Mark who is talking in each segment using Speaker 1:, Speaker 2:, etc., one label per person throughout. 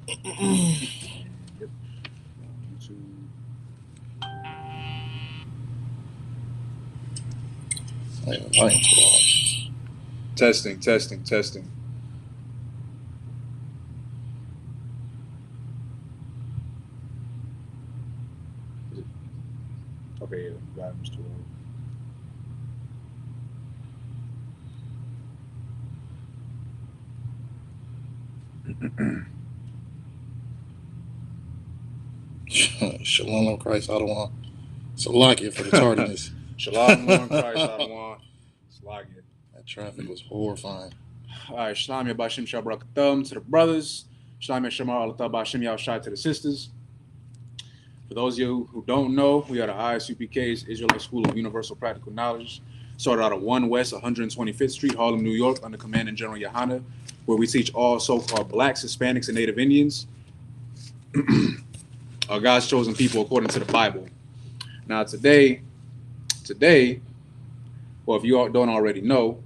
Speaker 1: Yep. YouTube. Testing, testing, testing. Is it? Okay, yeah, volume's 12.
Speaker 2: Shalom Christ, I don't want Salakia for the tardiness.
Speaker 1: Shalom, Lord Christ, Adawan. Slagia.
Speaker 2: That traffic was horrifying.
Speaker 1: All right, Shalom Yabashim Shabrakathum to the brothers. Shalom Yashamar Alatabashim Yawshai to the sisters. For those of you who don't know, we are the Isupk's Israelite School of Universal Practical Knowledge. Started out of 1 West 125th Street, Harlem, New York, under Commanding General Yohana, where we teach all so-called blacks, Hispanics, and Native Indians, God's chosen people according to the Bible. Now today, well, if you don't already know,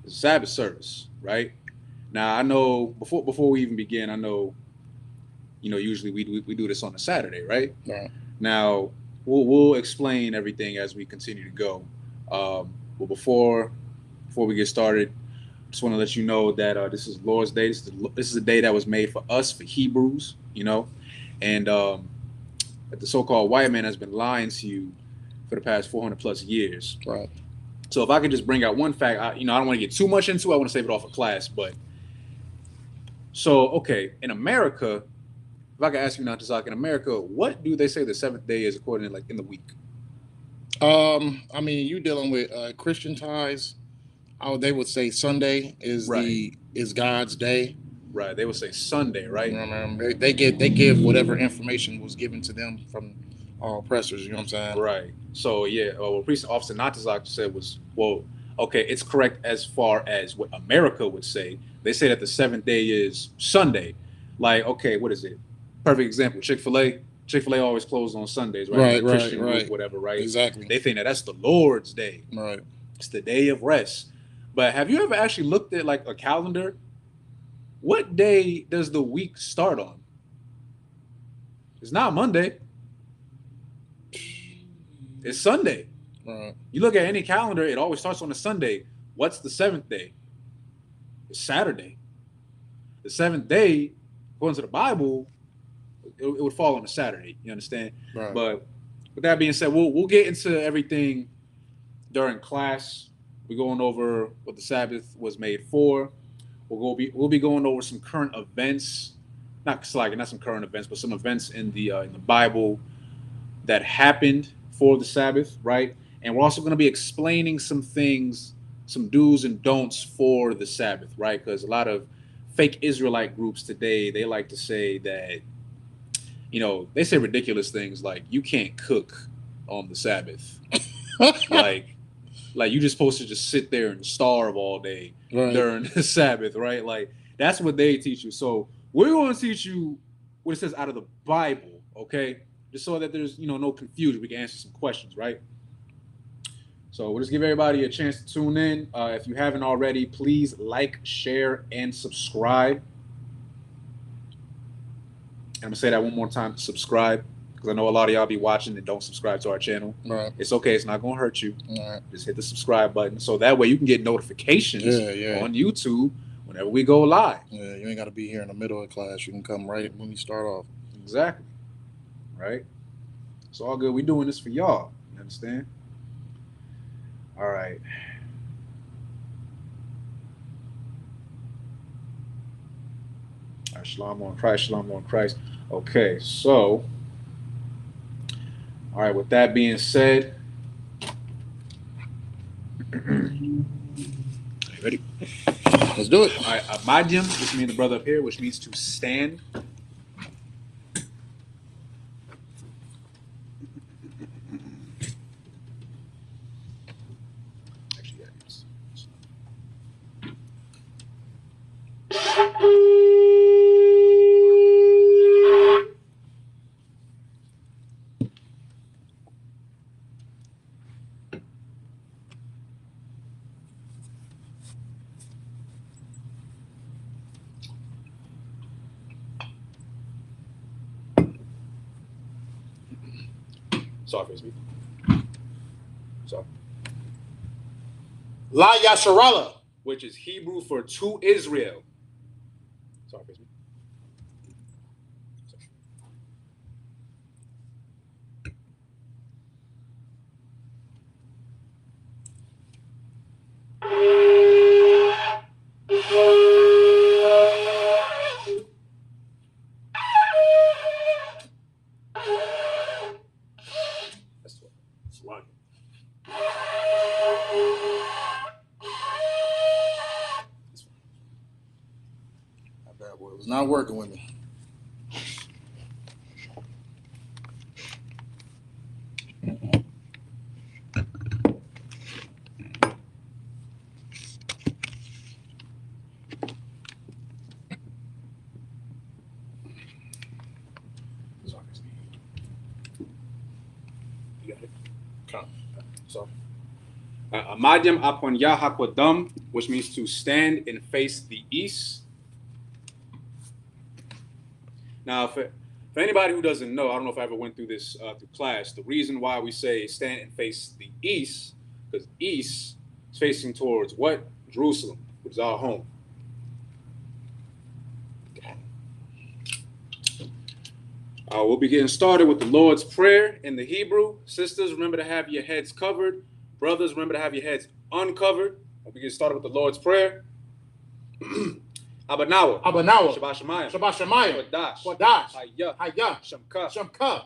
Speaker 1: it's a Sabbath service, right? Now I know before we even begin, I know, usually we do this on a Saturday, right?
Speaker 2: Right.
Speaker 1: Now we'll explain everything as we continue to go. But before we get started, just want to let you know that this is Lord's Day. This is a day that was made for us, for Hebrews, and that the so-called white man has been lying to you for the past 400 plus years.
Speaker 2: Right.
Speaker 1: So if I could just bring out one fact, I don't want to get too much into it. I want to save it off for class. But so, okay, in America, if I could ask you now, Tazak, in America, what do they say the seventh day is according to, like, in the week?
Speaker 2: I mean, you dealing with Christian ties. They would say Sunday is
Speaker 1: Right.
Speaker 2: is God's day.
Speaker 1: Right. They would say Sunday, right?
Speaker 2: You know what I mean? They give whatever information was given to them from our oppressors. You know what I'm saying?
Speaker 1: Right. So yeah, what Priest Officer Natazak said was, well, okay, it's correct as far as what America would say. They say that the seventh day is Sunday. Like, okay, what is it? Perfect example. Chick-fil-A. Chick-fil-A always closed on Sundays, right?
Speaker 2: Right,
Speaker 1: Christian
Speaker 2: right.
Speaker 1: group, whatever, right?
Speaker 2: Exactly.
Speaker 1: They think that that's the Lord's day.
Speaker 2: Right.
Speaker 1: It's the day of rest. But have you ever actually looked at like a calendar? What day does the week start on? It's not Monday. It's Sunday.
Speaker 2: Right.
Speaker 1: You look at any calendar, it always starts on a Sunday. What's the seventh day? It's Saturday. The seventh day, according to the Bible, it would fall on a Saturday. You understand?
Speaker 2: Right.
Speaker 1: But with that being said, we'll get into everything during class. We're going over what the Sabbath was made for. We'll be going over some current events, not some current events, but some events in the Bible that happened for the Sabbath, right? And we're also going to be explaining some things, some do's and don'ts for the Sabbath, right? Because a lot of fake Israelite groups today, they like to say that, they say ridiculous things like you can't cook on the Sabbath. like you're just supposed to just sit there and starve all day during the Sabbath, right? Like that's what they teach you. So we're going to teach you what it says out of the Bible, okay? Just so that there's no confusion. We can answer some questions, right? So we'll just give everybody a chance to tune in. If you haven't already, please like, share, and subscribe. I'm gonna say that one more time: subscribe, because I know a lot of y'all be watching and don't subscribe to our channel.
Speaker 2: Right.
Speaker 1: It's okay; it's not gonna hurt you.
Speaker 2: Right.
Speaker 1: Just hit the subscribe button, so that way you can get notifications
Speaker 2: Yeah.
Speaker 1: on YouTube whenever we go live.
Speaker 2: Yeah, you ain't got to be here in the middle of class. You can come right when we start off.
Speaker 1: Exactly. Right. It's all good. We're doing this for y'all. You understand? All right. All right. Shalom on Christ. Shalom on Christ. Okay. So, all right. With that being said, ready?
Speaker 2: Let's do it.
Speaker 1: All right. Abadim, which means the brother up here, which means to stand. Sorry, face me. Sorry.
Speaker 2: La Yasharala,
Speaker 1: Which is Hebrew for to Israel. Sorry, face me. That's right.
Speaker 2: that bad boy was not working with me.
Speaker 1: Sorry, face me. You got it.
Speaker 2: Come.
Speaker 1: So, Amadyam Apon Yahakwadam, which means to stand and face the east. Now, for anybody who doesn't know, I don't know if I ever went through this through class. The reason why we say stand and face the east, because east is facing towards what? Jerusalem, which is our home. We'll be getting started with the Lord's Prayer in the Hebrew. Sisters, remember to have your heads covered. Brothers, remember to have your heads uncovered. We'll be getting started with the Lord's Prayer. Abanawa.
Speaker 2: Abanawa.
Speaker 1: Shabbat Shemayim.
Speaker 2: Shabbat Shemayim.
Speaker 1: Kodash.
Speaker 2: Kodash.
Speaker 1: Hayah.
Speaker 2: Hayah.
Speaker 1: Shamka.
Speaker 2: Shamka.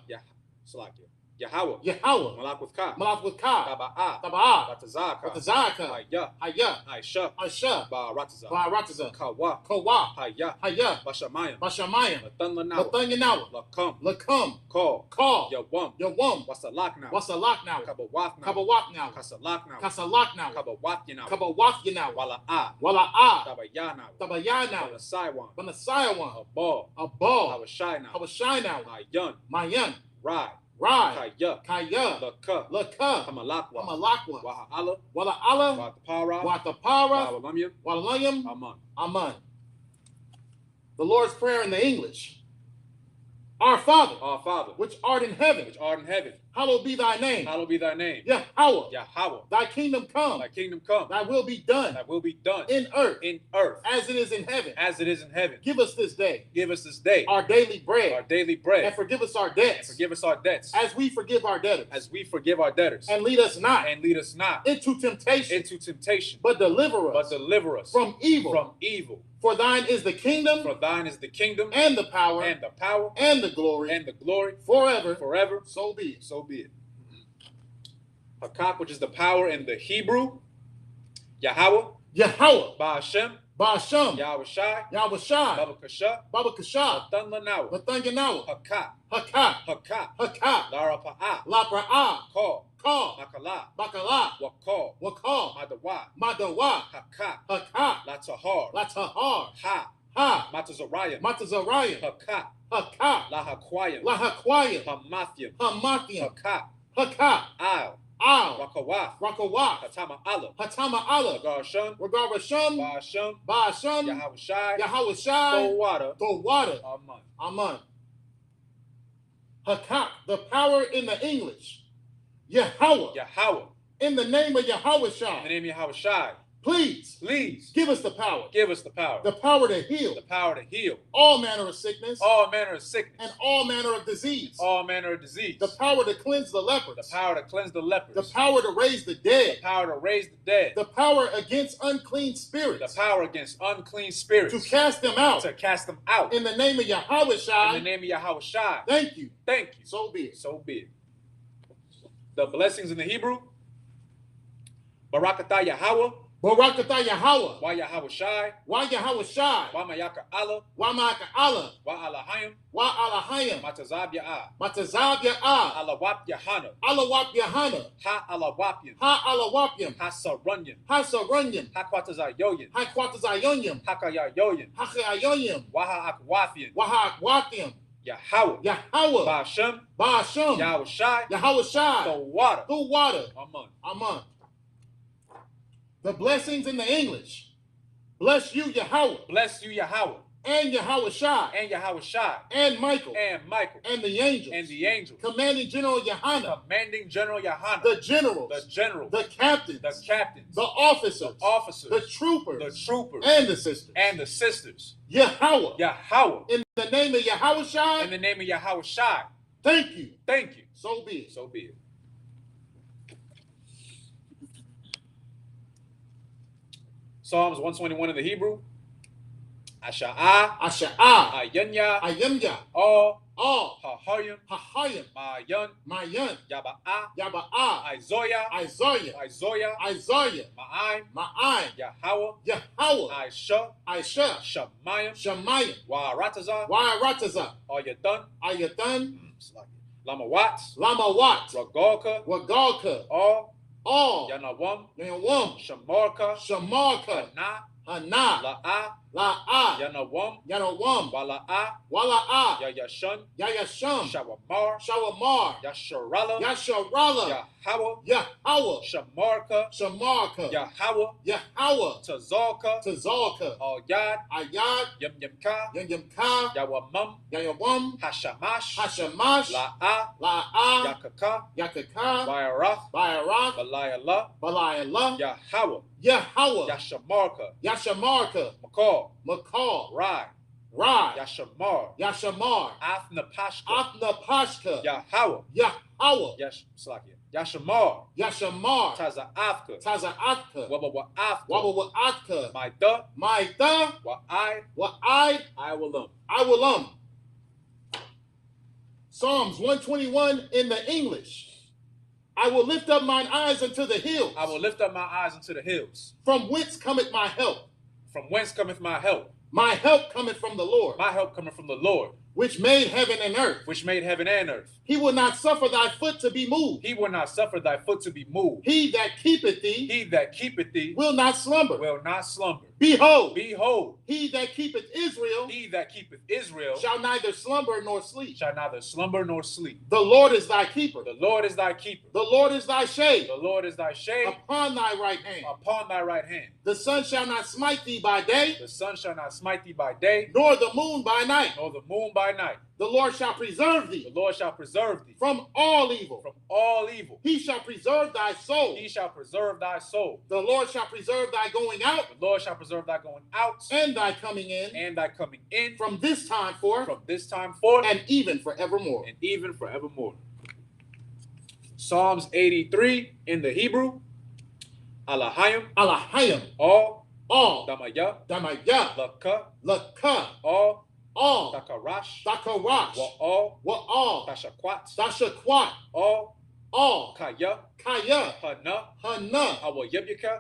Speaker 1: Salakia. Yahweh.
Speaker 2: Yahweh.
Speaker 1: Malak with Ka.
Speaker 2: Malak with Ka.
Speaker 1: Taba'ah.
Speaker 2: Taba'ah.
Speaker 1: Batazaka.
Speaker 2: Batazaka.
Speaker 1: Hayah.
Speaker 2: Hayah.
Speaker 1: Aisha.
Speaker 2: Aisha.
Speaker 1: Ba'arataza.
Speaker 2: Ba'arataza.
Speaker 1: Kawa.
Speaker 2: Kawa.
Speaker 1: Hayah.
Speaker 2: Hayah.
Speaker 1: Bashamayim.
Speaker 2: Bashamayim.
Speaker 1: Latan Lanawa.
Speaker 2: Latanyanawa.
Speaker 1: Lakam.
Speaker 2: Lakam.
Speaker 1: Call.
Speaker 2: Call.
Speaker 1: Yawam.
Speaker 2: Yawam.
Speaker 1: Wasalak now.
Speaker 2: Wasalak now.
Speaker 1: Kabawak now.
Speaker 2: Kabawak now.
Speaker 1: Kasalak now.
Speaker 2: Kasalak now.
Speaker 1: Kabawak now.
Speaker 2: Kabawak now.
Speaker 1: Wala'ah.
Speaker 2: Wala'ah.
Speaker 1: Tabaya now.
Speaker 2: Tabaya now.
Speaker 1: Banasaiwan.
Speaker 2: Banasayawan.
Speaker 1: Abal.
Speaker 2: Abal.
Speaker 1: Hawashai now.
Speaker 2: Hawashai now.
Speaker 1: Mayan.
Speaker 2: Mayan.
Speaker 1: Rai.
Speaker 2: Rai.
Speaker 1: Kaya.
Speaker 2: Kaya.
Speaker 1: Laka.
Speaker 2: Laka.
Speaker 1: Hamalakwa.
Speaker 2: Hamalakwa.
Speaker 1: Waha'ala.
Speaker 2: Wala'ala.
Speaker 1: Watapara.
Speaker 2: Watapara.
Speaker 1: Walamyam.
Speaker 2: Walayam.
Speaker 1: Aman.
Speaker 2: Aman. The Lord's Prayer in the English. Our Father,
Speaker 1: Our Father,
Speaker 2: which art in heaven,
Speaker 1: which art in heaven,
Speaker 2: hallowed be thy name.
Speaker 1: hallowed be thy name.
Speaker 2: Yahweh.
Speaker 1: Yahweh.
Speaker 2: Thy kingdom come.
Speaker 1: Thy kingdom come.
Speaker 2: Thy will be done
Speaker 1: Thy will be done
Speaker 2: in earth
Speaker 1: in earth
Speaker 2: as it is in heaven.
Speaker 1: as it is in heaven.
Speaker 2: Give us this day
Speaker 1: Give us this day
Speaker 2: our daily bread.
Speaker 1: our daily bread.
Speaker 2: And forgive us our
Speaker 1: And
Speaker 2: debts
Speaker 1: forgive us our debts
Speaker 2: as we forgive our debtors.
Speaker 1: as we forgive our debtors.
Speaker 2: And lead us not
Speaker 1: And lead us not
Speaker 2: into temptation,
Speaker 1: into temptation,
Speaker 2: but deliver
Speaker 1: but
Speaker 2: us
Speaker 1: deliver us
Speaker 2: from evil.
Speaker 1: from evil.
Speaker 2: For thine is the kingdom
Speaker 1: For thine is the kingdom
Speaker 2: and the power
Speaker 1: and the power
Speaker 2: and the glory
Speaker 1: and the glory
Speaker 2: forever.
Speaker 1: forever.
Speaker 2: So be it.
Speaker 1: So be it. Hakak, which is the power in the Hebrew. Yahweh.
Speaker 2: Yahweh.
Speaker 1: Ba'ashem.
Speaker 2: Ba'asham.
Speaker 1: Yahweh Shai.
Speaker 2: Yahweh Shai.
Speaker 1: Baba Kasha.
Speaker 2: Baba Kasha.
Speaker 1: Latan Lanawa.
Speaker 2: Latanyanawa.
Speaker 1: Hakak.
Speaker 2: Hakak.
Speaker 1: Hakak.
Speaker 2: Hakak.
Speaker 1: Lara Pa'a.
Speaker 2: Lapra'ah.
Speaker 1: Call.
Speaker 2: Call.
Speaker 1: Makala.
Speaker 2: Bakala.
Speaker 1: Wakal.
Speaker 2: Wakal.
Speaker 1: Madawa.
Speaker 2: Madawa.
Speaker 1: Hakak.
Speaker 2: Hakak.
Speaker 1: Latahar.
Speaker 2: Latahar.
Speaker 1: Ha.
Speaker 2: Ha.
Speaker 1: Matazariah.
Speaker 2: Matazariah.
Speaker 1: Hakak.
Speaker 2: Hakak.
Speaker 1: Lahakwayim.
Speaker 2: Lahakwayim.
Speaker 1: Hamathium.
Speaker 2: Hamathium.
Speaker 1: Hakak.
Speaker 2: Hakak.
Speaker 1: Al.
Speaker 2: Al.
Speaker 1: Wakawah.
Speaker 2: Rakawah.
Speaker 1: Hatama Allah.
Speaker 2: Hatama Allah.
Speaker 1: Agarsham.
Speaker 2: Regarasham.
Speaker 1: Ba'asham.
Speaker 2: Ba'asham.
Speaker 1: Yahweh Shai.
Speaker 2: Yahweh Shai.
Speaker 1: Water.
Speaker 2: The water.
Speaker 1: Aman.
Speaker 2: Aman. Hakak. The power in the English. Yahweh.
Speaker 1: Yahweh.
Speaker 2: In the name of Yahweh
Speaker 1: In the
Speaker 2: Shai.
Speaker 1: name of Yahweh Shai.
Speaker 2: Please
Speaker 1: Please
Speaker 2: give us the power.
Speaker 1: give us the power.
Speaker 2: The power to heal
Speaker 1: The power to heal
Speaker 2: all manner of sickness
Speaker 1: all manner of sickness.
Speaker 2: and all manner of disease.
Speaker 1: All manner of disease.
Speaker 2: The power to cleanse the lepers.
Speaker 1: The power to cleanse the lepers.
Speaker 2: The power to raise the dead.
Speaker 1: The power to raise the dead.
Speaker 2: The power against unclean spirits.
Speaker 1: The power against unclean spirits.
Speaker 2: To cast them out.
Speaker 1: To cast them out.
Speaker 2: In the name of Yahweh
Speaker 1: In
Speaker 2: Shai.
Speaker 1: the name of Yahweh Shai.
Speaker 2: Thank you.
Speaker 1: Thank you.
Speaker 2: So be it.
Speaker 1: So be it. The blessings in the Hebrew. Barakatah Yahweh.
Speaker 2: Barakatah Yahweh.
Speaker 1: Wa Yahweh Shai.
Speaker 2: Wa Yahweh Shai.
Speaker 1: Wa Mayaka Allah.
Speaker 2: Wa Ma'aka Allah.
Speaker 1: Wa Alahayim.
Speaker 2: Wa Alahayim.
Speaker 1: Matazab Ya'ah.
Speaker 2: Matazab Ya'ah.
Speaker 1: Alawap Yahana.
Speaker 2: Alawap Yahana.
Speaker 1: Ha Alawapyim.
Speaker 2: Ha Alawapyim.
Speaker 1: Ha Sarunyim.
Speaker 2: Ha Sarunyim.
Speaker 1: Ha Kwatazayoyin.
Speaker 2: Ha Kwatazayoyim.
Speaker 1: Ha Kayayoyin.
Speaker 2: Ha Chayayoyim.
Speaker 1: Waha Akwafian.
Speaker 2: Wa Akwathyim.
Speaker 1: Yahweh.
Speaker 2: Yahweh.
Speaker 1: Ba'ashem.
Speaker 2: Ba'asham.
Speaker 1: Yahweh Shai.
Speaker 2: Yahweh Shai.
Speaker 1: The water.
Speaker 2: The water.
Speaker 1: Aman.
Speaker 2: Aman. The blessings in the English. Bless you, Yahweh.
Speaker 1: Bless you, Yahweh.
Speaker 2: and Yahushua,
Speaker 1: and Yahushua,
Speaker 2: and Michael,
Speaker 1: and Michael,
Speaker 2: and the angels,
Speaker 1: and the angels,
Speaker 2: commanding General Yohanan,
Speaker 1: commanding General Yohanan,
Speaker 2: the generals,
Speaker 1: the
Speaker 2: captains,
Speaker 1: the
Speaker 2: officers,
Speaker 1: officers,
Speaker 2: the troopers,
Speaker 1: and
Speaker 2: the sisters,
Speaker 1: and the sisters.
Speaker 2: Yahweh,
Speaker 1: In
Speaker 2: the name of Yahushua,
Speaker 1: in the name of Yahushua.
Speaker 2: thank you.
Speaker 1: Thank you.
Speaker 2: So be it.
Speaker 1: So be it. Psalms 121 in the Hebrew. Asha'ah, Ayanya,
Speaker 2: Ayanya,
Speaker 1: All,
Speaker 2: Hahayim,
Speaker 1: Mayan, Yaba'ah,
Speaker 2: Isaiah,
Speaker 1: Isaiah, Ma'aim, Yahweh, Aisha, Shamayim, Wa'arataza, Ayadan, Lamawat, Ragalka, All, Yanawam, Shamarka, Hana, La'ah, Yanawam, Wala'ah, Yayasham, Shawamar, Yasharala, Yahweh, Shamarka, Yahweh, Tazalka, Ayad, Yamyamka, Yawamam, Hashamash, La'ah, Yakaka, Bayarath, Balayallah, Yahweh, Yashamarka, Makal, Rai, Yashamar, Athnapashka, Yahweh, Yashamar, Taza'afka, Wabawa'afka, Maida, I will Psalms 121 in the English. I will lift up mine eyes unto the hills. I will lift up my eyes unto the hills.
Speaker 2: From whence cometh my help?
Speaker 1: From whence cometh my help?
Speaker 2: My help cometh from the Lord.
Speaker 1: My help cometh from the Lord,
Speaker 2: which made heaven and earth.
Speaker 1: Which made heaven and earth.
Speaker 2: He will not suffer thy foot to be moved.
Speaker 1: He will not suffer thy foot to be moved.
Speaker 2: He that keepeth thee,
Speaker 1: will not slumber.
Speaker 2: Behold,
Speaker 1: he that keepeth Israel,
Speaker 2: shall neither slumber nor sleep.
Speaker 1: The
Speaker 2: Lord is thy keeper.
Speaker 1: The Lord is thy keeper.
Speaker 2: The Lord is thy shade.
Speaker 1: The Lord is thy shade
Speaker 2: upon thy right hand. The sun shall not smite thee by day. Nor the moon by night. The Lord shall preserve thee. From all evil. He shall preserve thy soul. The Lord shall preserve thy going out. And thy coming in. From this time forth. And even forevermore.
Speaker 1: Psalms 83 in the Hebrew.
Speaker 2: Alahayim.
Speaker 1: All.
Speaker 2: Damaya.
Speaker 1: Laka.
Speaker 2: All.
Speaker 1: Dakarash.
Speaker 2: Wa'all. Tashakwat. All.
Speaker 1: Kaya.
Speaker 2: Hana.
Speaker 1: Awayabyaka.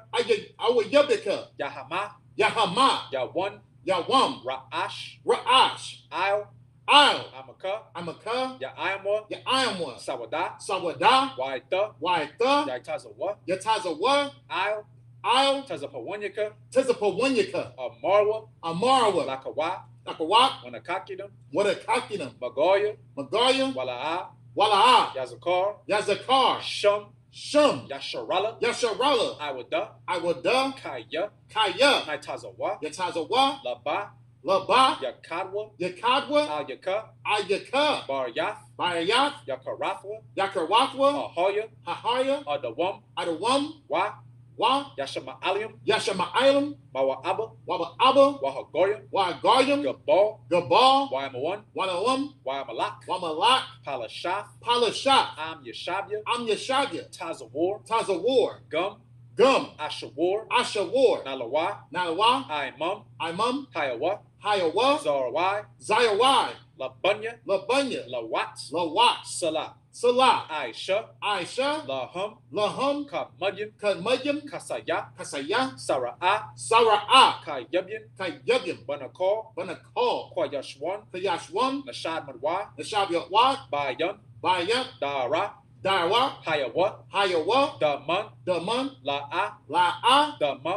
Speaker 2: Yahama. Yawam. Ra'ash.
Speaker 1: I'll.
Speaker 2: Amaka.
Speaker 1: Ya'ayamwa.
Speaker 2: Sawada. Waita. Yatazawa. I'll. Tazapawanyaka. Amarwa.
Speaker 1: Lakawa.
Speaker 2: Wanakakinam.
Speaker 1: Magoya.
Speaker 2: Wala'ah.
Speaker 1: Yazakar.
Speaker 2: Shum.
Speaker 1: Yasharala.
Speaker 2: Iwada.
Speaker 1: Kaya.
Speaker 2: Yatazawa.
Speaker 1: Laba.
Speaker 2: Yakadwa. Ayaka. Baryath. Yakarwathwa. Hahaya. Adawam. Wa. Yashama'alim. Waba'aba. Wahagoyim. Gabal. Wanawam. Wamalak. Palashaf.
Speaker 1: Am
Speaker 2: Yeshabya.
Speaker 1: Tazawar.
Speaker 2: Gum.
Speaker 1: Ashawar.
Speaker 2: Nalawa. Imam.
Speaker 1: Hayawa.
Speaker 2: Zayawai.
Speaker 1: Labunya.
Speaker 2: Lawat. Salah. Aisha. Lahum. Kadmudyam. Kasaya. Sara'ah. Kayyabim. Banakal. Kayashwan. Nashab Yatwat. Bayan. Darwa. Hayawa. Daman. La'ah. Dama.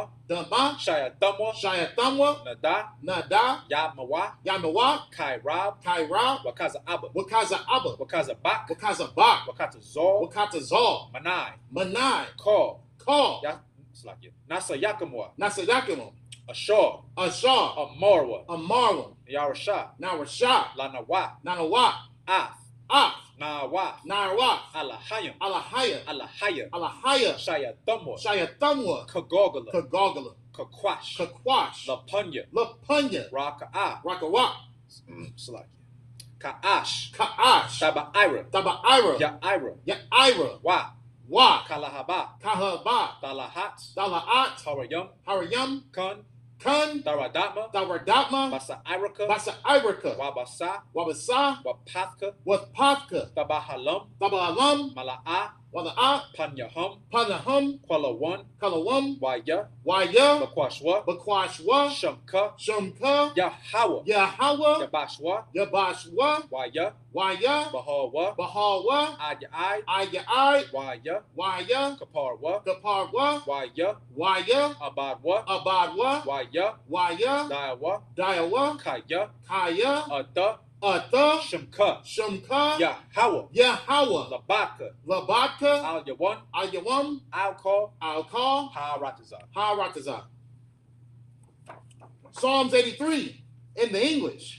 Speaker 2: Shayatamwa. Nada. Yamawa. Kairab. Wakaza Bak. Wakatazal.
Speaker 1: Manai.
Speaker 2: Call.
Speaker 1: Nasa Yakamwa.
Speaker 2: Ashar. Ashar. Amarwa. Amarwa. Yarashah. Narashah. Lanawa. Nanawa. Af. Af. Nawa. Nawa. Alahayam. Alahaya. Alahaya. Alahaya. Shayatamwa. Shayatamwa. Kagogala. Kagogala. Kakwash. Kakwash. Lapunya. Lapunya. Raka'a. Rakawa. Salaki. Ka'ash. Ka'ash. Taba'ira. Taba'ira. Ya'ira. Ya'ira. Wa. Wa. Kalahaba. Kahaba. Dalahat. Dalahat. Harayam. Harayam. Kun. Kun. Daradama. Daradama. Basa-iraka. Basa-iraka. Wabasa. Wabasa. Wapathka. Wapathka. Tabahalam. Tabahalam. Mala'a. Wala'a. Panyahum. Panyahum. Kwalawan. Kwalawan. Waya. Waya. Bakwashwa. Bakwashwa. Shumka. Shumka. Yahawa. Yahawa. Yabashwa. Yabashwa. Waya. Waya. Bahawa. Bahawa. Ayai. Ayai. Waya. Waya. Kaparwa. Kaparwa. Waya. Waya. Abadwa. Abadwa. Waya. Waya. Daiwa. Daiwa. Kaya. Kaya. Ada. Ada. Shumka. Shumka. Yahawa. Yahawa. Labaka. Labaka. Al-Yawan. Al-Yawan. Al-Kal. Al-Kal. Ha-Ratazah. Ha-Ratazah. Psalms 83 in the English.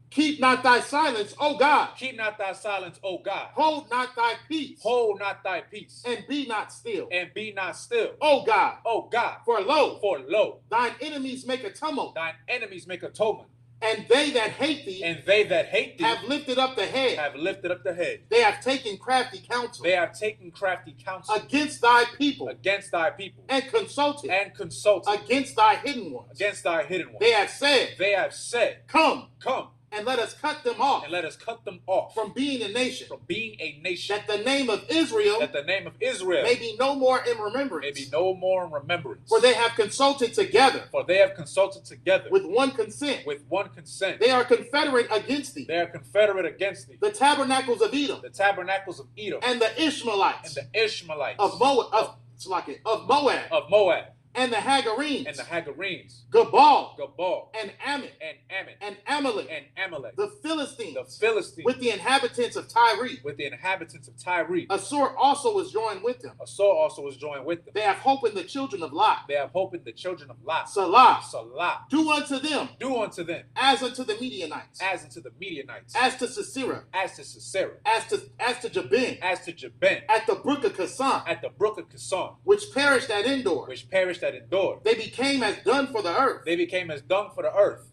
Speaker 2: Keep not thy silence, O God. Keep not thy silence, O God. Hold not thy peace. Hold not thy peace. And be not still. And be not still. O God. O God. For lo, thine enemies make a tumult. Thine enemies make a tumult. And they that hate thee, have lifted up the head. Have lifted up the head. They have taken crafty counsel. They have taken crafty counsel against thy people. Against thy people. And consulted. And consulted against thy hidden ones. Against thy hidden ones. They have said. They have said. Come. Come. And let us cut them off. And let us cut them off. From being a nation. From being a nation. That the name of Israel. That the name of Israel. May be no more in remembrance. May be no more in remembrance. For they have consulted together. For they have consulted together. With one consent. With one consent. They are confederate against thee. They are confederate against thee. The tabernacles of Edom. The tabernacles of Edom. And the Ishmaelites. And the Ishmaelites. Of Moab. Of Moab. Of Moab. And the Hagarenes. And the Hagarenes. Gabal. Gabal. And Ammon. And Ammon. And Amalek. And Amalek. The Philistines. The Philistines. With the inhabitants of Tyre. With the inhabitants of Tyre. Assur also was joined with them. Assur also was joined with them. They have hope in the children of Lot. They have hope in the children of Lot. Salah. Salah. Do unto them. Do unto them. As unto the Midianites. As unto the Midianites. As to Sisera. As to Sisera. As to Jabin. As to Jabin. At the brook of Kasan. At the brook of Kasan. Which perished at Endor. Which perished that endured. They became as dung for the earth. They became as dung for the earth.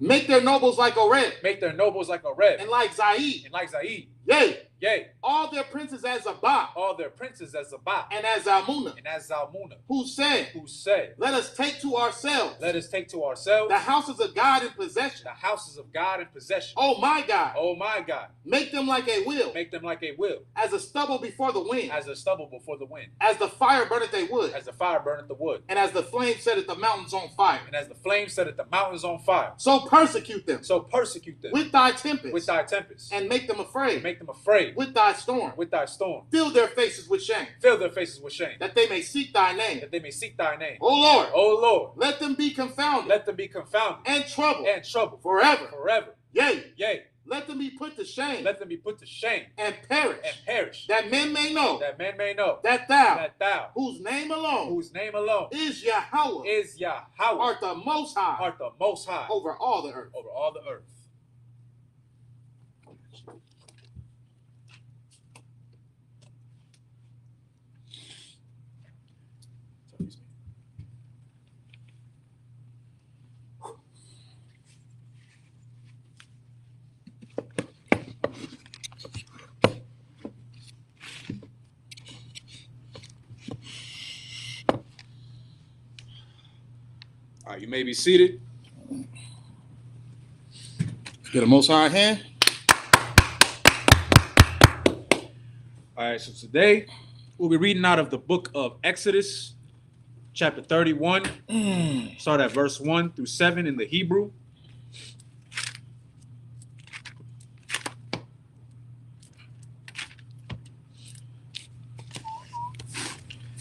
Speaker 2: Make their nobles like Oreb. Make their nobles like Oreb. And like Zaid. And like Zaid. Yea. Yea. All their princes as Zabah. All their princes as Zabah. And as Zalmunna. And as Zalmunna. Who said. Who said. Let us take to ourselves. Let us take to ourselves. The houses of God in possession. The houses of God in possession. Oh my God. Oh my God. Make them like a wheel. Make them like a wheel. As a stubble before the wind. As a stubble before the wind. As the fire burneth a wood. As the fire burneth the wood. And as the flame setteth the mountains on fire. And as the flame setteth the mountains on fire. So persecute them. So persecute them. With thy tempest. With thy tempest. And make them afraid. And make them afraid. With thy storm. With thy storm. Fill their faces with shame. Fill their faces with shame. That they may seek thy name. That they may seek thy name. O Lord. O Lord. Let them be confounded. Let them be confounded. And troubled. And troubled. Forever. Forever. Yea. Yea. Let them be put to shame. Let them be put to shame. And perish. And perish. That men may know. That men may know. That thou. That thou. Whose name alone. Whose name alone. Is Yahweh. Is Yahweh. Art the most high. Art the most high. Over all the earth. Over all the earth. All right, you may be seated. Get a most high hand. All right, so today we'll be reading out of the book of Exodus, chapter 31. Start at verse 1 through 7 in the Hebrew.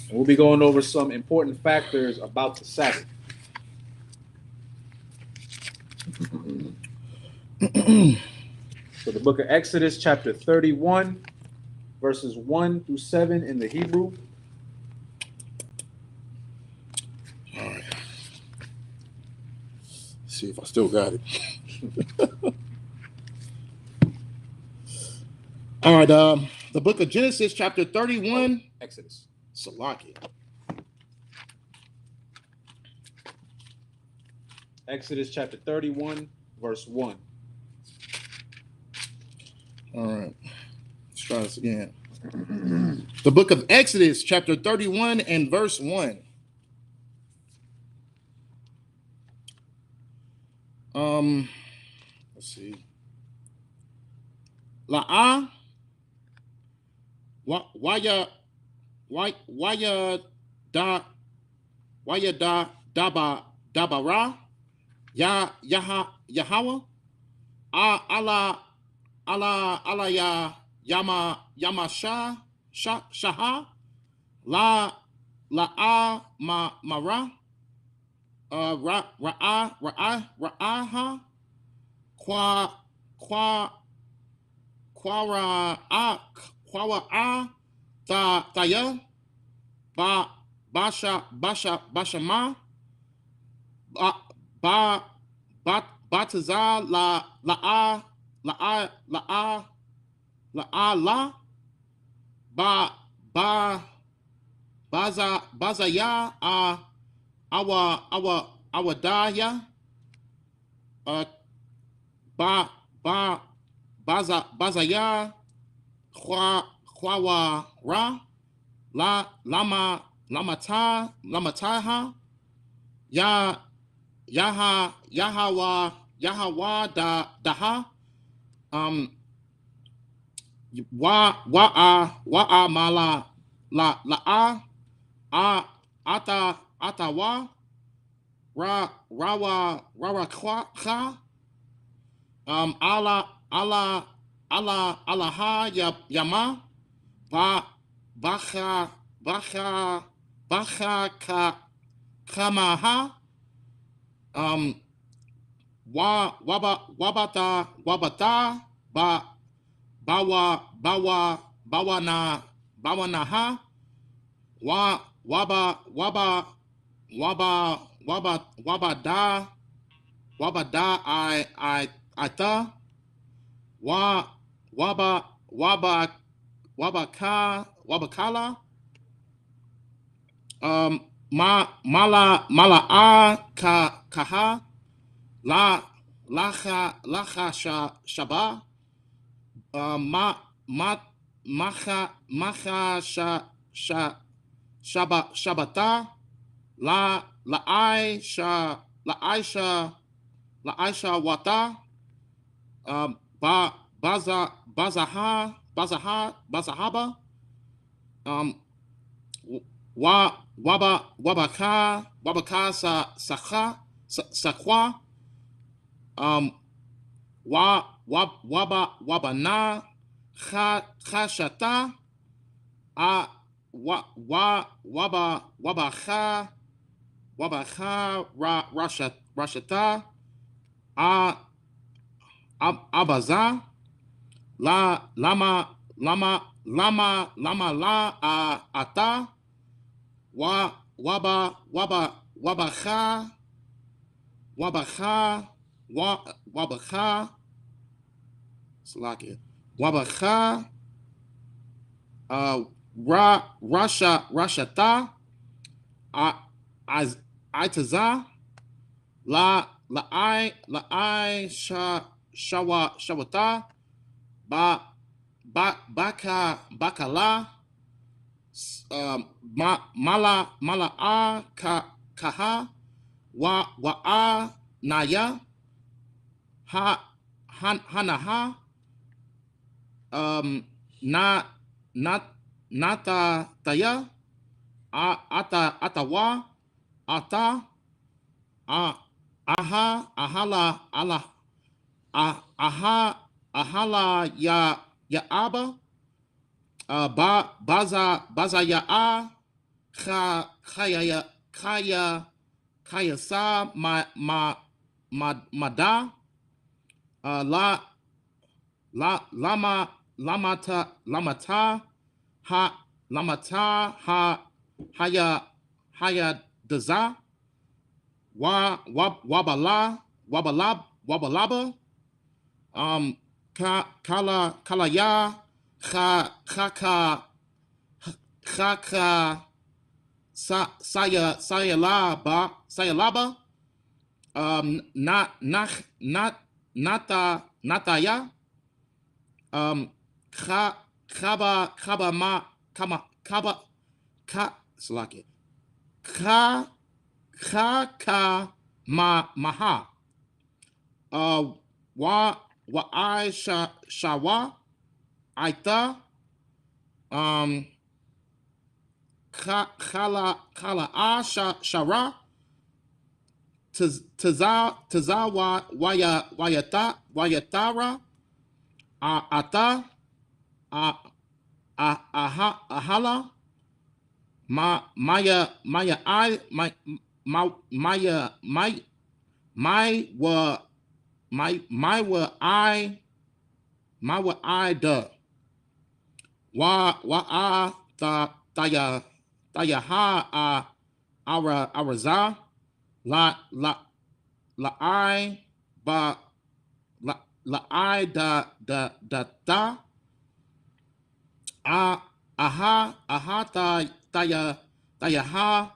Speaker 2: And we'll be going over some important factors about the Sabbath. So the book of Exodus, chapter 31, verses 1 through 7 in the Hebrew. And see if I still got it. All right, the book of Genesis, chapter 31.
Speaker 1: Exodus.
Speaker 2: Salaki.
Speaker 1: Exodus chapter 31, verse 1.
Speaker 2: All right, let's try this again. The book of Exodus, chapter 31 and verse 1. Let's see. La'ah, waya dabara, Yahweh, Allah ya yama shaha, la mara, ra'aha, quara thaya, bashama, bataza la bazaya awadaya bazaya khwara lamataha Yahawa daha wa mala atawa rawa kha alaha yama bacha kamaha wabata bawanaha wabada ita wabakala mala kaha lacha shaba macha shabata la'aisha wata bazahaba wabaka sakwa wabana khashata wabacha rashata abaza lama la ata wabacha Salakia wabacha rashata itaza la'ai shawata bakala mala kaha wa naya hanaha nata taya atawa ata ahala ya aba baza ya kaya sa mada lamata haya daza wabala Wabalaba, Kalaya, Chaka, Sayalaba, Nataya, Kaba Ma Kama Kaba Ka Slake Ka Maha wa I Shawa Aita Kala Shara Tazawa Wayatara Ata Ahala Maya I my were I the wa taya ha our za la I ba I da ta aha taya ha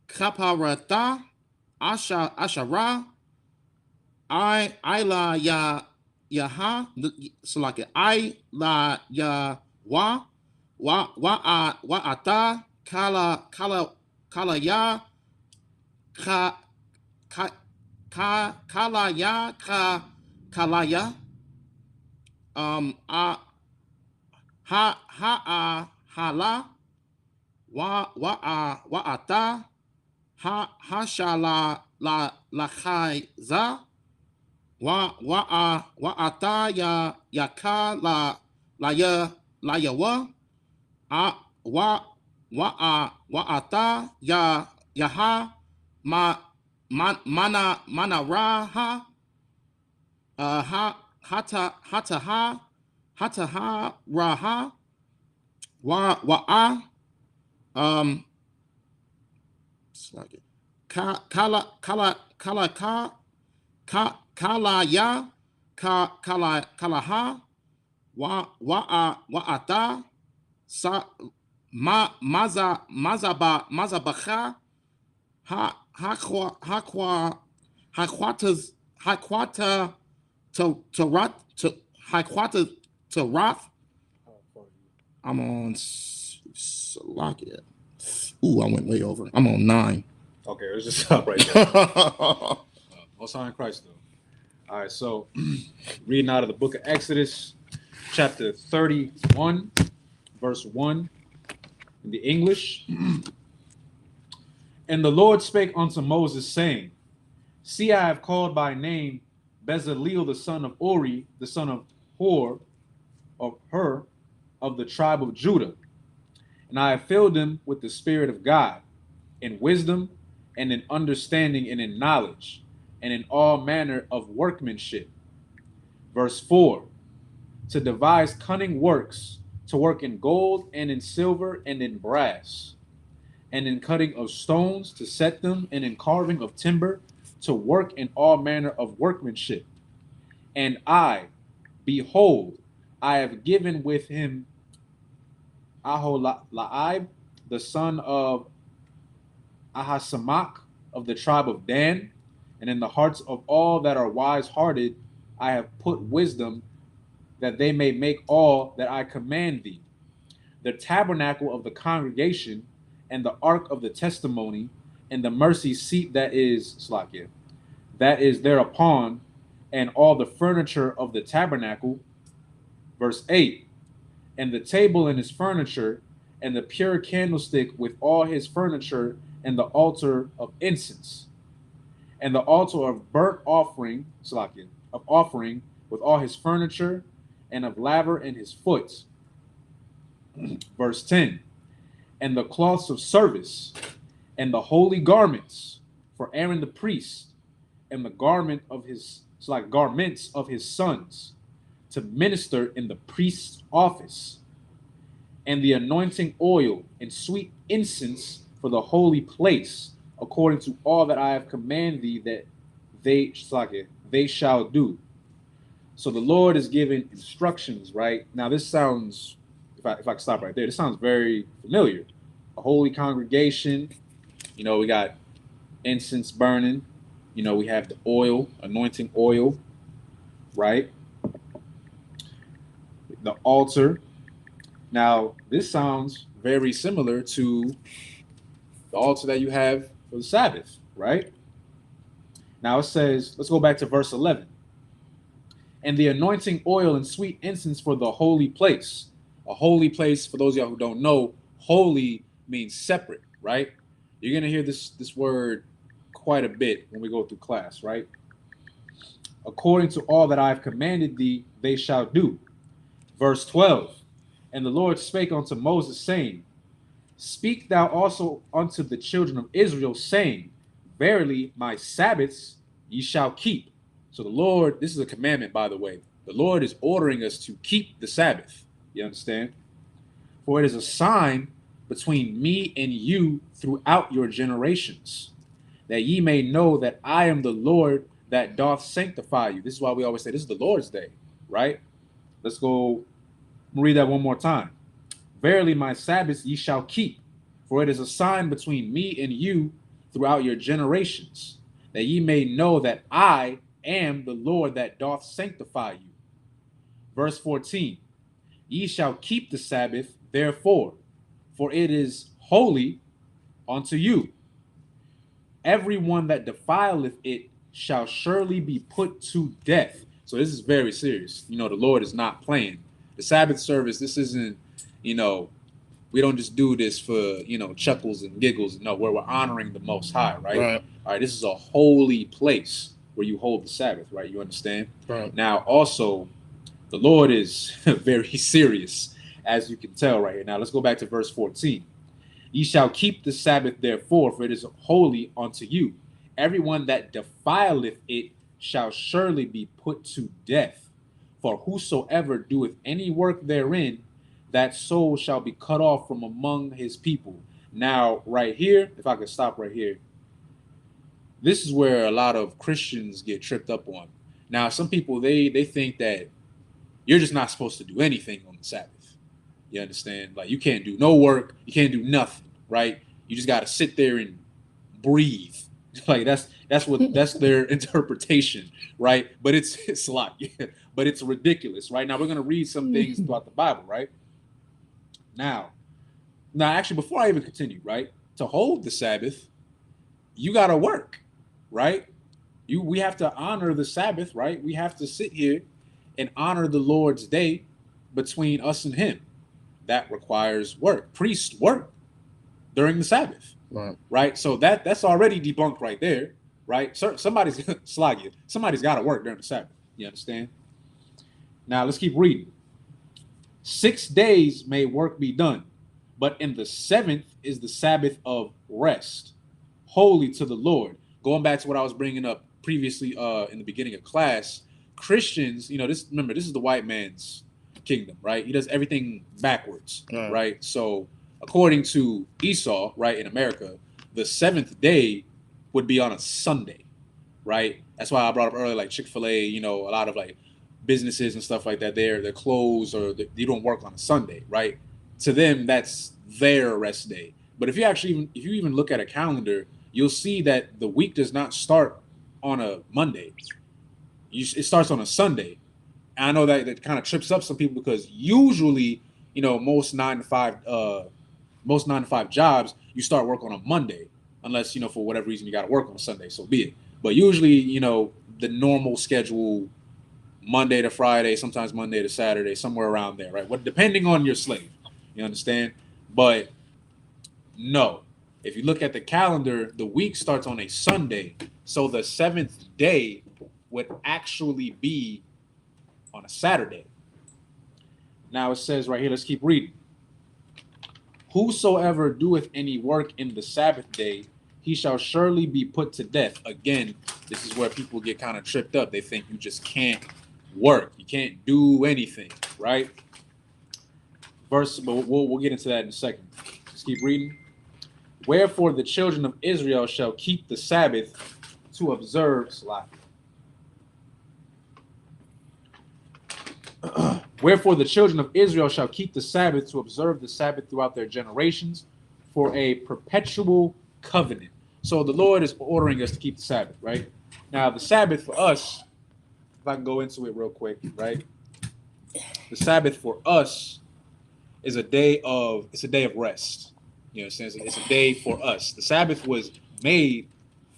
Speaker 2: kaparata ashara I la ha so like I la ya wa ata kala ya kala ya kalaya hala wa ata ha shala la khaiza wa ata ya ka la ya wa ata ya ha mana ra ha hata ha ra ha wa kala ya kala ha wa ata sa maza bacha haquata to Roth. I'm on Salakia. Ooh, I went way over. I'm on 9.
Speaker 1: Okay, let's just stop right there. Most High in Christ, though. All right, so reading out of the book of Exodus, chapter 31, verse 1, in the English. And the Lord spake unto Moses, saying, See, I have called by name Bezaleel, the son of Uri, the son of Hur, of the tribe of Judah. And I have filled him with the Spirit of God, in wisdom, and in understanding, and in knowledge, and in all manner of workmanship. Verse 4, to devise cunning works, to work in gold, and in silver, and in brass, and in cutting of stones, to set them, and in carving of timber, to work in all manner of workmanship. And I, behold, I have given with him Aholaib, the son of Ahisamach, of the tribe of Dan, and in the hearts of all that are wise-hearted I have put wisdom, that they may make all that I command thee. The tabernacle of the congregation, and the ark of the testimony, and the mercy seat that is thereupon, and all the furniture of the tabernacle. Verse 8, and the table and his furniture, and the pure candlestick with all his furniture, and the altar of incense, and the altar of burnt offering, with all his furniture, and of laver in his foot. Verse 10, and the cloths of service, and the holy garments for Aaron the priest, and the garments of his sons, to minister in the priest's office, and the anointing oil and sweet incense for the holy place, according to all that I have commanded thee, that they shall do. So the Lord is giving instructions, right? Now this sounds, if I can stop right there, this sounds very familiar. A holy congregation, we got incense burning, we have the oil, anointing oil, right? The altar. Now this sounds very similar to the altar that you have for the Sabbath, right? Now it says, let's go back to verse 11. And the anointing oil and sweet incense for the holy place. A holy place, for those of y'all who don't know, holy means separate, right? You're going to hear this word quite a bit when we go through class, right? According to all that I've commanded thee, they shall do. Verse 12. And the Lord spake unto Moses, saying, Speak thou also unto the children of Israel, saying, Verily my Sabbaths ye shall keep. So the Lord, this is a commandment, by the way. The Lord is ordering us to keep the Sabbath. You understand? For it is a sign between me and you throughout your generations, that ye may know that I am the Lord that doth sanctify you. This is why we always say this is the Lord's day, right? Let's go read that one more time. Verily my Sabbaths ye shall keep, for it is a sign between me and you throughout your generations, that ye may know that I am the Lord that doth sanctify you. Verse 14. Ye shall keep the Sabbath, therefore, for it is holy unto you. Everyone that defileth it shall surely be put to death. So this is very serious. The Lord is not playing. The Sabbath service, this isn't, we don't just do this for, chuckles and giggles. No, where we're honoring the Most High, right? All right, this is a holy place where you hold the Sabbath, right? You understand?
Speaker 2: Right.
Speaker 1: Now, also, the Lord is very serious, as you can tell right here. Now, let's go back to verse 14. Ye shall keep the Sabbath, therefore, for it is holy unto you. Everyone that defileth it shall surely be put to death. For whosoever doeth any work therein, that soul shall be cut off from among his people. Now, right here, if I could stop right here, this is where a lot of Christians get tripped up on. Now, some people, they think that you're just not supposed to do anything on the Sabbath. You understand? Like, you can't do no work. You can't do nothing, right? You just got to sit there and breathe. Like, that's their interpretation, right? But it's a lot. Yeah. But it's ridiculous, right? Now, we're going to read some things throughout the Bible, right? Now, actually, before I even continue, right? To hold the Sabbath, you got to work, right? We have to honor the Sabbath, right? We have to sit here and honor the Lord's day between us and him. That requires work. Priests work during the Sabbath, right? So that's already debunked right there, right? Somebody's slag you. Somebody's got to work during the Sabbath. You understand? Now let's keep reading. 6 days may work be done, but in the 7th is the Sabbath of rest, holy to the Lord. Going back to what I was bringing up previously in the beginning of class, Christians, this is the white man's kingdom, right? He does everything backwards, right? So according to Esau, right, in America, the 7th day would be on a Sunday, right? That's why I brought up earlier, like Chick-fil-A, a lot of like businesses and stuff like that, they're closed or they don't work on a Sunday, right? To them, that's their rest day. But if you even look at a calendar, you'll see that the week does not start on a Monday. It starts on a Sunday. And I know that kind of trips up some people because usually, most 9 to 5 jobs, you start work on a Monday, unless, for whatever reason you got to work on a Sunday, so be it. But usually, the normal schedule, Monday to Friday, sometimes Monday to Saturday, somewhere around there, right? Depending on your slave, you understand? But no, if you look at the calendar, the week starts on a Sunday. So the 7th day would actually be on a Saturday. Now it says right here, let's keep reading. Whosoever doeth any work in the Sabbath day, he shall surely be put to death. Again, this is where people get kind of tripped up. They think you just can't work. You can't do anything, right? But we'll get into that in a second. Let's keep reading. Wherefore the children of Israel shall keep the Sabbath to observe. Wherefore the children of Israel shall keep the Sabbath to observe the Sabbath throughout their generations for a perpetual covenant. So the Lord is ordering us to keep the Sabbath, right? Now the Sabbath for us, if I can go into it real quick, right? The Sabbath for us is a day of rest. You know, it's a day for us. The Sabbath was made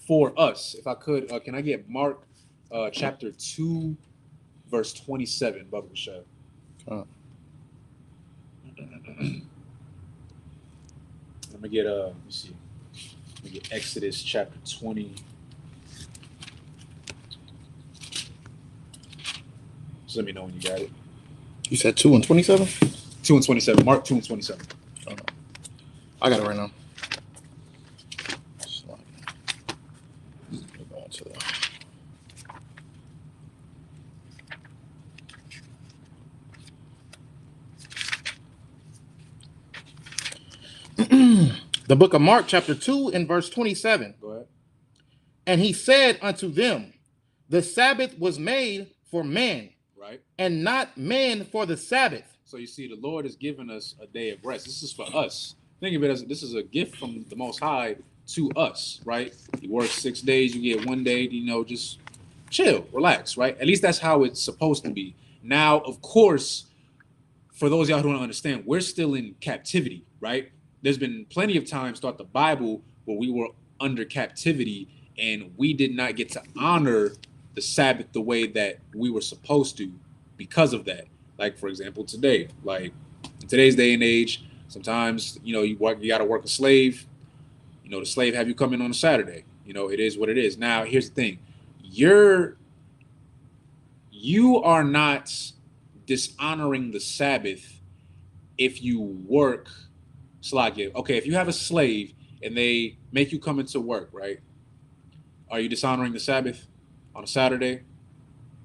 Speaker 1: for us. If I could, can I get Mark chapter 2, verse 27, Bubba Show? Let me get let me see. Let me get Exodus chapter 20. Just let me know when you got it.
Speaker 2: You said 2 and 27?
Speaker 1: 2 and 27. Mark 2 and 27.
Speaker 2: Oh, I got it right now. The book of Mark, chapter 2, and verse 27.
Speaker 1: Go ahead.
Speaker 2: And he said unto them, the Sabbath was made for man,
Speaker 1: right,
Speaker 2: and not man for the Sabbath.
Speaker 1: So you see, the Lord has given us a day of rest. This is for us. Think of it as this is a gift from the Most High to us, right? You work 6 days, you get 1 day, you know, just chill, relax, right? At least that's how it's supposed to be. Now, of course, for those of y'all who don't understand, we're still in captivity, right? There's been plenty of times throughout the Bible where we were under captivity and we did not get to honor the Sabbath the way that we were supposed to because of that. Like, for example, today, like in today's day and age, sometimes, you know, you got to work a slave. You know, the slave have you come in on a Saturday. You know, it is what it is. Now, here's the thing. You are not dishonoring the Sabbath if you work. Okay, if you have a slave and they make you come into work, right? Are you dishonoring the Sabbath on a Saturday?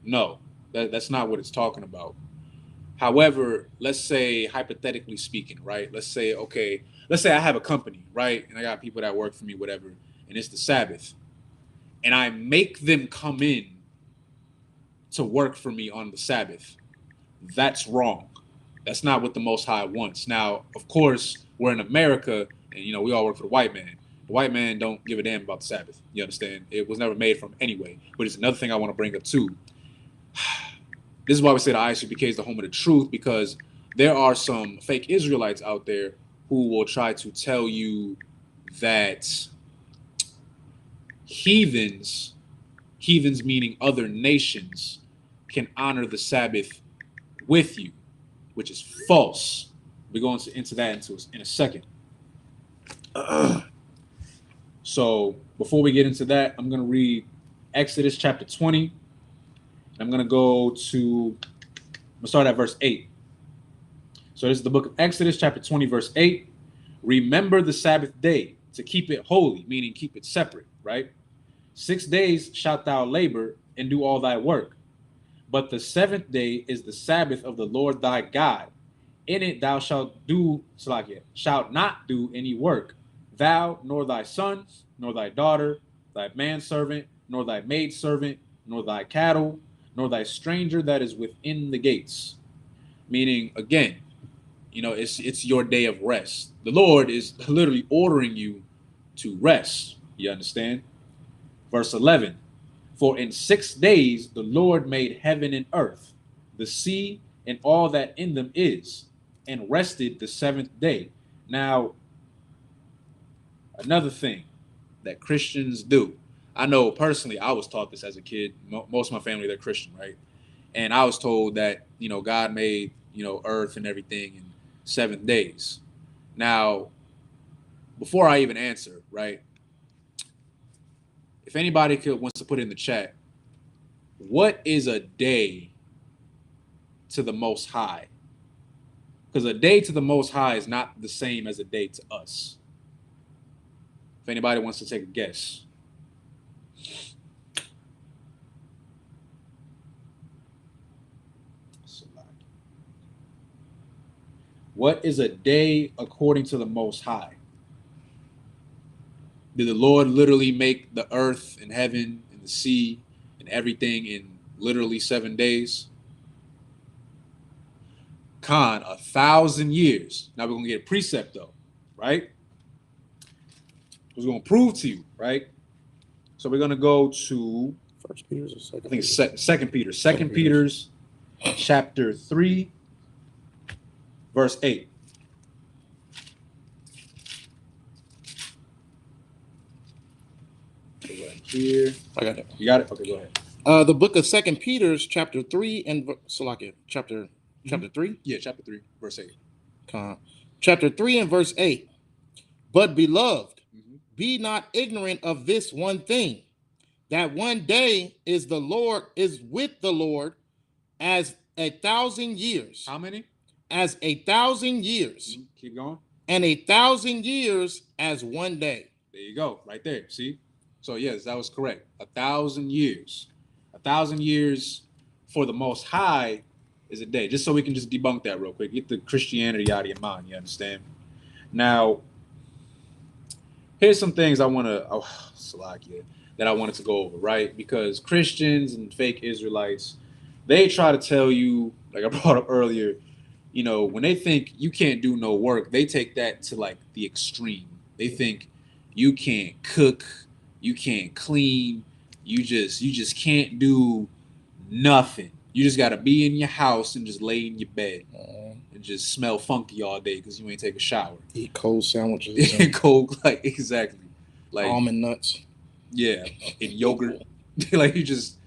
Speaker 1: No, that's not what it's talking about. However, let's say, hypothetically speaking, right? Let's say I have a company, right? And I got people that work for me, whatever, and it's the Sabbath. And I make them come in to work for me on the Sabbath. That's wrong. That's not what the Most High wants. Now, of course, we're in America, and, you know, we all work for the white man. The white man don't give a damn about the Sabbath. You understand? It was never made from anyway. But it's another thing I want to bring up too. This is why we say the Isupk is the home of the truth, because there are some fake Israelites out there who will try to tell you that heathens meaning other nations, can honor the Sabbath with you, which is false. We're going into that in a second. So before we get into that, I'm going to read Exodus chapter 20. I'm going to start at verse 8. So this is the book of Exodus chapter 20, verse 8. Remember the Sabbath day to keep it holy, meaning keep it separate, right? 6 days shalt thou labor and do all thy work. But the seventh day is the Sabbath of the Lord thy God. In it thou shalt not do any work, thou, nor thy sons, nor thy daughter, thy manservant, nor thy maidservant, nor thy cattle, nor thy stranger that is within the gates. Meaning, again, you know, it's your day of rest. The Lord is literally ordering you to rest. You understand? Verse 11. For in 6 days the Lord made heaven and earth, the sea, and all that in them is, and rested the seventh day. Now, another thing that Christians do. I know personally, I was taught this as a kid. Most of my family, they're Christian, right? And I was told that, you know, God made, you know, earth and everything in 7 days. Now, before I even answer, right? If anybody wants to put in the chat, what is a day to the Most High? Because a day to the Most High is not the same as a day to us. If anybody wants to take a guess. What is a day according to the Most High? Did the Lord literally make the earth and heaven and the sea and everything in literally 7 days? Con, 1,000 years. Now we're going to get a precept though, right? We're going to prove to you, right? So we're going to go to
Speaker 2: First Peter's or Second?
Speaker 1: I think it's Second Peter. Second Peter's chapter 3, verse 8. Right here.
Speaker 2: I got it.
Speaker 1: You got it? Okay, go ahead.
Speaker 2: The book of Second Peter's chapter 3 and chapter 3?
Speaker 1: Yeah, chapter 3, verse 8.
Speaker 2: Chapter 3 and verse 8. But beloved, be not ignorant of this one thing, that one day is with the Lord as 1,000 years.
Speaker 1: How many?
Speaker 2: As 1,000 years.
Speaker 1: Keep going.
Speaker 2: And 1,000 years as one day.
Speaker 1: There you go, right there. See? So yes, that was correct. 1,000 years. 1,000 years for the Most High is a day. Just so we can just debunk that real quick. Get the Christianity out of your mind. You understand? Now, here's some things I want to, that I wanted to go over, right? Because Christians and fake Israelites, they try to tell you, like I brought up earlier, you know, when they think you can't do no work, they take that to like the extreme. They think you can't cook, you can't clean, you just can't do nothing. You just gotta be in your house and just lay in your bed and just smell funky all day because you ain't take a shower.
Speaker 2: Eat cold sandwiches.
Speaker 1: Cold, like exactly, like
Speaker 2: almond nuts.
Speaker 1: Yeah, and yogurt. Like you just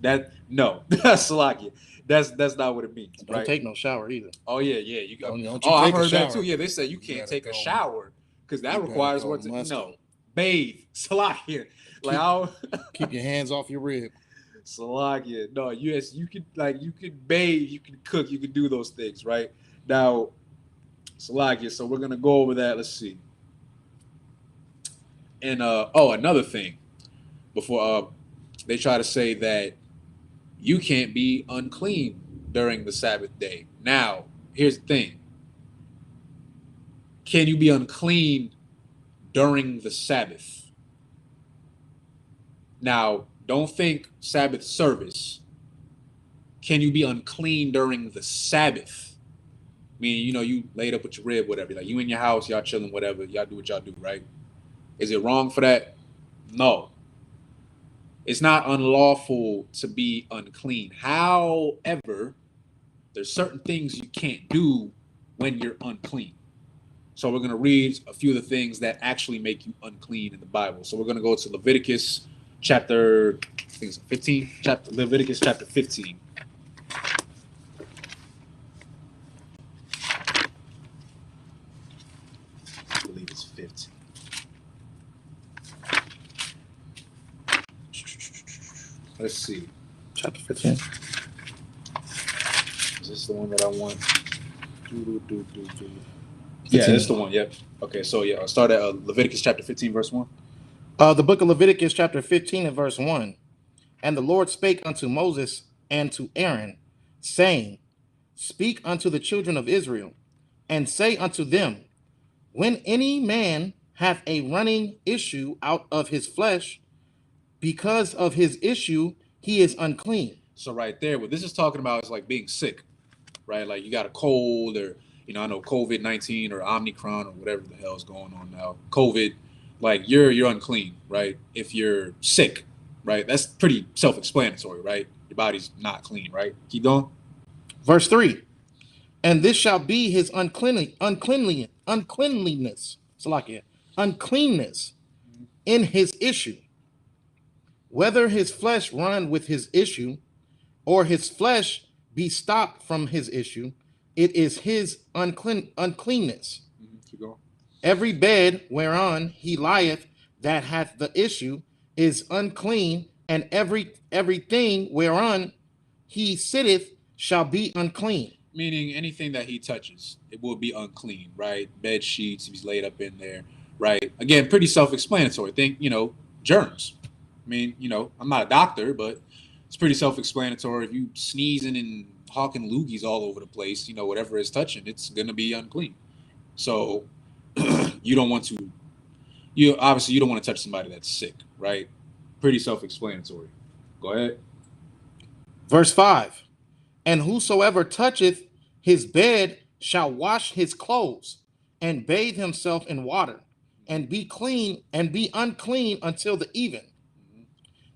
Speaker 1: that no, that's Salakia. That's not what it means.
Speaker 2: Don't
Speaker 1: right?
Speaker 2: take no shower either.
Speaker 1: Oh yeah, you go.
Speaker 2: Don't
Speaker 1: oh, I heard that too. Yeah, they said you can't take a shower because that requires what? No, bathe. Salakia. Like I'll
Speaker 2: keep your hands off your rib.
Speaker 1: Salakia. No, yes, you could bathe, you can cook, you can do those things, right? Now, Salakia. So we're gonna go over that. Let's see. And another thing, before they try to say that you can't be unclean during the Sabbath day. Now, here's the thing. Can you be unclean during the Sabbath? Now, don't think Sabbath service. Can you be unclean during the Sabbath? Meaning, you know, you laid up with your rib, whatever. Like you in your house, y'all chilling, whatever. Y'all do what y'all do, right? Is it wrong for that? No. It's not unlawful to be unclean. However, there's certain things you can't do when you're unclean. So we're going to read a few of the things that actually make you unclean in the Bible. So we're going to go to Leviticus chapter, I think it's 15, Leviticus chapter 15. I believe it's 15. Let's see.
Speaker 2: Chapter 15.
Speaker 1: Is this the one that I want? Yeah, this is the one. Yep. Okay, so yeah, I'll start at Leviticus chapter 15, verse 1.
Speaker 2: The book of Leviticus chapter 15 and verse 1. And the Lord spake unto Moses and to Aaron, saying, Speak unto the children of Israel, and say unto them, When any man hath a running issue out of his flesh, because of his issue, he is unclean.
Speaker 1: So right there, what this is talking about is like being sick, right? Like you got a cold or, you know, I know COVID-19 or Omicron or whatever the hell is going on now. COVID, like you're unclean, right? If you're sick, right? That's pretty self-explanatory, right? Your body's not clean, right? Keep going.
Speaker 2: Verse 3. And this shall be his uncleanness, Salakia, uncleanness in his issue. Whether his flesh run with his issue, or his flesh be stopped from his issue, it is his uncleanness.
Speaker 1: Keep going.
Speaker 2: Every bed whereon he lieth that hath the issue is unclean, and everything whereon he sitteth shall be unclean.
Speaker 1: Meaning anything that he touches, it will be unclean, right? Bed sheets, if he's laid up in there, right? Again, pretty self-explanatory. Think, you know, germs. I mean, you know, I'm not a doctor, but it's pretty self-explanatory. If you sneezing and hawking loogies all over the place, you know, whatever is touching, it's going to be unclean. So you don't want you obviously you don't want to touch somebody that's sick, right? Pretty self-explanatory. Go ahead.
Speaker 2: Verse 5. And whosoever toucheth his bed shall wash his clothes and bathe himself in water and be clean and be unclean until the even.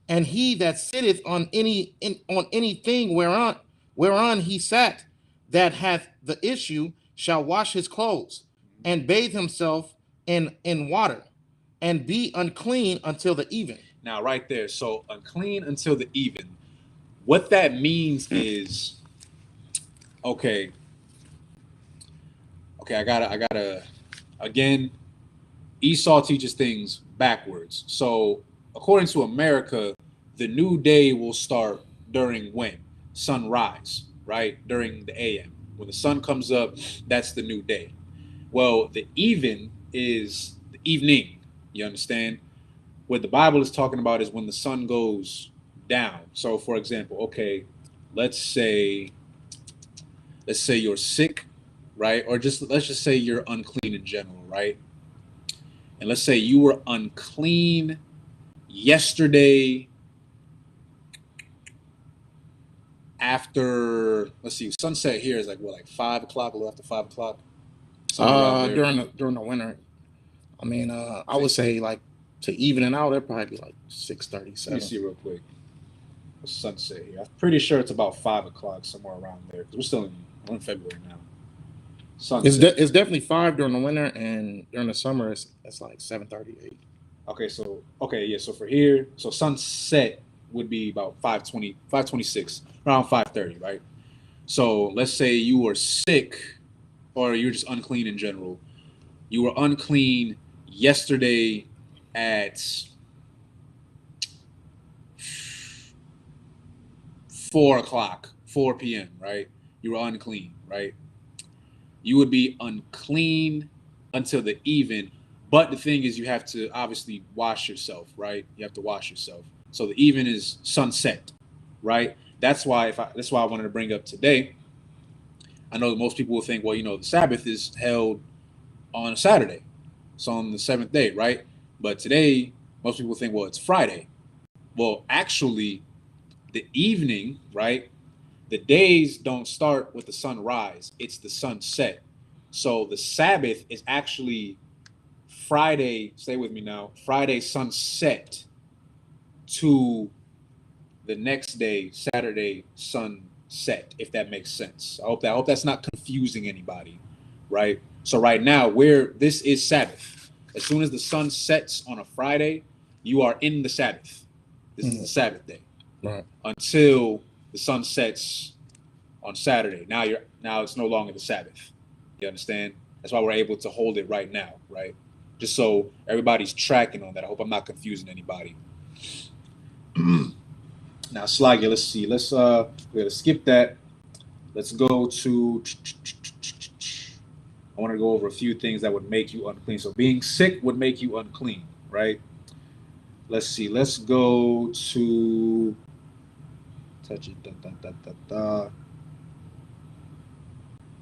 Speaker 2: And he that sitteth on anything whereon he sat, that hath the issue, shall wash his clothes and bathe himself in water and be unclean until the even.
Speaker 1: Now, right there. So unclean until the even. What that means is, okay. I gotta. Again, Esau teaches things backwards. So according to America, the new day will start during when? Sunrise, right? During the AM. When the sun comes up, that's the new day. Well, the even is the evening. You understand? What the Bible is talking about is when the sun goes down. So for example, okay, let's say you're sick, right? Or let's just say you're unclean in general, right? And let's say you were unclean yesterday after, let's see, sunset here is like what, like 5 o'clock, a little after 5 o'clock?
Speaker 2: During the winter. I mean, I would say like to even it out, it'd probably be like 6:37.
Speaker 1: Let me see real quick. The sunset here. I'm pretty sure it's about 5 o'clock, somewhere around there. Because we're in February now. Sunset.
Speaker 2: It's definitely 5 during the winter, and during the summer it's like 7:38.
Speaker 1: Okay, so for here, so sunset would be about 5:20, 5:26, around 5:30, right? So let's say you were sick, or you're just unclean in general. You were unclean yesterday at 4 o'clock, 4 p.m., right? You were unclean, right? You would be unclean until the even. But the thing is, you have to obviously wash yourself, right? You have to wash yourself. So the even is sunset, right? That's why I wanted to bring up today. I know that most people will think, well, the Sabbath is held on a Saturday. So on the 7th day, right? But today, most people think, well, it's Friday. Well, actually, the evening, right? The days don't start with the sunrise. It's the sunset. So the Sabbath is actually Friday, stay with me now, Friday sunset to the next day, Saturday sunset, if that makes sense. I hope that's not confusing anybody, right? So right now, this is Sabbath. As soon as the sun sets on a Friday, you are in the Sabbath. This is the Sabbath day.
Speaker 2: Right.
Speaker 1: Until the sun sets on Saturday. Now it's no longer the Sabbath. You understand? That's why we're able to hold it right now, right? Just so everybody's tracking on that. I hope I'm not confusing anybody. Now, Slaggy, let's see. We're gonna skip that. Let's go to. I want to go over a few things that would make you unclean. So being sick would make you unclean, right? Let's see. Let's go to. Touch it.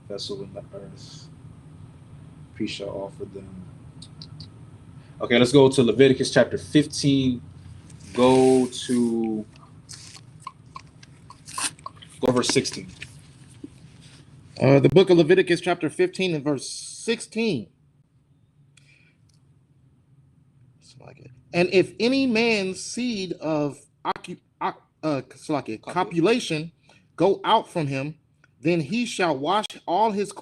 Speaker 1: Vessel in the earth. Priest shall offer them. Okay, let's go to Leviticus chapter 15. Go verse 16.
Speaker 2: The book of Leviticus chapter 15 and verse 16. And if any man's seed of copulation go out from him, then he shall wash all his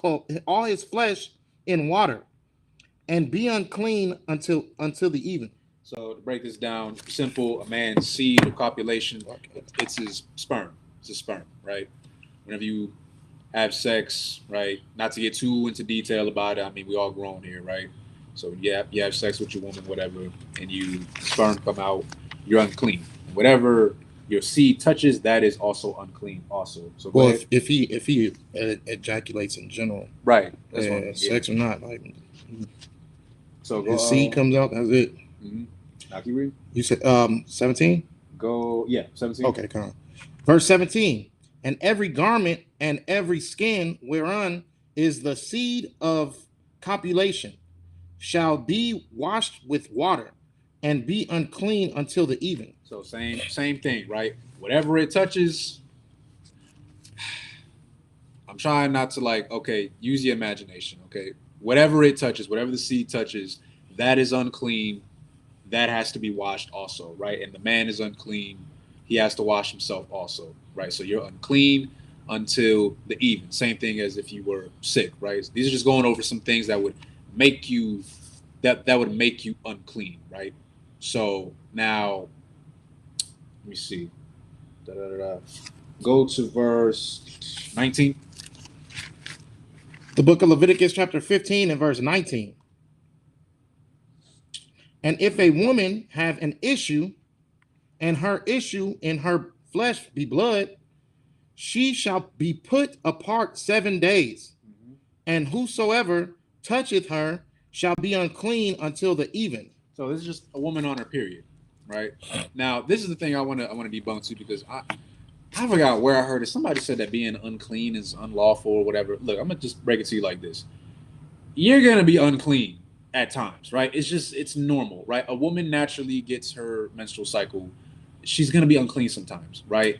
Speaker 2: flesh in water, and be unclean until the even.
Speaker 1: So to break this down, simple: a man's seed of copulation, it's his sperm. It's his sperm, right? Whenever you have sex, right? Not to get too into detail about it. I mean, we all grown here, right? So yeah, you have sex with your woman, whatever, and sperm come out, you're unclean. Whatever your seed touches, that is also unclean. Also, so
Speaker 2: well, if he ejaculates in general,
Speaker 1: right? That's
Speaker 2: sex or not, like,
Speaker 1: so
Speaker 2: his seed comes out. That's it.
Speaker 1: Mm-hmm. Now, can you read?
Speaker 2: You said 17.
Speaker 1: Go, yeah, 17.
Speaker 2: Okay, come on. Verse 17. And every garment and every skin whereon is the seed of copulation shall be washed with water and be unclean until the even.
Speaker 1: So same thing, right? Whatever it touches, I'm trying not to use your imagination, okay? Whatever it touches, whatever the seed touches, that is unclean. That has to be washed also, right? And the man is unclean. He has to wash himself also, right? So you're unclean until the even. Same thing as if you were sick, right? These are just going over some things that would make you unclean, right? So now, let me see. Go to verse 19.
Speaker 2: The book of Leviticus chapter 15 and verse 19. And if a woman have an issue, and her issue in her flesh be blood, she shall be put apart 7 days. And whosoever toucheth her shall be unclean until the even.
Speaker 1: So this is just a woman on her period, right? Now, this is the thing I want to debunk too, because I forgot where I heard it. Somebody said that being unclean is unlawful or whatever. Look, I'm gonna just break it to you like this: you're gonna be unclean at times, right? It's normal, right? A woman naturally gets her menstrual cycle. She's gonna be unclean sometimes, right?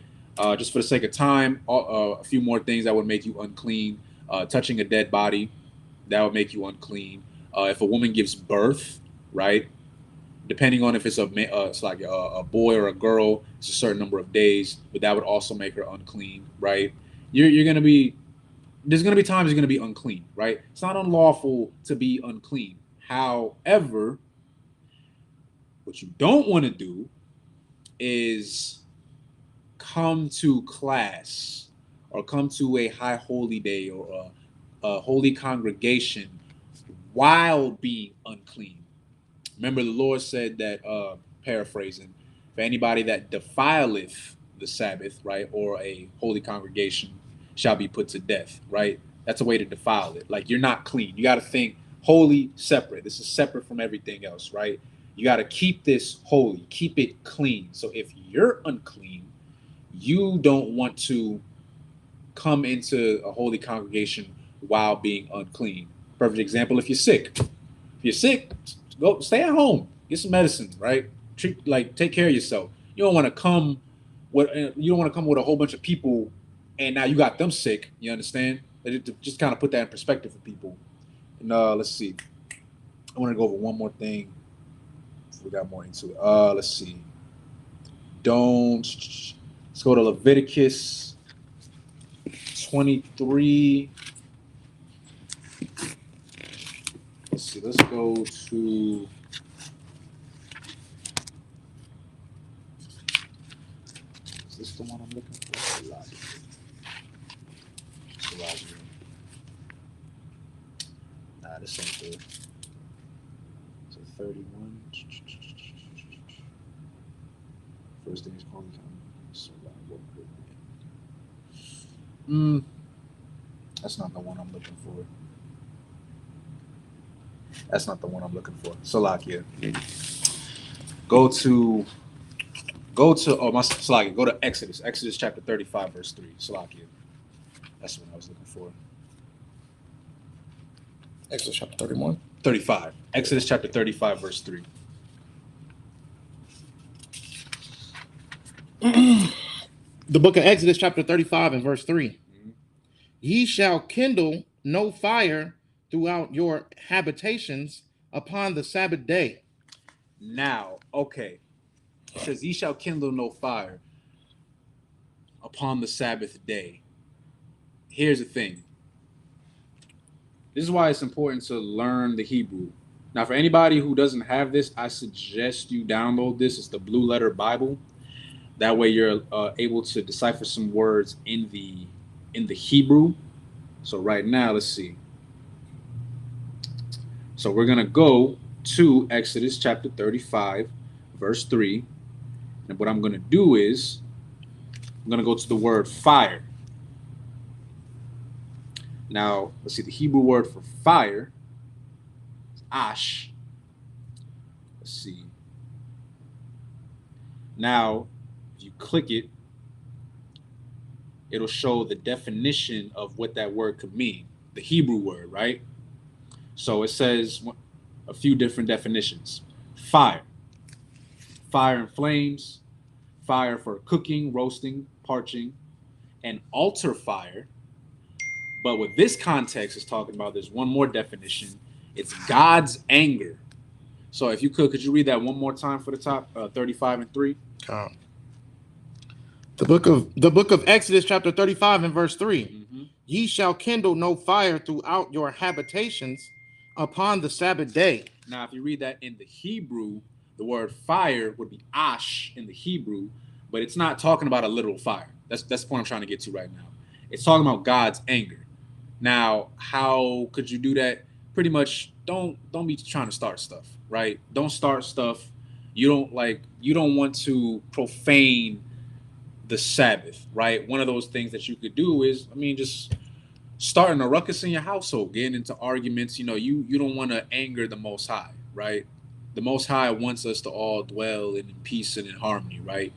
Speaker 1: Just for the sake of time, a few more things that would make you unclean. Touching a dead body, that would make you unclean. If a woman gives birth, right? Depending on if it's it's like a boy or a girl, it's a certain number of days, but that would also make her unclean, right? You're gonna be There's gonna be times you're gonna be unclean, right? It's not unlawful to be unclean. However, what you don't want to do is come to class or come to a high holy day or a holy congregation while being unclean. Remember, the Lord said that, paraphrasing, for anybody that defileth the Sabbath, right, or a holy congregation shall be put to death, right? That's a way to defile it. Like, you're not clean. You got to think holy, separate. This is separate from everything else, right? You got to keep this holy, keep it clean. So if you're unclean, you don't want to come into a holy congregation while being unclean. Perfect example: if you're sick, go stay at home, get some medicine, right? Take care of yourself. You don't want to come with a whole bunch of people, and now you got them sick. You understand? Just kind of put that in perspective for people. And let's see. I want to go over one more thing. We got more into it. Let's see. Let's go to Leviticus 23. Let's see. Let's go to. Is this the one I'm looking for? Nah, this ain't the. So 31. First thing is called. That's not the one I'm looking for. Salakia. Go to Salakia. Go to Exodus. Exodus chapter 35, verse 3. Salakia. That's what I was looking for.
Speaker 2: Exodus chapter 31.
Speaker 1: 35. Exodus chapter 35, verse 3.
Speaker 2: The book of Exodus chapter 35 and verse 3. Ye shall kindle no fire throughout your habitations upon the Sabbath day.
Speaker 1: Now, okay. It says, ye shall kindle no fire upon the Sabbath day. Here's the thing. This is why it's important to learn the Hebrew. Now, for anybody who doesn't have this, I suggest you download this. It's the Blue Letter Bible. That way you're able to decipher some words in the Hebrew. So right now, let's see. So we're going to go to Exodus chapter 35, verse 3. And what I'm going to do is I'm going to go to the word fire. Now, let's see. The Hebrew word for fire is ash. Let's see. Now, if you click it, it'll show the definition of what that word could mean. The Hebrew word, right? So it says, a few different definitions. Fire and flames, fire for cooking, roasting, parching, and altar fire. But what this context is talking about, there's one more definition. It's God's anger. So if you could you read that one more time for the top 35 and 3?
Speaker 2: The book of Exodus, chapter 35 and verse 3. Mm-hmm. Ye shall kindle no fire throughout your habitations upon the Sabbath day.
Speaker 1: Now, if you read that in the Hebrew, the word fire would be ash in the Hebrew, but it's not talking about a literal fire. That's the point I'm trying to get to right now. It's talking about God's anger. Now, how could you do that? Pretty much don't be trying to start stuff, right? Don't start stuff. You don't want to profane the Sabbath, right? One of those things that you could do is, just starting a ruckus in your household, getting into arguments. You don't want to anger the Most High, right? The Most High wants us to all dwell in peace and in harmony, right?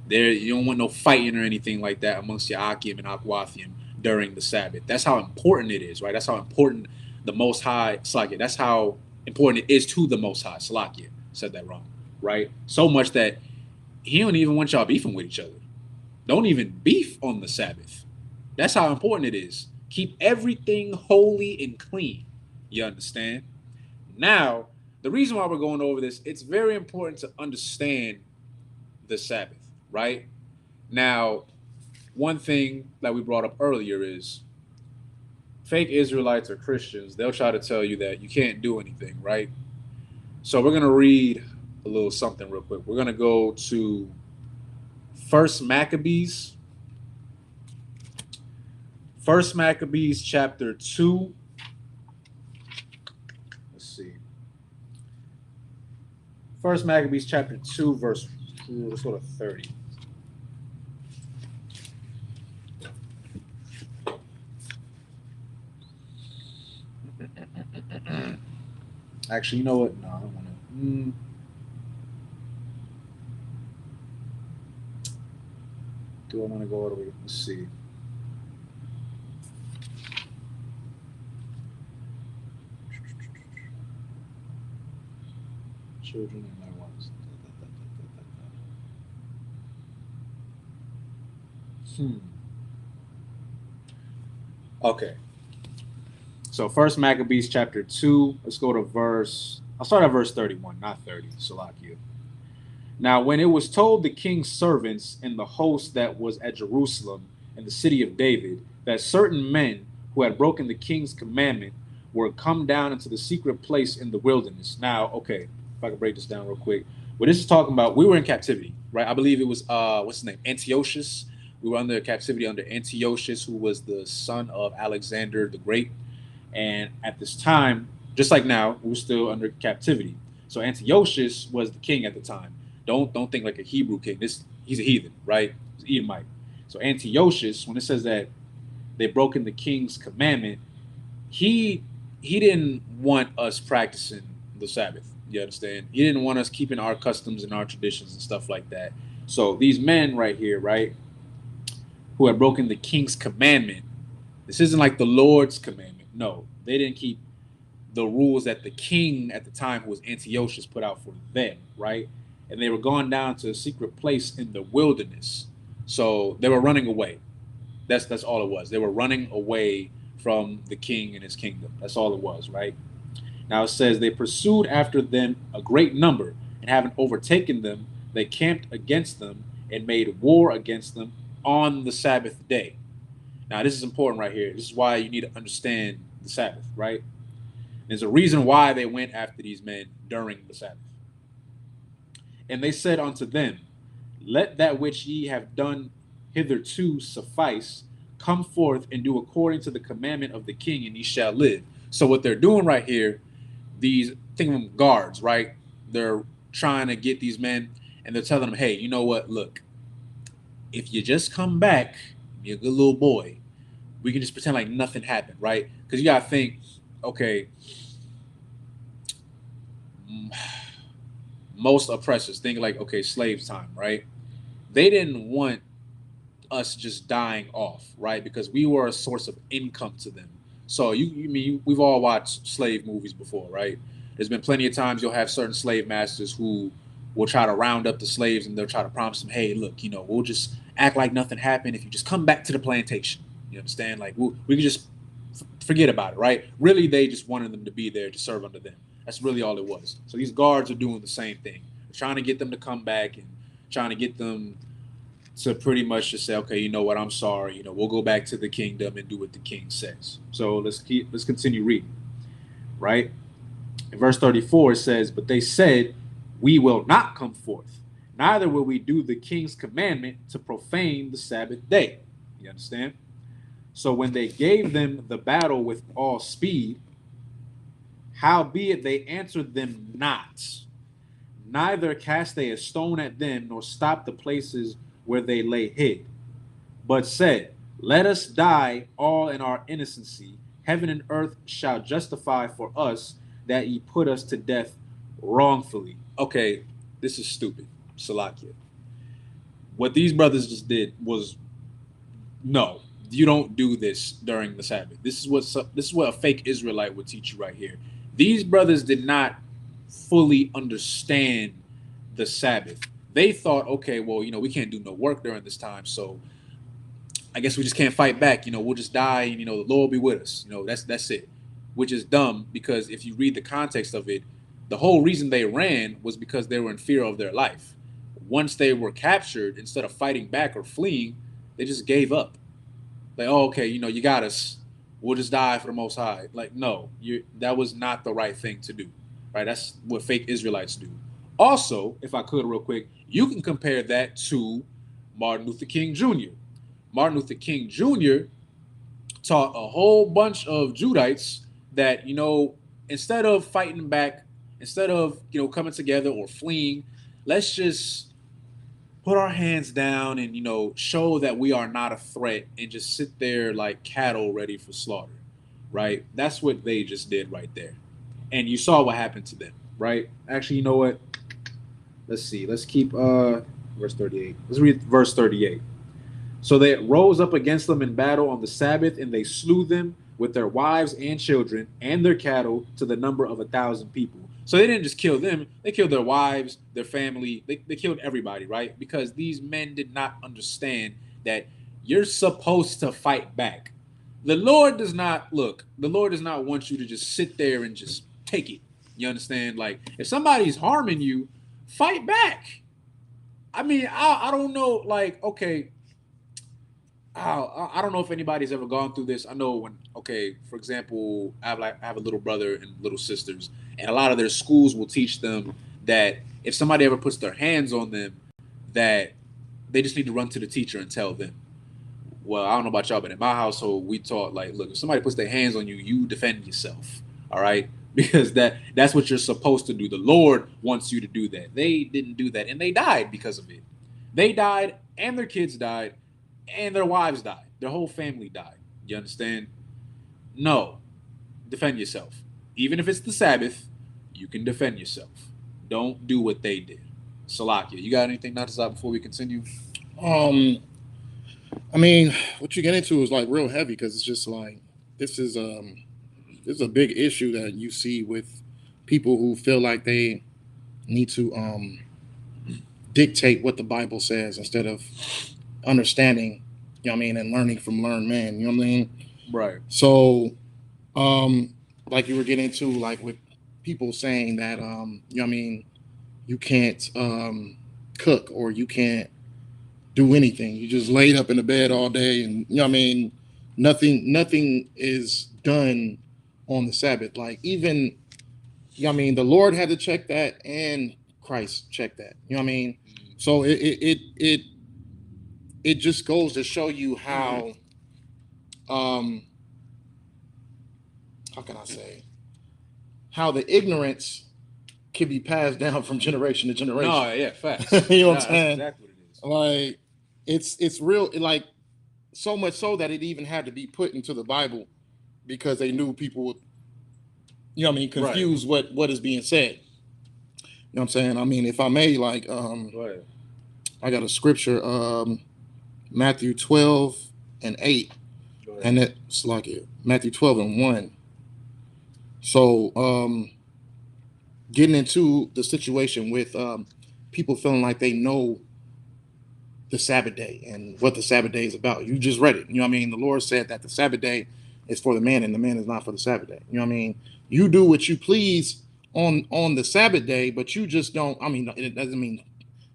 Speaker 1: You don't want no fighting or anything like that amongst your Akim and Akwathim during the Sabbath. That's how important it is, right? That's how important the Most High, Salakia, that's how important it is to the Most High, Salakia, said that wrong, right? So much that he don't even want y'all beefing with each other. Don't even beef on the Sabbath. That's how important it is. Keep everything holy and clean. You understand? Now, the reason why we're going over this, it's very important to understand the Sabbath, right? Now, one thing that we brought up earlier is fake Israelites or Christians, they'll try to tell you that you can't do anything, right? So we're going to read a little something real quick. We're going to go to 1 Maccabees. 1 Maccabees chapter 2. Let's see. 1 Maccabees chapter 2, verse, let's go to 30. Actually, you know what? No, I don't want to. Do I want to go all the way? Let's see. Children and their wives. Okay. So 1 Maccabees chapter 2, let's go to I'll start at verse 31, not 30, Salakia. Now, when it was told the king's servants and the host that was at Jerusalem and the city of David, that certain men who had broken the king's commandment were come down into the secret place in the wilderness. Now, okay, if I can break this down real quick. What this is talking about, we were in captivity, right? I believe it was, what's his name? Antiochus. We were under captivity under Antiochus, who was the son of Alexander the Great. And at this time, just like now, we were still under captivity. So Antiochus was the king at the time. Don't think like a Hebrew king. He's a heathen, right? He's an Edomite. So Antiochus, when it says that they broken the king's commandment, he didn't want us practicing the Sabbath. You understand? He didn't want us keeping our customs and our traditions and stuff like that. So these men right here, right, who had broken the king's commandment, this isn't like the Lord's commandment. No, they didn't keep the rules that the king at the time, who was Antiochus, put out for them, right? And they were gone down to a secret place in the wilderness. So they were running away. That's all it was. They were running away from the king and his kingdom. That's all it was, right? Now it says they pursued after them a great number, and having overtaken them, they camped against them and made war against them on the Sabbath day. Now, this is important right here. This is why you need to understand the Sabbath, right? There's a reason why they went after these men during the Sabbath. And they said unto them, let that which ye have done hitherto suffice. Come forth and do according to the commandment of the king, and ye shall live. So what they're doing right here, these, think of them guards, right? They're trying to get these men, and they're telling them, hey, you know what? Look, if you just come back, you're a good little boy, we can just pretend like nothing happened, right? Because you got to think, okay, most oppressors think like, okay, slave time, right? They didn't want us just dying off, right? Because we were a source of income to them. So we've all watched slave movies before, right? There's been plenty of times you'll have certain slave masters who will try to round up the slaves and they'll try to promise them, hey, look, we'll just act like nothing happened if you just come back to the plantation. You understand? Like, we can just forget about it, right? Really, they just wanted them to be there to serve under them. That's really all it was. So these guards are doing the same thing. They're trying to get them to come back and trying to get them to pretty much just say, okay, you know what, I'm sorry. We'll go back to the kingdom and do what the king says. So let's continue reading, right? In verse 34, it says, but they said, we will not come forth, neither will we do the king's commandment to profane the Sabbath day. You understand? So when they gave them the battle with all speed, howbeit they answered them not, neither cast they a stone at them, nor stopped the places where they lay hid, but said, let us die all in our innocency. Heaven and earth shall justify for us that ye put us to death wrongfully. Okay, this is stupid. Salakia. What these brothers just did was, no, you don't do this during the Sabbath. This is what a fake Israelite would teach you right here. These brothers did not fully understand the Sabbath. They thought, okay, well, we can't do no work during this time, so I guess we just can't fight back. We'll just die, and the Lord will be with us. That's it. Which is dumb, because if you read the context of it, the whole reason they ran was because they were in fear of their life. Once they were captured, instead of fighting back or fleeing, they just gave up. Like, oh, okay, you got us. We'll just die for the Most High. Like, no, that was not the right thing to do, right? That's what fake Israelites do. Also, if I could real quick, you can compare that to Martin Luther King Jr. Martin Luther King Jr. taught a whole bunch of Judites that, instead of fighting back, instead of, coming together or fleeing, let's just put our hands down and, show that we are not a threat and just sit there like cattle ready for slaughter, right? That's what they just did right there. And you saw what happened to them, right? Actually, you know what? Let's see. Let's keep verse 38. Let's read verse 38. So they rose up against them in battle on the Sabbath, and they slew them with their wives and children and their cattle to the number of 1,000 people. So they didn't just kill them, they killed their wives, their family, they killed everybody, right? Because these men did not understand that you're supposed to fight back. The Lord does not want you to just sit there and just take it. You understand? Like, if somebody's harming you, fight back. I mean, I don't know, like, okay, I don't know if anybody's ever gone through this. I know when, okay, for example, I have a little brother and little sisters, and a lot of their schools will teach them that if somebody ever puts their hands on them, that they just need to run to the teacher and tell them. Well, I don't know about y'all, but in my household, we taught, like, look, if somebody puts their hands on you, you defend yourself, all right? Because that's what you're supposed to do. The Lord wants you to do that. They didn't do that, and they died because of it. They died, and their kids died, and their wives died. Their whole family died. You understand? No. Defend yourself. Even if it's the Sabbath, you can defend yourself. Don't do what they did. Salakia, you got anything not to say before we continue?
Speaker 3: I mean, what you get into is like real heavy, because it's just like this is a big issue that you see with people who feel like they need to dictate what the Bible says instead of understanding, and learning from learned men, you know what I mean?
Speaker 1: Right.
Speaker 3: So, like you were getting into, like with people saying that, you can't cook or you can't do anything. You just laid up in the bed all day, and nothing is done on the Sabbath. Like, even, the Lord had to check that, and Christ checked that. You know what I mean? So it just goes to show you how can I say, how the ignorance can be passed down from generation to generation.
Speaker 1: No, yeah, facts.
Speaker 3: You know what I'm saying?
Speaker 1: That's exactly what it is.
Speaker 3: Like, it's real, like, so much so that it even had to be put into the Bible because they knew people would, confuse
Speaker 1: right.
Speaker 3: what is being said. You know what I'm saying? I mean, if I may, like,
Speaker 1: Right.
Speaker 3: I got a scripture, Matthew 12:8, and it's like Matthew 12:1. So getting into the situation with people feeling like they know the Sabbath day and what the Sabbath day is about. You just read it. You know what I mean? The Lord said that the Sabbath day is for the man and the man is not for the Sabbath day. You know what I mean? You do what you please on the Sabbath day, but you just don't. I mean, it doesn't mean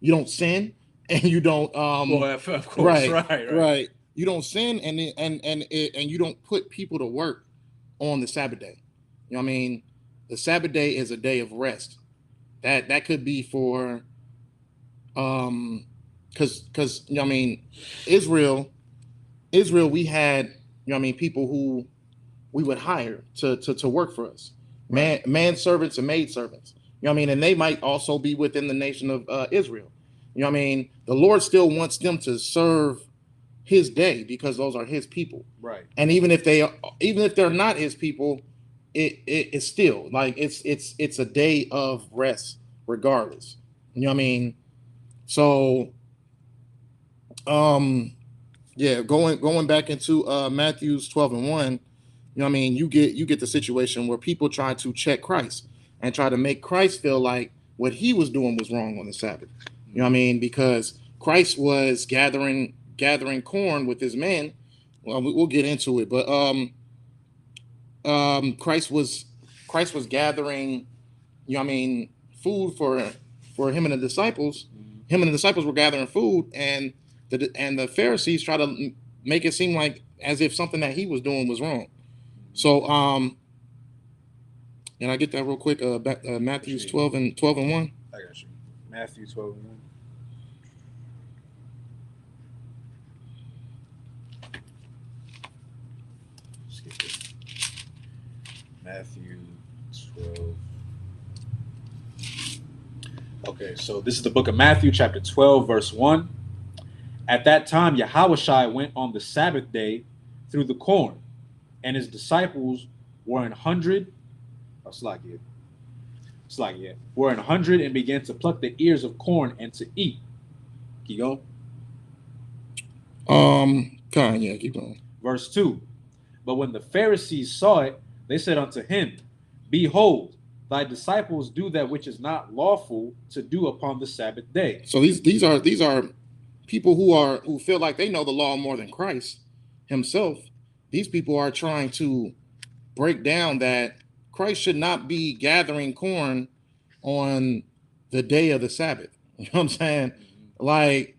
Speaker 3: you don't sin and you don't
Speaker 1: Well, of course,
Speaker 3: right.
Speaker 1: right.
Speaker 3: You don't sin and you don't put people to work on the Sabbath day. You know what I mean? The Sabbath day is a day of rest. That could be for because you know what I mean, Israel, we had, you know what I mean, people who we would hire to work for us. Man servants and maid servants. You know what I mean? And they might also be within the nation of Israel. You know what I mean? The Lord still wants them to serve his day because those are his people.
Speaker 1: Right.
Speaker 3: And even if they're not his people, it's still like it's a day of rest regardless. You know what I mean? So yeah, going back into Matthew's 12:1, you know what I mean, you get the situation where people try to check Christ and try to make Christ feel like what he was doing was wrong on the Sabbath. You know what I mean? Because Christ was gathering corn with his men. Well, we'll get into it, but Christ was gathering, you know what I mean, food for him and the disciples. Him and the disciples were gathering food, and the Pharisees try to make it seem like as if something that he was doing was wrong. So and I get that real quick. Matthew's 12:1.
Speaker 1: I got you. Matthew 12:1. Skip it. Matthew 12. Okay, so this is the book of Matthew, chapter 12, verse 1. At that time, Yahushua went on the Sabbath day through the corn, and his disciples were in 100. Oh, were in 100 and began to pluck the ears of corn and to eat. Keep going.
Speaker 3: Keep going.
Speaker 1: Verse 2. But when the Pharisees saw it, they said unto him, Behold, thy disciples do that which is not lawful to do upon the Sabbath day.
Speaker 3: So these are people who feel like they know the law more than Christ himself. These people are trying to break down that Christ should not be gathering corn on the day of the Sabbath. You know what I'm saying? Like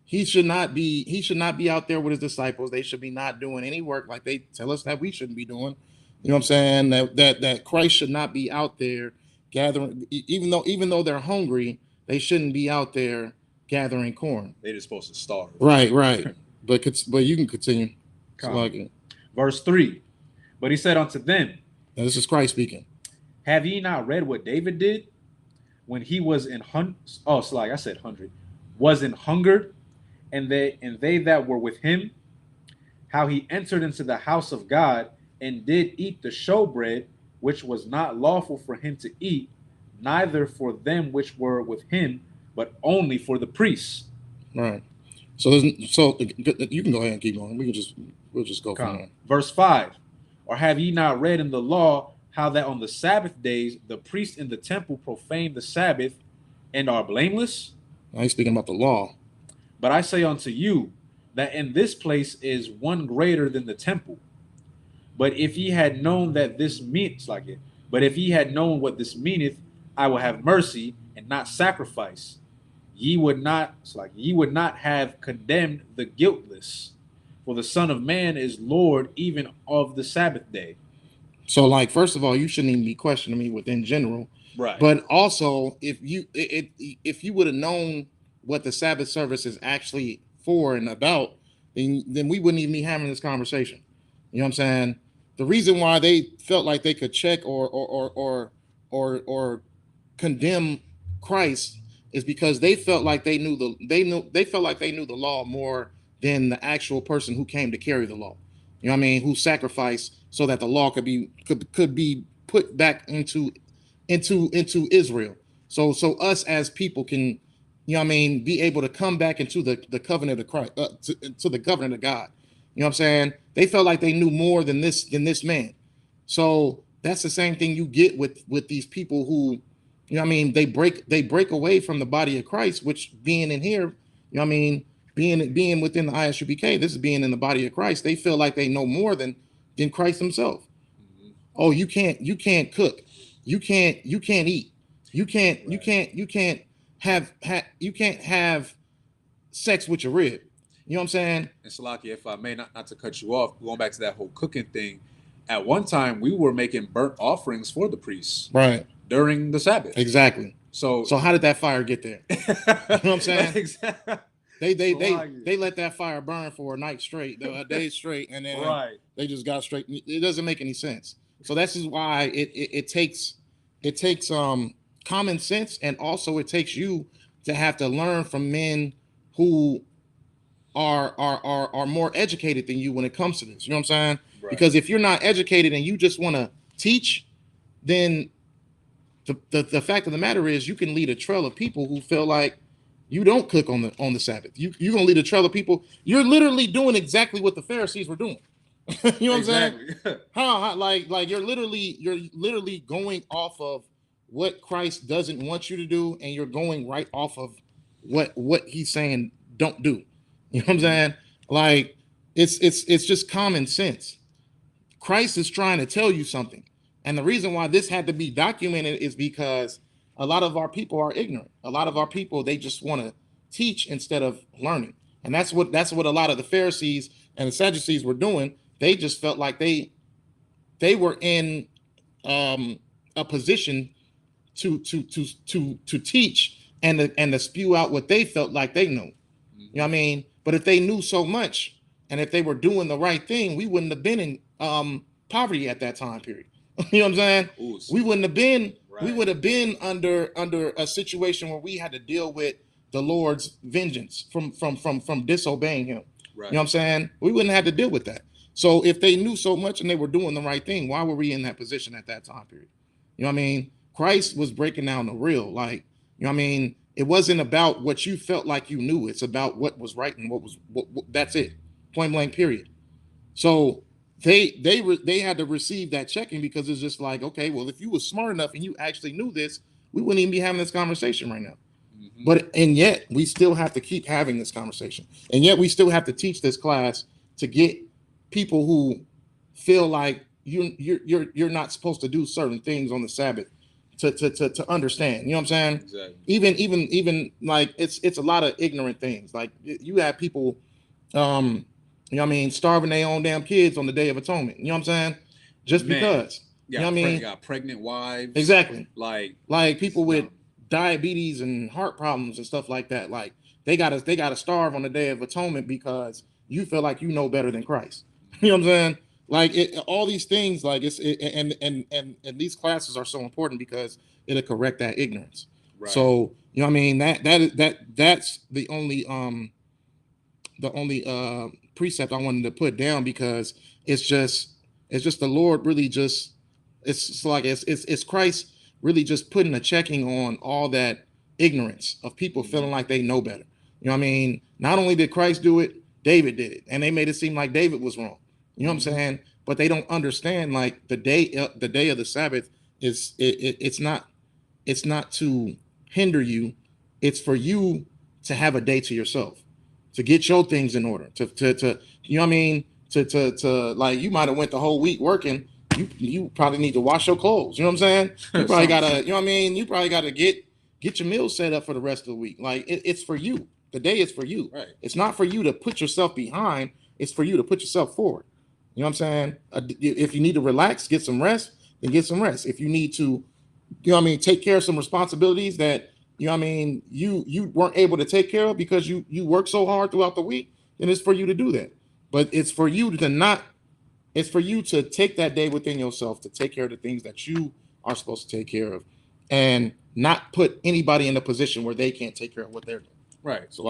Speaker 3: he should not be out there with his disciples. They should be not doing any work like they tell us that we shouldn't be doing. You know what I'm saying? That Christ should not be out there gathering, even though they're hungry, they shouldn't be out there gathering corn.
Speaker 1: They're just supposed to starve.
Speaker 3: Right. But you can continue.
Speaker 1: Verse 3. But he said unto them,
Speaker 3: now this is Christ speaking.
Speaker 1: Have ye not read what David did when he was in was in hunger, and they that were with him, how he entered into the house of God and did eat the showbread, which was not lawful for him to eat, neither for them which were with him, but only for the priests.
Speaker 3: Right. So you can go ahead and keep going. We'll just go from there.
Speaker 1: Verse 5. Or have ye not read in the law how that on the Sabbath days the priests in the temple profane the Sabbath and are blameless?
Speaker 3: Now he's speaking about the law.
Speaker 1: But I say unto you that in this place is one greater than the temple. But if ye had known that this means but if ye had known what this meaneth, I will have mercy and not sacrifice, ye would not have condemned the guiltless. For the Son of Man is Lord even of the Sabbath day.
Speaker 3: So, like, first of all, you shouldn't even be questioning me within general.
Speaker 1: Right.
Speaker 3: But also, if you would have known what the Sabbath service is actually for and about, then we wouldn't even be having this conversation. You know what I'm saying? The reason why they felt like they could check or condemn Christ is because they felt like they knew the law more than the actual person who came to carry the law. You know what I mean? Who sacrificed so that the law could be put back into Israel. So us as people can, you know what I mean, be able to come back into the covenant of Christ, to the covenant of God. You know what I'm saying? They felt like they knew more than this man. So that's the same thing you get with these people who You know what I mean? They break away from the body of Christ, which being in here, you know what I mean, being within the ISUPK, this is being in the body of Christ. They feel like they know more than Christ himself.
Speaker 1: Mhm.
Speaker 3: Oh, you can't cook, you can't eat, you can't have sex with your rib. You know what I'm saying?
Speaker 1: And Salaki, if I may, not to cut you off, going back to that whole cooking thing, at one time we were making burnt offerings for the priests
Speaker 3: Right.
Speaker 1: during the Sabbath.
Speaker 3: Exactly.
Speaker 1: So
Speaker 3: how did that fire get there? You know what I'm saying?
Speaker 1: Exactly.
Speaker 3: They let that fire burn for a night straight, a day straight, and then
Speaker 1: Right.
Speaker 3: they just got straight. It doesn't make any sense. So this is why it takes common sense, and also it takes you to have to learn from men who are more educated than you when it comes to this. You know what I'm saying?
Speaker 1: Right.
Speaker 3: Because if you're not educated and you just want to teach, then the fact of the matter is you can lead a trail of people who feel like you don't cook on the Sabbath. You're gonna lead a trail of people. You're literally doing exactly what the Pharisees were doing. You know what I'm saying? Like you're literally going off of what Christ doesn't want you to do, and you're going right off of what he's saying don't do. You know what I'm saying? Like it's just common sense. Christ is trying to tell you something. And the reason why this had to be documented is because a lot of our people are ignorant. A lot of our people, they just want to teach instead of learning. And that's what a lot of the Pharisees and the Sadducees were doing. They just felt like they were in a position to teach and to spew out what they felt like they know. You know what I mean? But if they knew so much, and if they were doing the right thing, we wouldn't have been in poverty at that time period. You know what I'm saying?
Speaker 1: Ooh,
Speaker 3: we wouldn't have been.
Speaker 1: Right.
Speaker 3: We would have been under a situation where we had to deal with the Lord's vengeance from disobeying Him.
Speaker 1: Right.
Speaker 3: You know what I'm saying? We wouldn't have to deal with that. So if they knew so much and they were doing the right thing, why were we in that position at that time period? You know what I mean? Christ was breaking down the real. Like, you know what I mean? It wasn't about what you felt like you knew. It's about what was right and what that's it. Point blank, period. So they had to receive that checking, because it's just like, okay, well, if you were smart enough and you actually knew this, we wouldn't even be having this conversation right now. Mm-hmm. And yet we still have to keep having this conversation. And yet we still have to teach this class to get people who feel like you're not supposed to do certain things on the Sabbath to understand. You know what I'm saying?
Speaker 1: Exactly.
Speaker 3: Even like it's a lot of ignorant things. Like you have people you know what I mean, starving their own damn kids on the Day of Atonement. You know what I'm saying? Just because. You know what I mean?
Speaker 1: Got pregnant wives.
Speaker 3: Exactly.
Speaker 1: Like
Speaker 3: people with diabetes and heart problems and stuff like that. Like they gotta starve on the Day of Atonement because you feel like you know better than Christ. You know what I'm saying? Like all these things, like and these classes are so important because it'll correct that ignorance. Right. So you know what I mean? That's the only precept I wanted to put down, because it's just the Lord really just it's Christ really just putting a checking on all that ignorance of people feeling like they know better. You know what I mean? Not only did Christ do it, David did it, and they made it seem like David was wrong. You know what I'm saying? But they don't understand, like the day of the Sabbath it's not to hinder you. It's for you to have a day to yourself, to get your things in order, to you know what I mean, to like, you might have went the whole week working. You probably need to wash your clothes. You know what I'm saying? You probably gotta, you know what I mean? You probably gotta get your meals set up for the rest of the week. Like it's for you. The day is for you. Right. It's not for you to put yourself behind. It's for you to put yourself forward. You know what I'm saying? If you need to relax, get some rest, then get some rest. If you need to, you know what I mean, take care of some responsibilities that, you know what I mean, you weren't able to take care of because you worked so hard throughout the week, then it's for you to do that. But it's for you to take that day within yourself to take care of the things that you are supposed to take care of, and not put anybody in a position where they can't take care of what they're doing. Right. So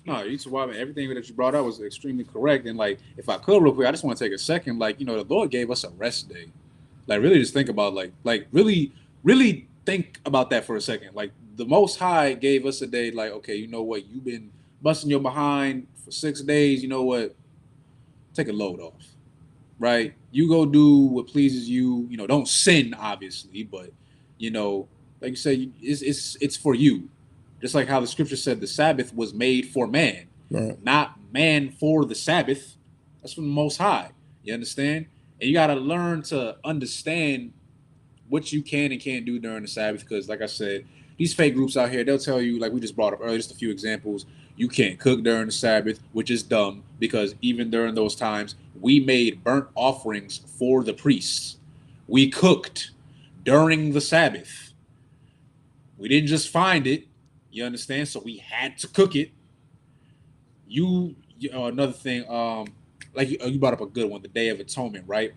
Speaker 1: everything that you brought up was extremely correct. And like, if I could real quick, I just want to take a second. Like, you know, the Lord gave us a rest day. Like, really just think about really think about that for a second. Like, the Most High gave us a day. Like, okay, you know what? You've been busting your behind for 6 days. You know what? Take a load off. Right? You go do what pleases you. You know, don't sin, obviously, but, you know, Like you said, it's for you. Just like how the scripture said the Sabbath was made for man,
Speaker 3: Right.
Speaker 1: not man for the Sabbath. That's from the Most High. You understand? And you got to learn to understand what you can and can't do during the Sabbath. Because, like I said, these fake groups out here, they'll tell you, like we just brought up earlier, just a few examples. You can't cook during the Sabbath, which is dumb because even during those times, we made burnt offerings for the priests. We cooked during the Sabbath. We didn't just find it, you understand? So we had to cook it. Another thing, like you brought up a good one, the Day of Atonement, right?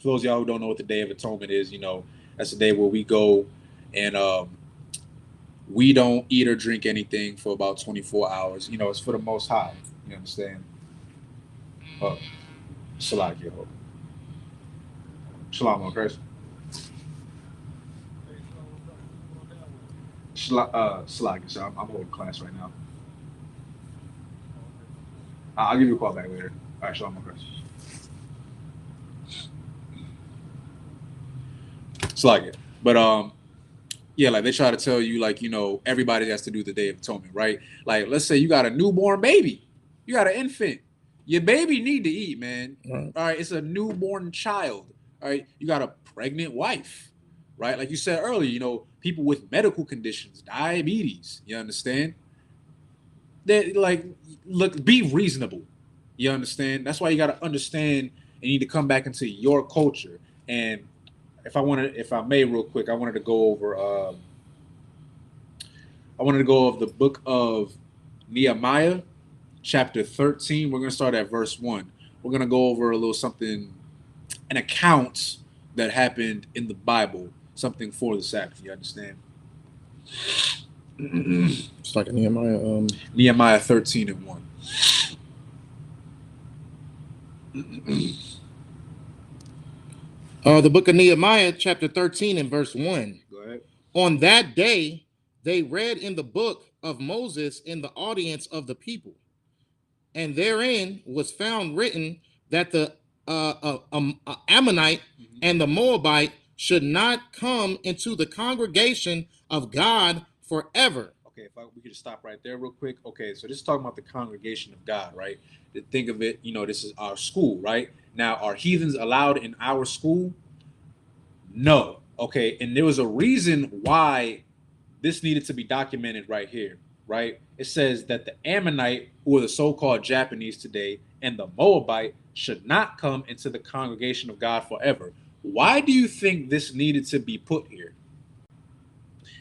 Speaker 1: For those of y'all who don't know what the Day of Atonement is, that's the day where we go and we don't eat or drink anything for about 24 hours. It's for the Most High. You understand? Salakia. Shalom, Chris. Salakia. So I'm holding class right now. I'll give you a call back later. All right, Shalom, Chris. Salakia. But yeah, like they try to tell you, like, everybody has to do the Day of Atonement, right? Like, let's say you got a newborn baby, you got an infant, your baby need to eat, man.
Speaker 3: Right.
Speaker 1: All right, it's a newborn child. All right, you got a pregnant wife, right? Like you said earlier, people with medical conditions, diabetes. You understand? That be reasonable. You understand? That's why you got to understand and you need to come back into your culture. And if I may, real quick, I wanted to go over the book of Nehemiah, chapter 13. We're going to start at verse 1. We're going to go over a little something, an account that happened in the Bible, something for the Sabbath. You understand?
Speaker 3: It's like a Nehemiah.
Speaker 1: Nehemiah 13 and 1.
Speaker 3: The book of Nehemiah, chapter 13 and verse 1.
Speaker 1: Go ahead.
Speaker 3: On that day, they read in the book of Moses in the audience of the people. And therein was found written that the Ammonite and the Moabite should not come into the congregation of God forever.
Speaker 1: Okay, we could just stop right there real quick. Okay, so this is talking about the congregation of God, right? Think of it, this is our school, right? Now, are heathens allowed in our school? No. Okay, and there was a reason why this needed to be documented right here, right? It says that the Ammonite, who are the so-called Japanese today, and the Moabite should not come into the congregation of God forever. Why do you think this needed to be put here?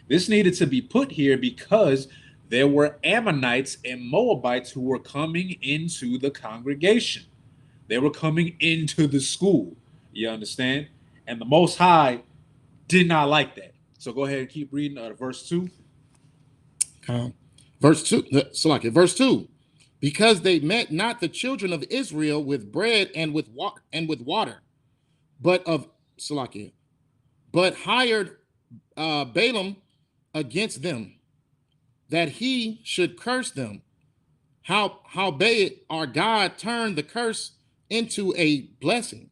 Speaker 1: This needed to be put here because there were Ammonites and Moabites who were coming into the congregation. They were coming into the school. You understand? And the Most High did not like that. So go ahead and keep reading verse 2.
Speaker 3: Verse 2. Verse 2. Because they met not the children of Israel with bread and with water, but hired Balaam against them, that he should curse them. Howbeit our God turned the curse into a blessing.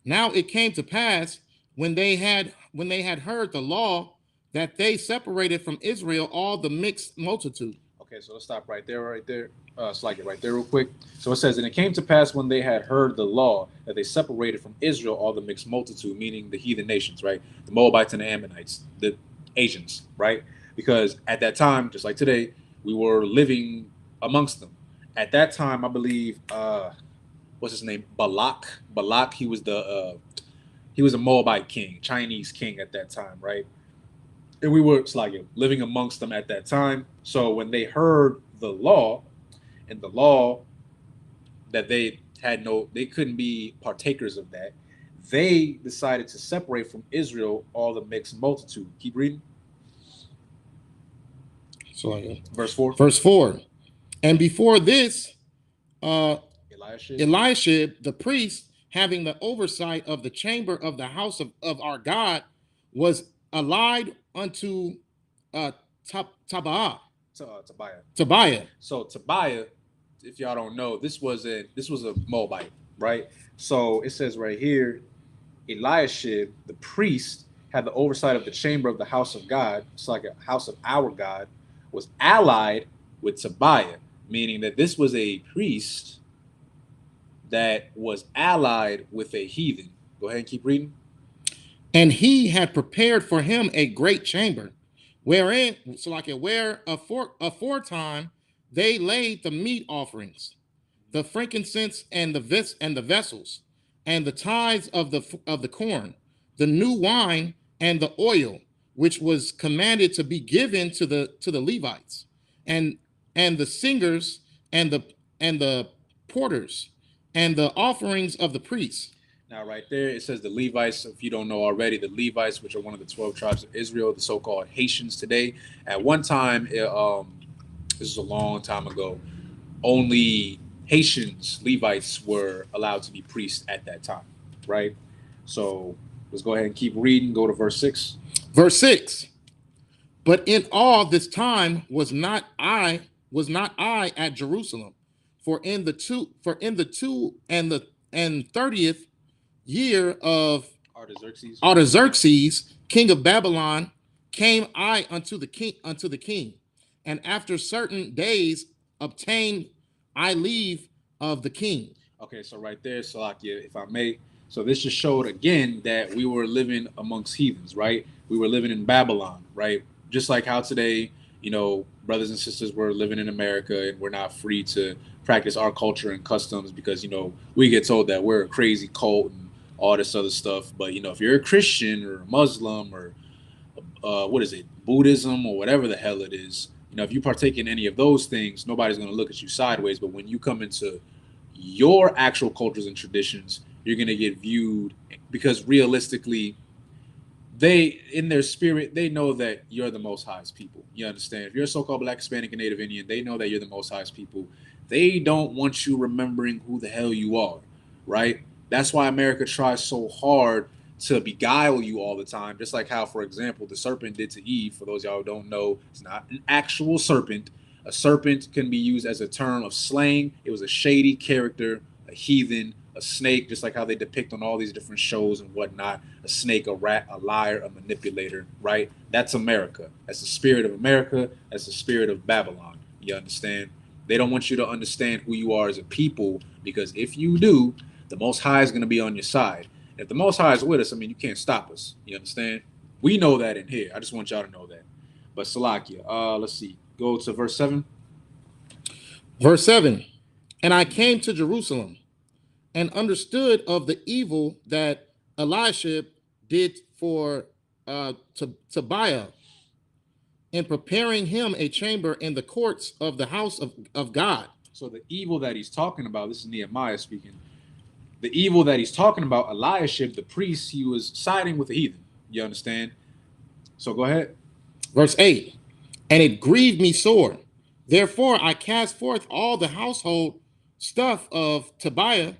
Speaker 3: Now it came to pass when they had heard the law that they separated from Israel all the mixed multitude.
Speaker 1: Okay, so let's stop right there. Right there real quick. So it says, and it came to pass when they had heard the law that they separated from Israel all the mixed multitude, meaning the heathen nations, right? The Moabites and the Ammonites, the Asians, right? Because at that time, just like today, we were living amongst them. At that time, I believe, what's his name? Balak. He was a Moabite king, Chinese king at that time, right? And we were living amongst them at that time. So when they heard the law, and the law that they couldn't be partakers of that, they decided to separate from Israel all the mixed multitude. Keep reading. Verse 4.
Speaker 3: Verse 4. And before this, Eliashib, the priest, having the oversight of the chamber of the house of our God, was allied unto Tobiah.
Speaker 1: So Tobiah, if y'all don't know, this was a Moabite, right? So it says right here, Eliashib, the priest, had the oversight of the chamber of the house of God, it's like a house of our God, was allied with Tobiah, meaning that this was a priest that was allied with a heathen. Go ahead and keep reading.
Speaker 3: And he had prepared for him a great chamber, wherein, so like it where aforetime they laid the meat offerings, the frankincense and the vessels, and the tithes of the corn, the new wine and the oil, which was commanded to be given to the Levites, and the singers and the porters, and the offerings of the priests.
Speaker 1: Now, right there, it says the Levites. If you don't know already, the Levites, which are one of the 12 tribes of Israel, the so-called Haitians today. At one time, this is a long time ago, only Haitians, Levites, were allowed to be priests at that time, right? So let's go ahead and keep reading. Go to verse 6.
Speaker 3: Verse 6. But in all this time was not I at Jerusalem, for in the two and 30th year of Artaxerxes, king of Babylon, came I unto the king, and after certain days obtained I leave of the king.
Speaker 1: Okay, so right there, Salakia, if I may. So this just showed again that we were living amongst heathens, right? We were living in Babylon, right? Just like how today, brothers and sisters were living in America and we're not free to practice our culture and customs because, we get told that we're a crazy cult and all this other stuff. But, if you're a Christian or a Muslim or Buddhism or whatever the hell it is, if you partake in any of those things, nobody's going to look at you sideways. But when you come into your actual cultures and traditions, you're going to get viewed because realistically, they, in their spirit, they know that you're the Most High's people. You understand? If you're a so-called Black, Hispanic, and Native Indian, they know that you're the Most High's people. They don't want you remembering who the hell you are, right? That's why America tries so hard to beguile you all the time, just like how, for example, the serpent did to Eve. For those of y'all who don't know, it's not an actual serpent. A serpent can be used as a term of slang. It was a shady character, a heathen, a snake, just like how they depict on all these different shows and whatnot. A snake, a rat, a liar, a manipulator, right? That's America. That's the spirit of America. That's the spirit of Babylon. You understand? They don't want you to understand who you are as a people, because if you do, the Most High is going to be on your side. If the Most High is with us, you can't stop us. You understand? We know that in here. I just want y'all to know that. But Salakia, let's see. Go to verse 7.
Speaker 3: Verse 7. And I came to Jerusalem and understood of the evil that Eliashib did for Tobiah in preparing him a chamber in the courts of the house of God.
Speaker 1: So the evil that he's talking about, this is Nehemiah speaking. The evil that he's talking about, Eliashib, the priest, he was siding with the heathen. You understand? So go ahead.
Speaker 3: Verse 8. And it grieved me sore. Therefore I cast forth all the household stuff of Tobiah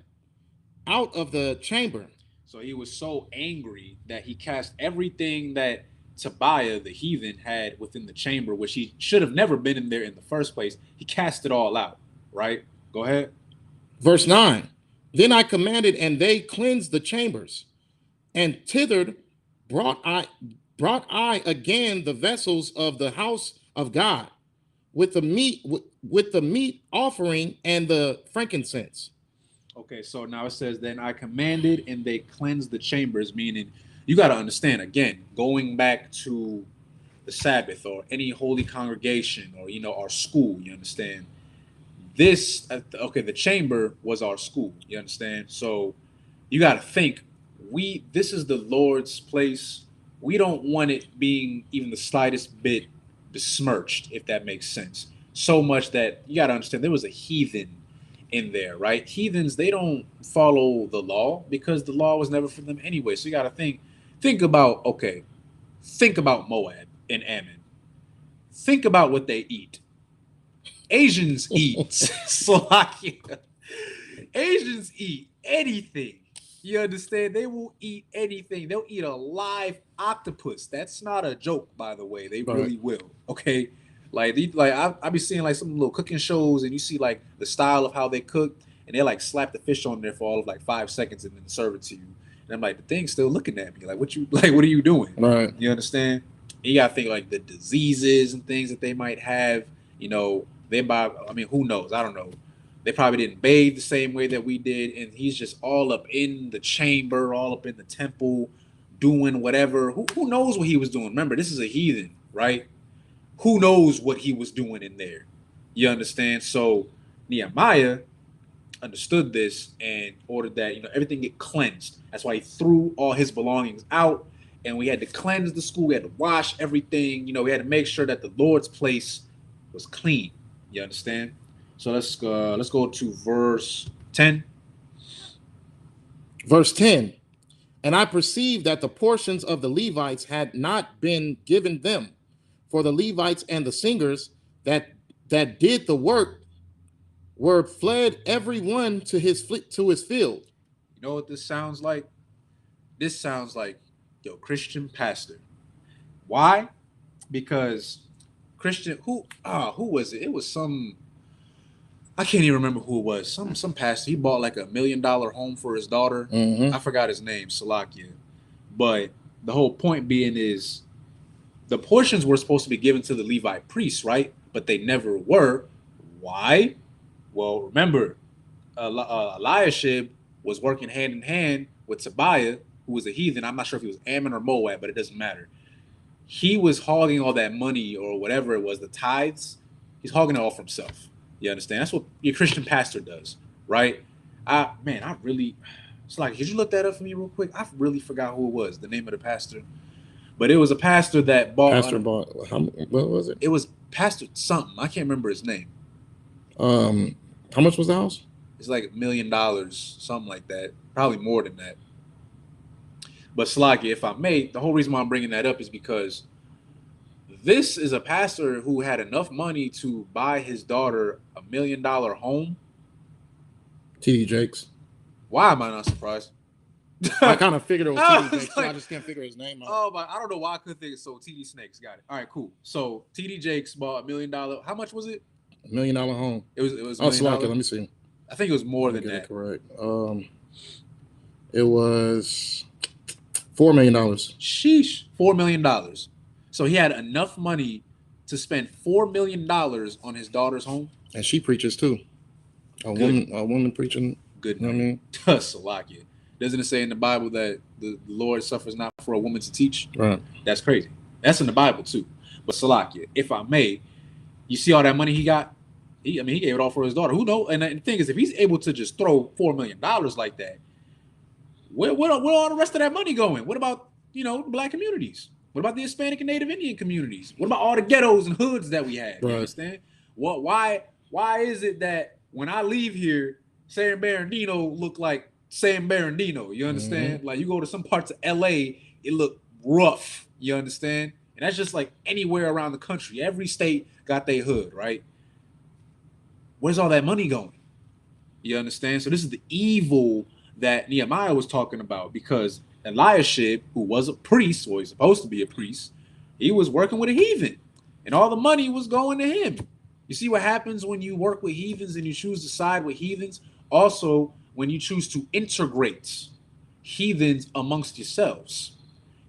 Speaker 3: out of the chamber.
Speaker 1: So he was so angry that he cast everything that Tobiah, the heathen, had within the chamber, which he should have never been in there in the first place. He cast it all out, right? Go ahead.
Speaker 3: Verse 9. Then I commanded, and they cleansed the chambers, and thither brought I again the vessels of the house of God, with the meat offering and the frankincense.
Speaker 1: Okay, so now it says, then I commanded, and they cleansed the chambers, meaning you got to understand, again, going back to the Sabbath or any holy congregation or, our school, you understand? The chamber was our school, you understand? So you got to think, this is the Lord's place. We don't want it being even the slightest bit besmirched, if that makes sense. So much that you got to understand there was a heathen in there, right? Heathens, they don't follow the law because the law was never for them anyway. So you got to think about Moab and Ammon. Think about what they eat. Asians eat Slovakia. Asians eat anything. You understand? They will eat anything. They'll eat a live octopus. That's not a joke, by the way. They really will. Okay. I be seeing some little cooking shows, and you see the style of how they cook, and they slap the fish on there for all of 5 seconds and then serve it to you. And I'm like, the thing's still looking at me. Like, what are you doing?
Speaker 3: Right.
Speaker 1: You understand? You gotta think like the diseases and things that they might have. You know, who knows? I don't know. They probably didn't bathe the same way that we did, and he's just all up in the chamber, all up in the temple, doing whatever. Who knows what he was doing? Remember, this is a heathen, right? Who knows what he was doing in there? You understand? So Nehemiah understood this and ordered that everything get cleansed. That's why he threw all his belongings out, and we had to cleanse the school. We had to wash everything. We had to make sure that the Lord's place was clean. You understand? So let's go to verse 10.
Speaker 3: Verse 10. And I perceived that the portions of the Levites had not been given them, for the Levites and the singers that did the work were fled every one to his field.
Speaker 1: You know what this sounds like? This sounds like Christian pastor. Why? Because Christian who was it? It was some, I can't even remember who it was. Some pastor. He bought like $1 million home for his daughter.
Speaker 3: Mm-hmm.
Speaker 1: I forgot his name, Salakia. But the whole point being is the portions were supposed to be given to the Levite priests, right? But they never were. Why? Well, remember, Eliashib was working hand in hand with Tobiah, who was a heathen. I'm not sure if he was Ammon or Moab, but it doesn't matter. He was hogging all that money or whatever it was, the tithes. He's hogging it all for himself. You understand? That's what your Christian pastor does, right? It's like, could you look that up for me real quick? I really forgot who it was, the name of the pastor. But it was a pastor that bought.
Speaker 3: What was it?
Speaker 1: It was Pastor something. I can't remember his name.
Speaker 3: How much was the house?
Speaker 1: It's like $1 million, something like that. Probably more than that. But Slagi, if I may, the whole reason why I'm bringing that up is because this is a pastor who had enough money to buy his daughter $1 million home.
Speaker 3: T.D. Jakes.
Speaker 1: Why am I not surprised?
Speaker 3: I kind of figured it was T.D. Jakes, so I just can't figure his name out.
Speaker 1: Oh, but I don't know why I couldn't think. So T.D. Snakes, got it. All right, cool. So T.D. Jakes bought $1 million. How much was it?
Speaker 3: $1 million home.
Speaker 1: It was.
Speaker 3: Oh, Slaki, let me see.
Speaker 1: I think it was more than that.
Speaker 3: Correct. It was $4 million.
Speaker 1: Sheesh, $4 million. So he had enough money to spend $4 million on his daughter's home.
Speaker 3: And she preaches too. A woman preaching.
Speaker 1: Good.
Speaker 3: You know what I mean?
Speaker 1: Salakia. Doesn't it say in the Bible that the Lord suffers not for a woman to teach?
Speaker 3: Right.
Speaker 1: That's crazy. That's in the Bible too. But Salakia, if I may, you see all that money he got? He gave it all for his daughter. Who knows? And the thing is, if he's able to just throw $4 million like that, where all the rest of that money going? What about the black communities? What about the Hispanic and Native Indian communities? What about all the ghettos and hoods that we have?
Speaker 3: Right.
Speaker 1: You understand? Why is it that when I leave here, San Bernardino look like San Bernardino? You understand? Mm-hmm. Like you go to some parts of LA, it look rough. You understand? And that's just like anywhere around the country. Every state got their hood, right? Where's all that money going? You understand? So this is the evil that Nehemiah was talking about, because Eliashib, who was a priest, or he's supposed to be a priest, he was working with a heathen, and all the money was going to him. You see what happens when you work with heathens and you choose to side with heathens? Also, when you choose to integrate heathens amongst yourselves,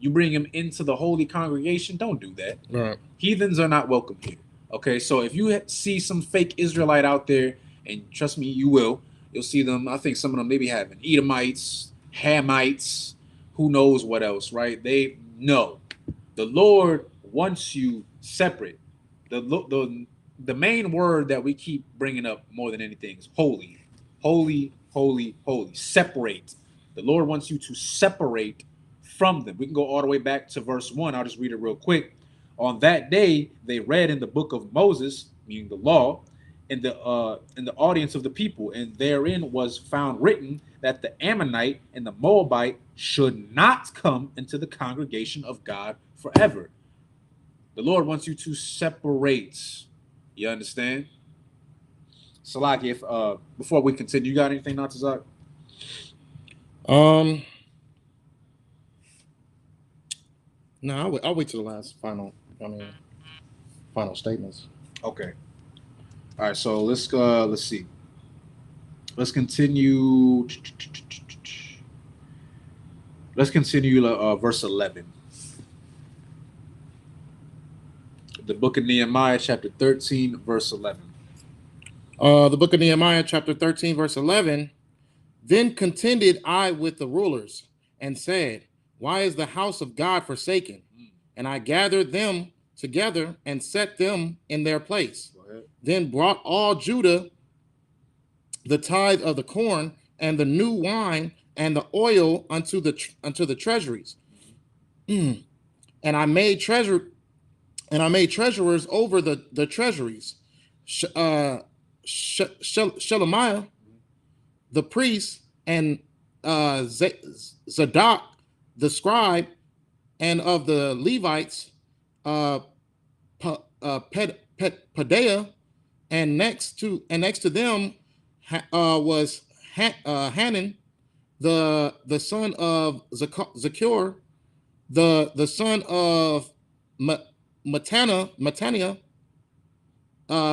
Speaker 1: you bring them into the holy congregation. Don't do that.
Speaker 3: Right.
Speaker 1: Heathens are not welcome here. Okay, so if you see some fake Israelite out there, and trust me, you'll see them. I think some of them maybe having Edomites, Hamites, who knows what else, right? They know the Lord wants you separate. The main word that we keep bringing up more than anything is holy, holy, holy, holy. Separate. The Lord wants you to separate from them. We can go all the way back to verse 1. I'll just read it real quick. On that day, they read in the book of Moses, meaning the law, in the audience of the people, and therein was found written that the Ammonite and the Moabite should not come into the congregation of God forever. The Lord wants you to separate. You understand? Salaki, if before we continue, you got anything, Natazak?
Speaker 3: No, I'll wait till the last final statements.
Speaker 1: Okay. All right, so let's see. Let's continue. Let's continue verse 11. The book of Nehemiah, chapter 13, verse 11.
Speaker 3: The book of Nehemiah, chapter 13, verse 11. Then contended I with the rulers and said, why is the house of God forsaken? And I gathered them together and set them in their place. Then brought all Judah the tithe of the corn and the new wine and the oil unto the treasuries. And I made treasurers over the treasuries. Shelemiah, the priest, and Zadok, the scribe, and of the Levites, Pedaiah, and next to them was Hanan, the son of Zakur, the son of Mataniah,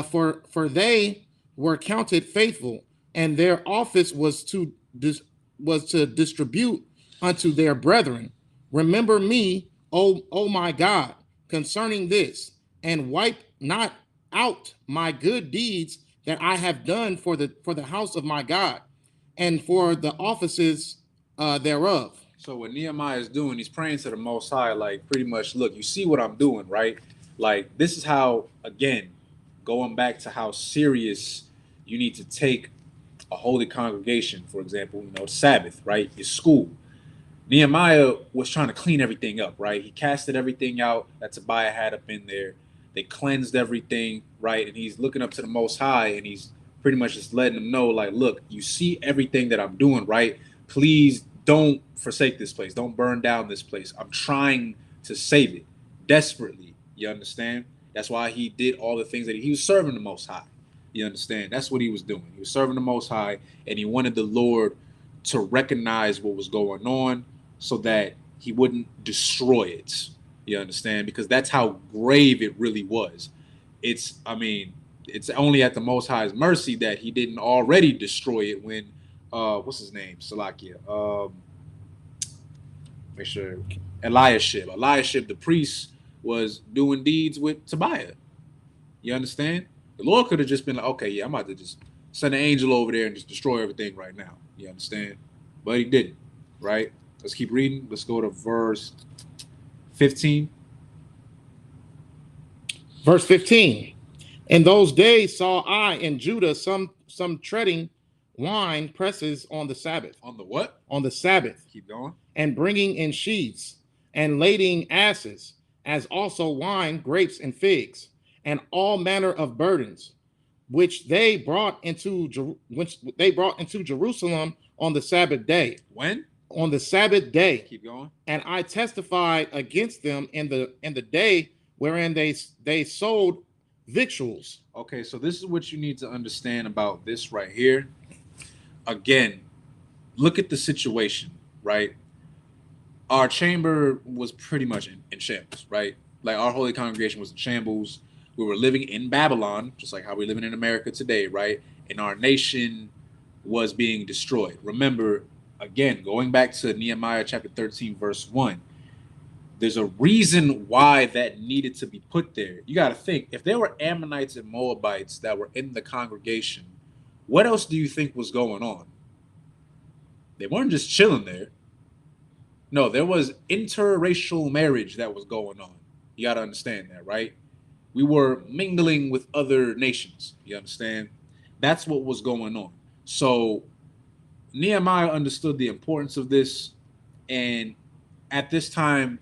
Speaker 3: for they were counted faithful, and their office was to distribute unto their brethren. Remember me, O my God, concerning this, and wipe not out my good deeds that I have done for the house of my God, and for the offices thereof.
Speaker 1: So what Nehemiah is doing, he's praying to the Most High, like pretty much, look, you see what I'm doing, right? Like this is how, again, going back to how serious you need to take a holy congregation, for example, Sabbath, right? Your school. Nehemiah was trying to clean everything up, right? He casted everything out that Tobiah had up in there. They cleansed everything, right? And he's looking up to the Most High, and he's pretty much just letting them know, like, look, you see everything that I'm doing, right? Please don't forsake this place. Don't burn down this place. I'm trying to save it desperately. You understand? That's why he did all the things that he was serving the Most High. You understand? That's what he was doing. He was serving the Most High, and he wanted the Lord to recognize what was going on so that he wouldn't destroy it. You understand? Because that's how grave it really was. It's only at the Most High's mercy that he didn't already destroy it when, what's his name? Salakia. Make sure. Eliashib, the priest, was doing deeds with Tobiah. You understand? The Lord could have just been like, okay, yeah, I'm about to just send an angel over there and just destroy everything right now. You understand? But he didn't, right? Let's keep reading. Let's go to verse 15.
Speaker 3: Verse 15. In those days saw I in Judah some treading wine presses on the Sabbath.
Speaker 1: On the what?
Speaker 3: On the Sabbath.
Speaker 1: Keep going.
Speaker 3: And bringing in sheaves and lading asses, as also wine, grapes, and figs, and all manner of burdens, which they brought into Jerusalem on the Sabbath day.
Speaker 1: When?
Speaker 3: On the Sabbath day.
Speaker 1: Keep going.
Speaker 3: And I testified against them in the day wherein they sold victuals.
Speaker 1: Okay, so this is what you need to understand about this right here. Again, look at the situation, right? Our chamber was pretty much in shambles, right? Like our holy congregation was in shambles. We were living in Babylon, just like how we're living in America today, right? And our nation was being destroyed. Remember, again, going back to Nehemiah chapter 13, verse 1, there's a reason why that needed to be put there. You got to think, if there were Ammonites and Moabites that were in the congregation, what else do you think was going on? They weren't just chilling there. No, there was interracial marriage that was going on. You got to understand that, right? We were mingling with other nations. You understand? That's what was going on. So Nehemiah understood the importance of this. And at this time,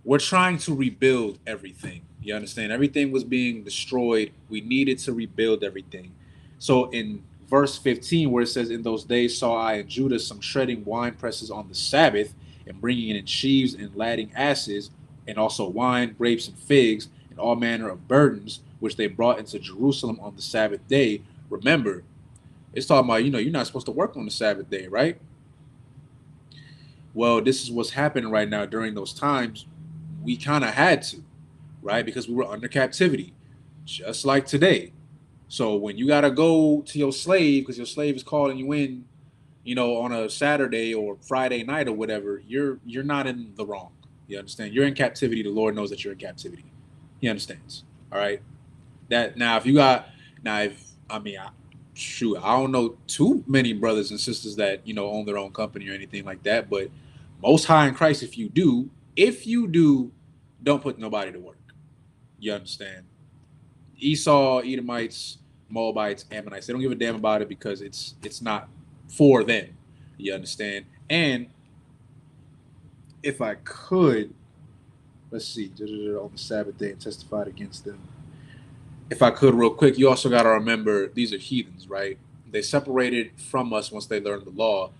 Speaker 1: we're trying to rebuild everything. You understand? Everything was being destroyed. We needed to rebuild everything. So in verse 15, where it says, in those days saw I in Judah some shredding wine presses on the Sabbath, and bringing in sheaves and lading asses, and also wine, grapes, and figs, and all manner of burdens, which they brought into Jerusalem on the Sabbath day. Remember, it's talking about, you're not supposed to work on the Sabbath day, right? Well, this is what's happening right now during those times. We kind of had to, right? Because we were under captivity, just like today. So when you got to go to your slave, because your slave is calling you in on a Saturday or Friday night or whatever, you're not in the wrong. You understand? You're in captivity. The Lord knows that you're in captivity. He understands. All right. That now, if you got now, if I mean, shoot, I don't know too many brothers and sisters that own their own company or anything like that. But most high in Christ, if you do, don't put nobody to work. You understand? Esau, Edomites, Moabites, Ammonites, they don't give a damn about it because it's not for them. You understand? And if I could, let's see, on the Sabbath day and testified against them. If I could, real quick, you also got to remember these are heathens, right? They separated from us once they learned the law.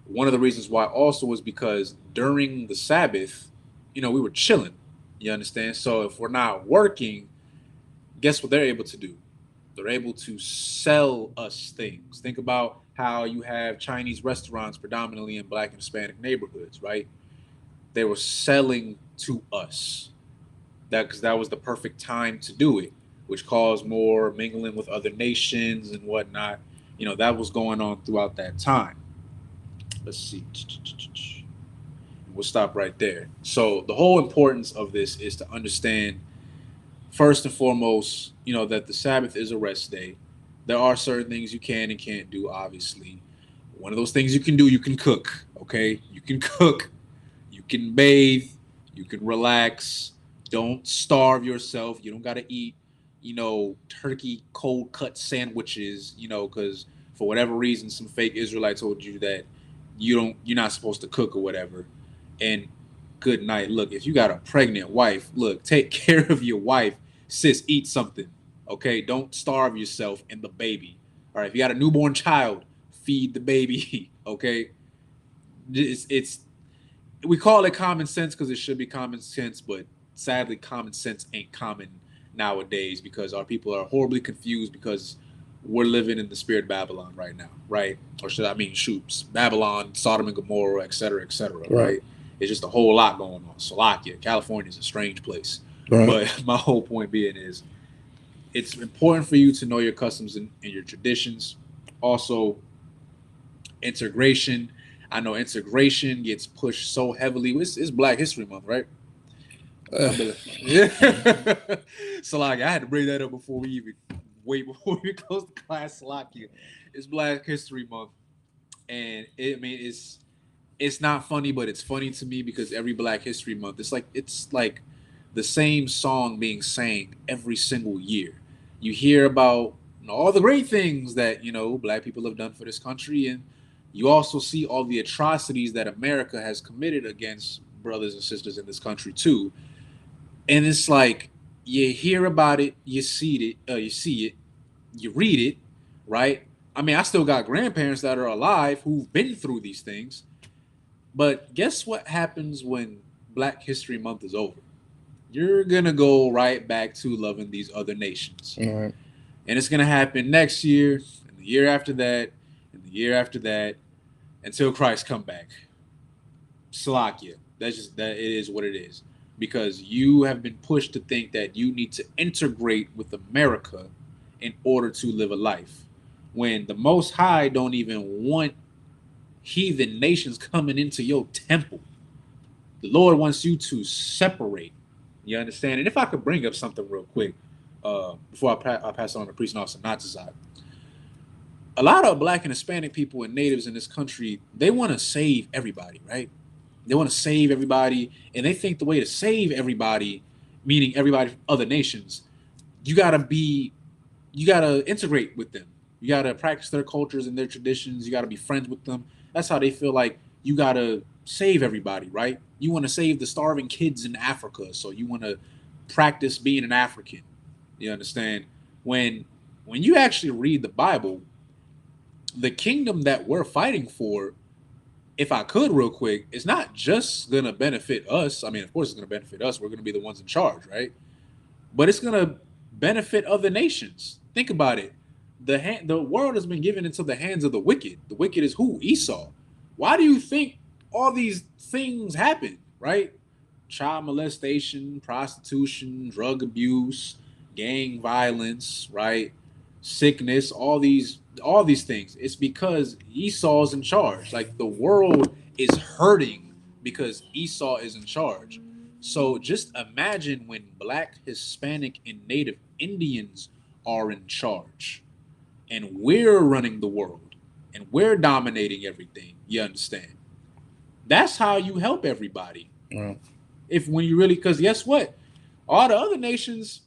Speaker 1: One of the reasons why also was because during the Sabbath, we were chilling. You understand? So if we're not working, guess what they're able to do? They're able to sell us things. Think about how you have Chinese restaurants predominantly in Black and Hispanic neighborhoods, right? They were selling to us because that was the perfect time to do it, which caused more mingling with other nations and whatnot. That was going on throughout that time. Let's see. We'll stop right there. So the whole importance of this is to understand, first and foremost, that the Sabbath is a rest day. There are certain things you can and can't do, obviously. One of those things you can do, you can cook, okay? You can cook, you can bathe, you can relax. Don't starve yourself. You don't got to eat, turkey cold cut sandwiches, because for whatever reason, some fake Israelite told you that you're not supposed to cook or whatever. And good night. Look, if you got a pregnant wife, look, take care of your wife. Sis, eat something, okay? Don't starve yourself and the baby. All right, if you got a newborn child, feed the baby, okay? It's we call it common sense because it should be common sense, but sadly, common sense ain't common nowadays because our people are horribly confused because we're living in the spirit of Babylon right now, right? Or Babylon, Sodom and Gomorrah, et cetera, right? It's just a whole lot going on. Salakia, California is a strange place. Right. But my whole point being is it's important for you to know your customs and your traditions. Also, integration. I know integration gets pushed so heavily. It's Black History Month, right? Yeah. Salakia, I had to bring that up before we close the class. Salakia, it's Black History Month, and it's not funny, but it's funny to me because every Black History Month, it's like the same song being sang every single year. You hear about all the great things that Black people have done for this country, and you also see all the atrocities that America has committed against brothers and sisters in this country too. And it's like you hear about it, you see it, you read it, right? I mean, I still got grandparents that are alive who've been through these things. But guess what happens when Black History Month is over? You're going to go right back to loving these other nations.
Speaker 3: All right.
Speaker 1: And it's going to happen next year, and the year after that, and the year after that, until Christ come back. Salakia. That it is what it is. Because you have been pushed to think that you need to integrate with America in order to live a life. When the Most High don't even want heathen nations coming into your temple. The Lord wants you to separate. You understand? And if I could bring up something real quick before I pass on to Priest and Officer Natsazai. A lot of Black and Hispanic people and natives in this country, they want to save everybody, right? They want to save everybody, and they think the way to save everybody, meaning everybody from other nations, you gotta integrate with them. You gotta practice their cultures and their traditions. You gotta be friends with them. That's how they feel like you gotta save everybody, right? You want to save the starving kids in Africa, so you want to practice being an African. You understand? When you actually read the Bible, the kingdom that we're fighting for, if I could real quick, it's not just going to benefit us. I mean, of course it's going to benefit us. We're going to be the ones in charge, right? But it's going to benefit other nations. Think about it. The world has been given into the hands of the wicked. The wicked is who? Esau. Why do you think all these things happen, right? Child molestation, prostitution, drug abuse, gang violence, right? sickness, all these things. It's because Esau's in charge. Like the world is hurting because Esau is in charge. So just imagine when Black, Hispanic, and Native Indians are in charge and we're running the world and we're dominating everything. You understand? That's how you help everybody.
Speaker 3: Right.
Speaker 1: If when you really, because guess what? All the other nations,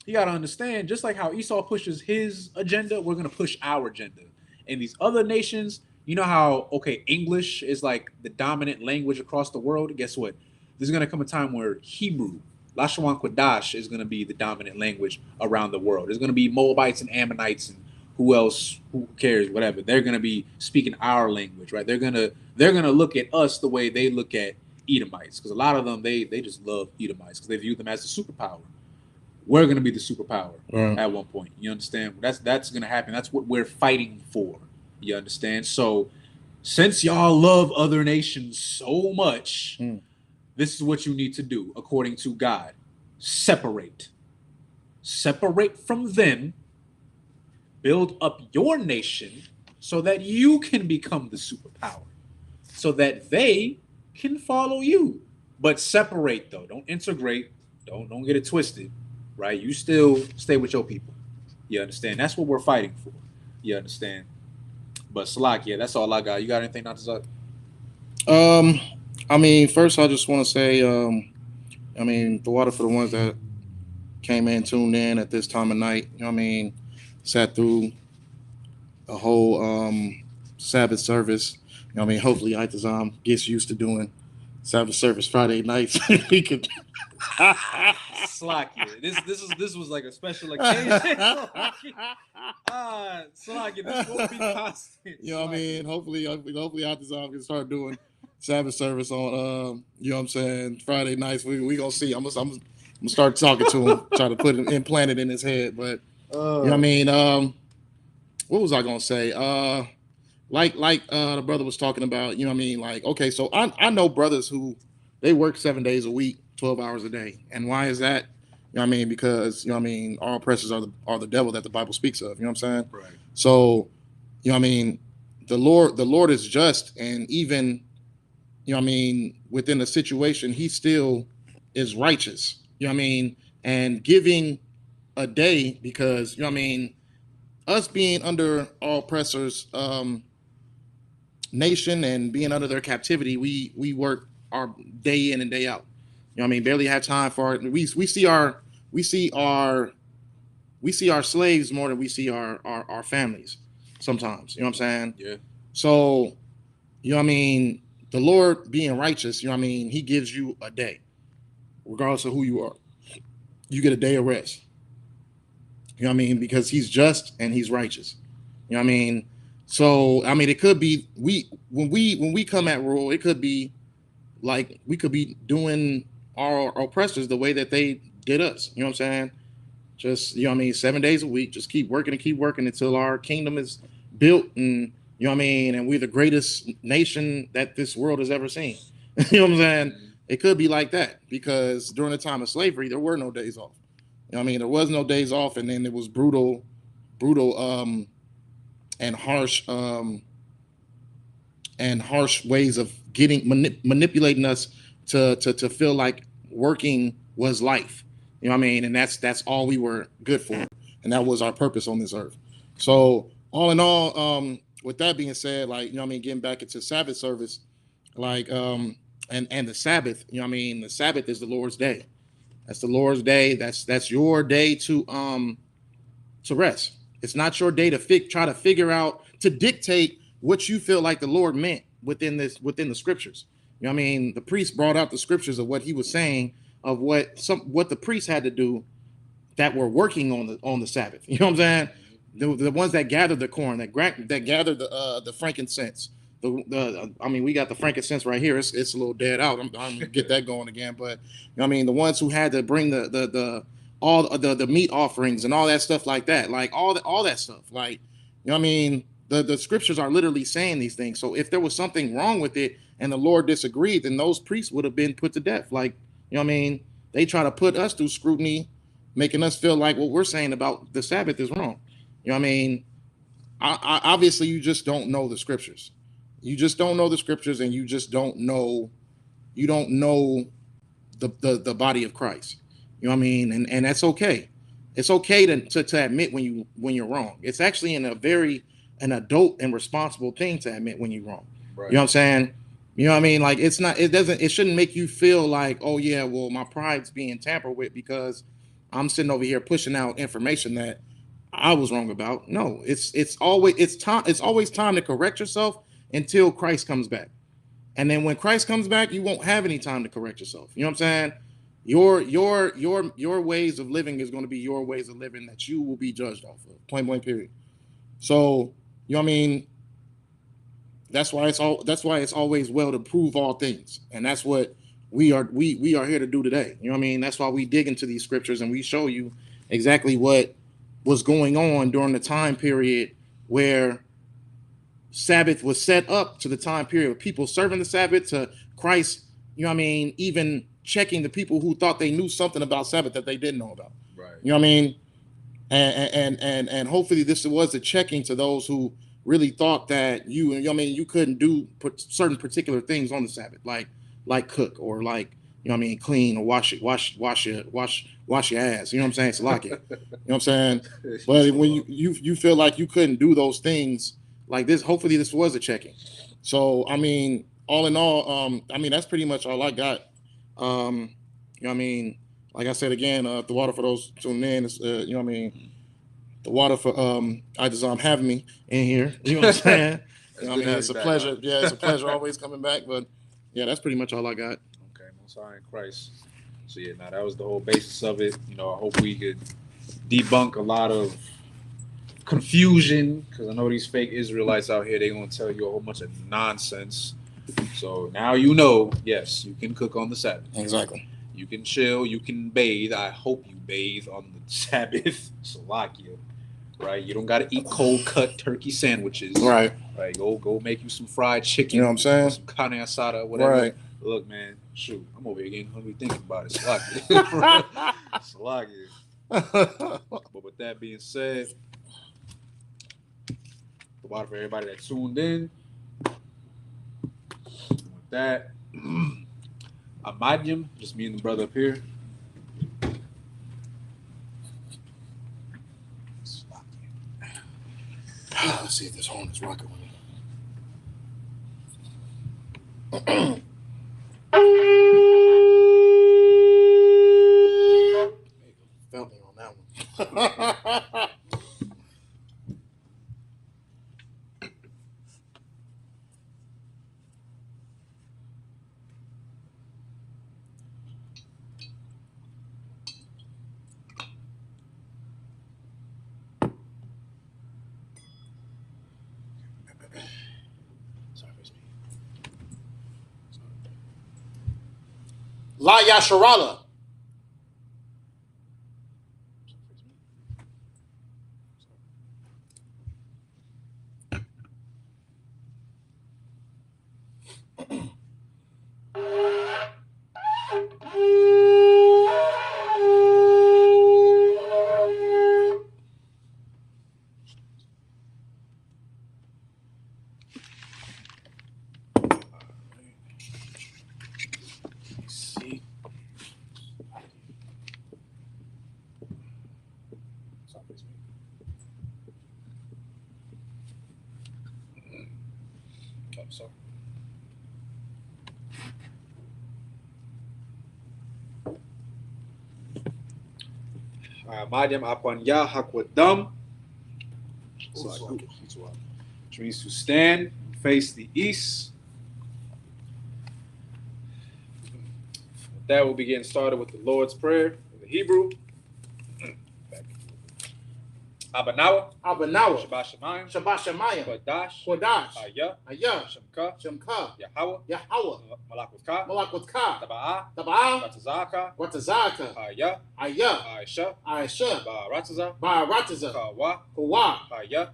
Speaker 1: you got to understand, just like how Esau pushes his agenda, we're going to push our agenda. And these other nations, you know how, okay, English is like the dominant language across the world. Guess what? There's going to come a time where Hebrew, Lashawan Kodash, is going to be the dominant language around the world. There's going to be Moabites and Ammonites and who else, who cares, whatever. They're going to be speaking our language, right? They're going to look at us the way they look at Edomites, because a lot of them, they just love Edomites because they view them as the superpower. We're going to be the superpower at one point. You understand? That's going to happen. That's what we're fighting for. You understand? So since y'all love other nations so much, this is what you need to do according to God. Separate from them, build up your nation so that you can become the superpower, so that they can follow you. But separate though. Don't integrate. Don't get it twisted. Right? You still stay with your people. You understand? That's what we're fighting for. You understand? But Salak, yeah, that's all I got. You got anything not to say?
Speaker 3: I mean, first I just want to say, I mean, the water for the ones that came in, tuned in at this time of night. You know what I mean? Sat through a whole Sabbath service. You know what I mean? Hopefully Itazam gets used to doing Sabbath service Friday nights. We could
Speaker 1: Slacky. This was like a special occasion. Slacky, this won't be constant.
Speaker 3: You know what I mean? Hopefully Itazam can start doing Sabbath service on you know what I'm saying, Friday nights. We gonna see. I'm gonna start talking to him, try to put it implant it in his head. But you know what I mean? What was I gonna say? Like the brother was talking about, you know what I mean? Like, okay, so I know brothers who they work 7 days a week, 12 hours a day. And why is that? You know what I mean? Because, you know what I mean, all oppressors are the devil that the Bible speaks of. You know what I'm saying?
Speaker 1: Right.
Speaker 3: So, you know what I mean? The Lord is just, and even, you know what I mean, within the situation, he still is righteous. You know what I mean? And giving a day, because, you know what I mean, us being under all oppressors nation and being under their captivity, we work our day in and day out. You know what I mean? Barely have time for it. We see our slaves more than we see our families sometimes. You know what I'm saying?
Speaker 1: Yeah.
Speaker 3: So, you know what I mean? The Lord being righteous, you know what I mean? He gives you a day, regardless of who you are. You get a day of rest. You know what I mean? Because he's just and he's righteous. You know what I mean? So, I mean, it could be when we come at rule, it could be like we could be doing our oppressors the way that they did us. You know what I'm saying? Just, you know what I mean, 7 days a week, just keep working until our kingdom is built, and you know what I mean, and we're the greatest nation that this world has ever seen. You know what I'm saying? It could be like that, because during the time of slavery, there were no days off. You know what I mean? There was no days off, and then it was brutal and harsh ways of manipulating us to feel like working was life. You know what I mean? And that's all we were good for, and that was our purpose on this earth. So all in all, with that being said, like, you know what I mean, getting back into Sabbath service, like and the Sabbath, you know what I mean, the Sabbath is the Lord's day. That's the Lord's day. That's your day to rest. It's not your day to try to figure out, to dictate what you feel like the Lord meant within the scriptures. You know what I mean? The priest brought out the scriptures of what he was saying, of what the priests had to do that were working on the Sabbath. You know what I'm saying? The ones that gathered the corn, that gathered the frankincense. I mean, we got the frankincense right here. It's a little dead out. I'm gonna get that going again. But you know what I mean, the ones who had to bring all the meat offerings and all that stuff like that, like all that stuff. Like, you know what I mean? The scriptures are literally saying these things. So if there was something wrong with it and the Lord disagreed, then those priests would have been put to death. Like, you know what I mean? They try to put us through scrutiny, making us feel like what we're saying about the Sabbath is wrong. You You know what I mean? Obviously, you just don't know the scriptures. You just don't know the scriptures, and you just don't know. You don't know the body of Christ. You know what I mean? And that's okay. It's okay to admit when you're wrong. It's actually an adult and responsible thing to admit when you're wrong. Right. You know what I'm saying? You know what I mean? Like it shouldn't make you feel like, oh yeah, well, my pride's being tampered with because I'm sitting over here pushing out information that I was wrong about. No, it's always time to correct yourself until Christ comes back. And then when Christ comes back, you won't have any time to correct yourself. You know what I'm saying? Your ways of living is going to be your ways of living that you will be judged off of. Point blank, period. So, you know what I mean? That's why it's always well to prove all things. And that's what we are here to do today. You know what I mean? That's why we dig into these scriptures and we show you exactly what was going on during the time period where Sabbath was set up, to the time period of people serving the Sabbath, to Christ, you know what I mean, even checking the people who thought they knew something about Sabbath that they didn't know about. Right. You know what I mean? And hopefully this was a checking to those who really thought that you know what I mean, you couldn't do certain particular things on the Sabbath, like cook or like, you know what I mean, clean or wash your ass. You know what I'm saying? Salaki. You know what I'm saying? But when you feel like you couldn't do those things like this, hopefully this was a checking. So I mean, all in all, I mean that's pretty much all I got. You know what I mean? Like I said again, the water for those tuning in is you know what I mean, the water for Isupk having me in here. You know what I'm saying? You know what I mean? It's a pleasure. Right? Yeah, it's a pleasure always coming back. But yeah, that's pretty much all I got.
Speaker 1: Okay, Most High in Christ. So yeah, now that was the whole basis of it. You know, I hope we could debunk a lot of confusion, because I know these fake Israelites out here, they're going to tell you a whole bunch of nonsense. So now you know, yes, you can cook on the Sabbath.
Speaker 3: Exactly.
Speaker 1: You can chill, you can bathe. I hope you bathe on the Sabbath. Salakia. Right? You don't got to eat cold cut turkey sandwiches.
Speaker 3: Right.
Speaker 1: Right. Go make you some fried chicken.
Speaker 3: You know what I'm saying?
Speaker 1: Some carne asada, whatever.
Speaker 3: Right.
Speaker 1: Look, man, shoot, I'm over here getting hungry thinking about it. Salakia. Salakia. But with that being said, the water for everybody that tuned in. With that, Amadyam, just me and the brother up here.
Speaker 3: Let's see if this horn is rocking with me. Felt me on that one.
Speaker 2: La Yasharala.
Speaker 1: Madam Apanya Hakwadam, which means to stand, face the east. With that, we'll be getting started with the Lord's Prayer in the Hebrew. Abanawa, Shabbat Shemayim, Kodash, Ayah, Shemka, Yahweh, Malakutka, Taba'ah, Watazaka, Ayah, Aisha, Ba'arataza, Kawa, Ayah,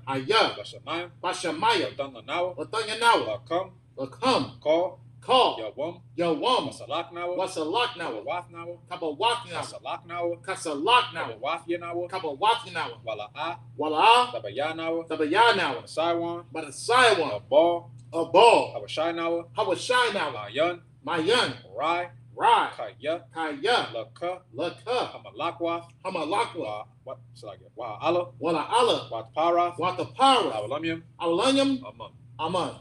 Speaker 1: Bashamayim, Latanyanawa, Lakam, Call,
Speaker 2: Call.
Speaker 1: Yawum.
Speaker 2: Yawum.
Speaker 1: Wasalaknawa.
Speaker 2: Wasalaknawa.
Speaker 1: Kabawafnawa.
Speaker 2: Kabawaknawa.
Speaker 1: Kasalaknawa.
Speaker 2: Kasalaknawa.
Speaker 1: Kabawafyanawa.
Speaker 2: Kabawaknawa.
Speaker 1: Wala'a.
Speaker 2: Wala'a.
Speaker 1: Tabayanawa.
Speaker 2: Tabayanawa.
Speaker 1: Saiwan.
Speaker 2: Badasaiwan.
Speaker 1: Abal.
Speaker 2: Abal.
Speaker 1: Hawashinawa.
Speaker 2: Hawashinawa.
Speaker 1: Mayan.
Speaker 2: Mayan.
Speaker 1: Rai.
Speaker 2: Rai.
Speaker 1: Kaya.
Speaker 2: Kaya.
Speaker 1: Laka.
Speaker 2: Laka.
Speaker 1: Hamalakwath.
Speaker 2: Hamalakwa.
Speaker 1: What should I get? Wa'ala.
Speaker 2: Wala'ala.
Speaker 1: Watparath.
Speaker 2: Watapara.
Speaker 1: Awalamyam.
Speaker 2: Awalanyam.
Speaker 1: Aman.
Speaker 2: Aman.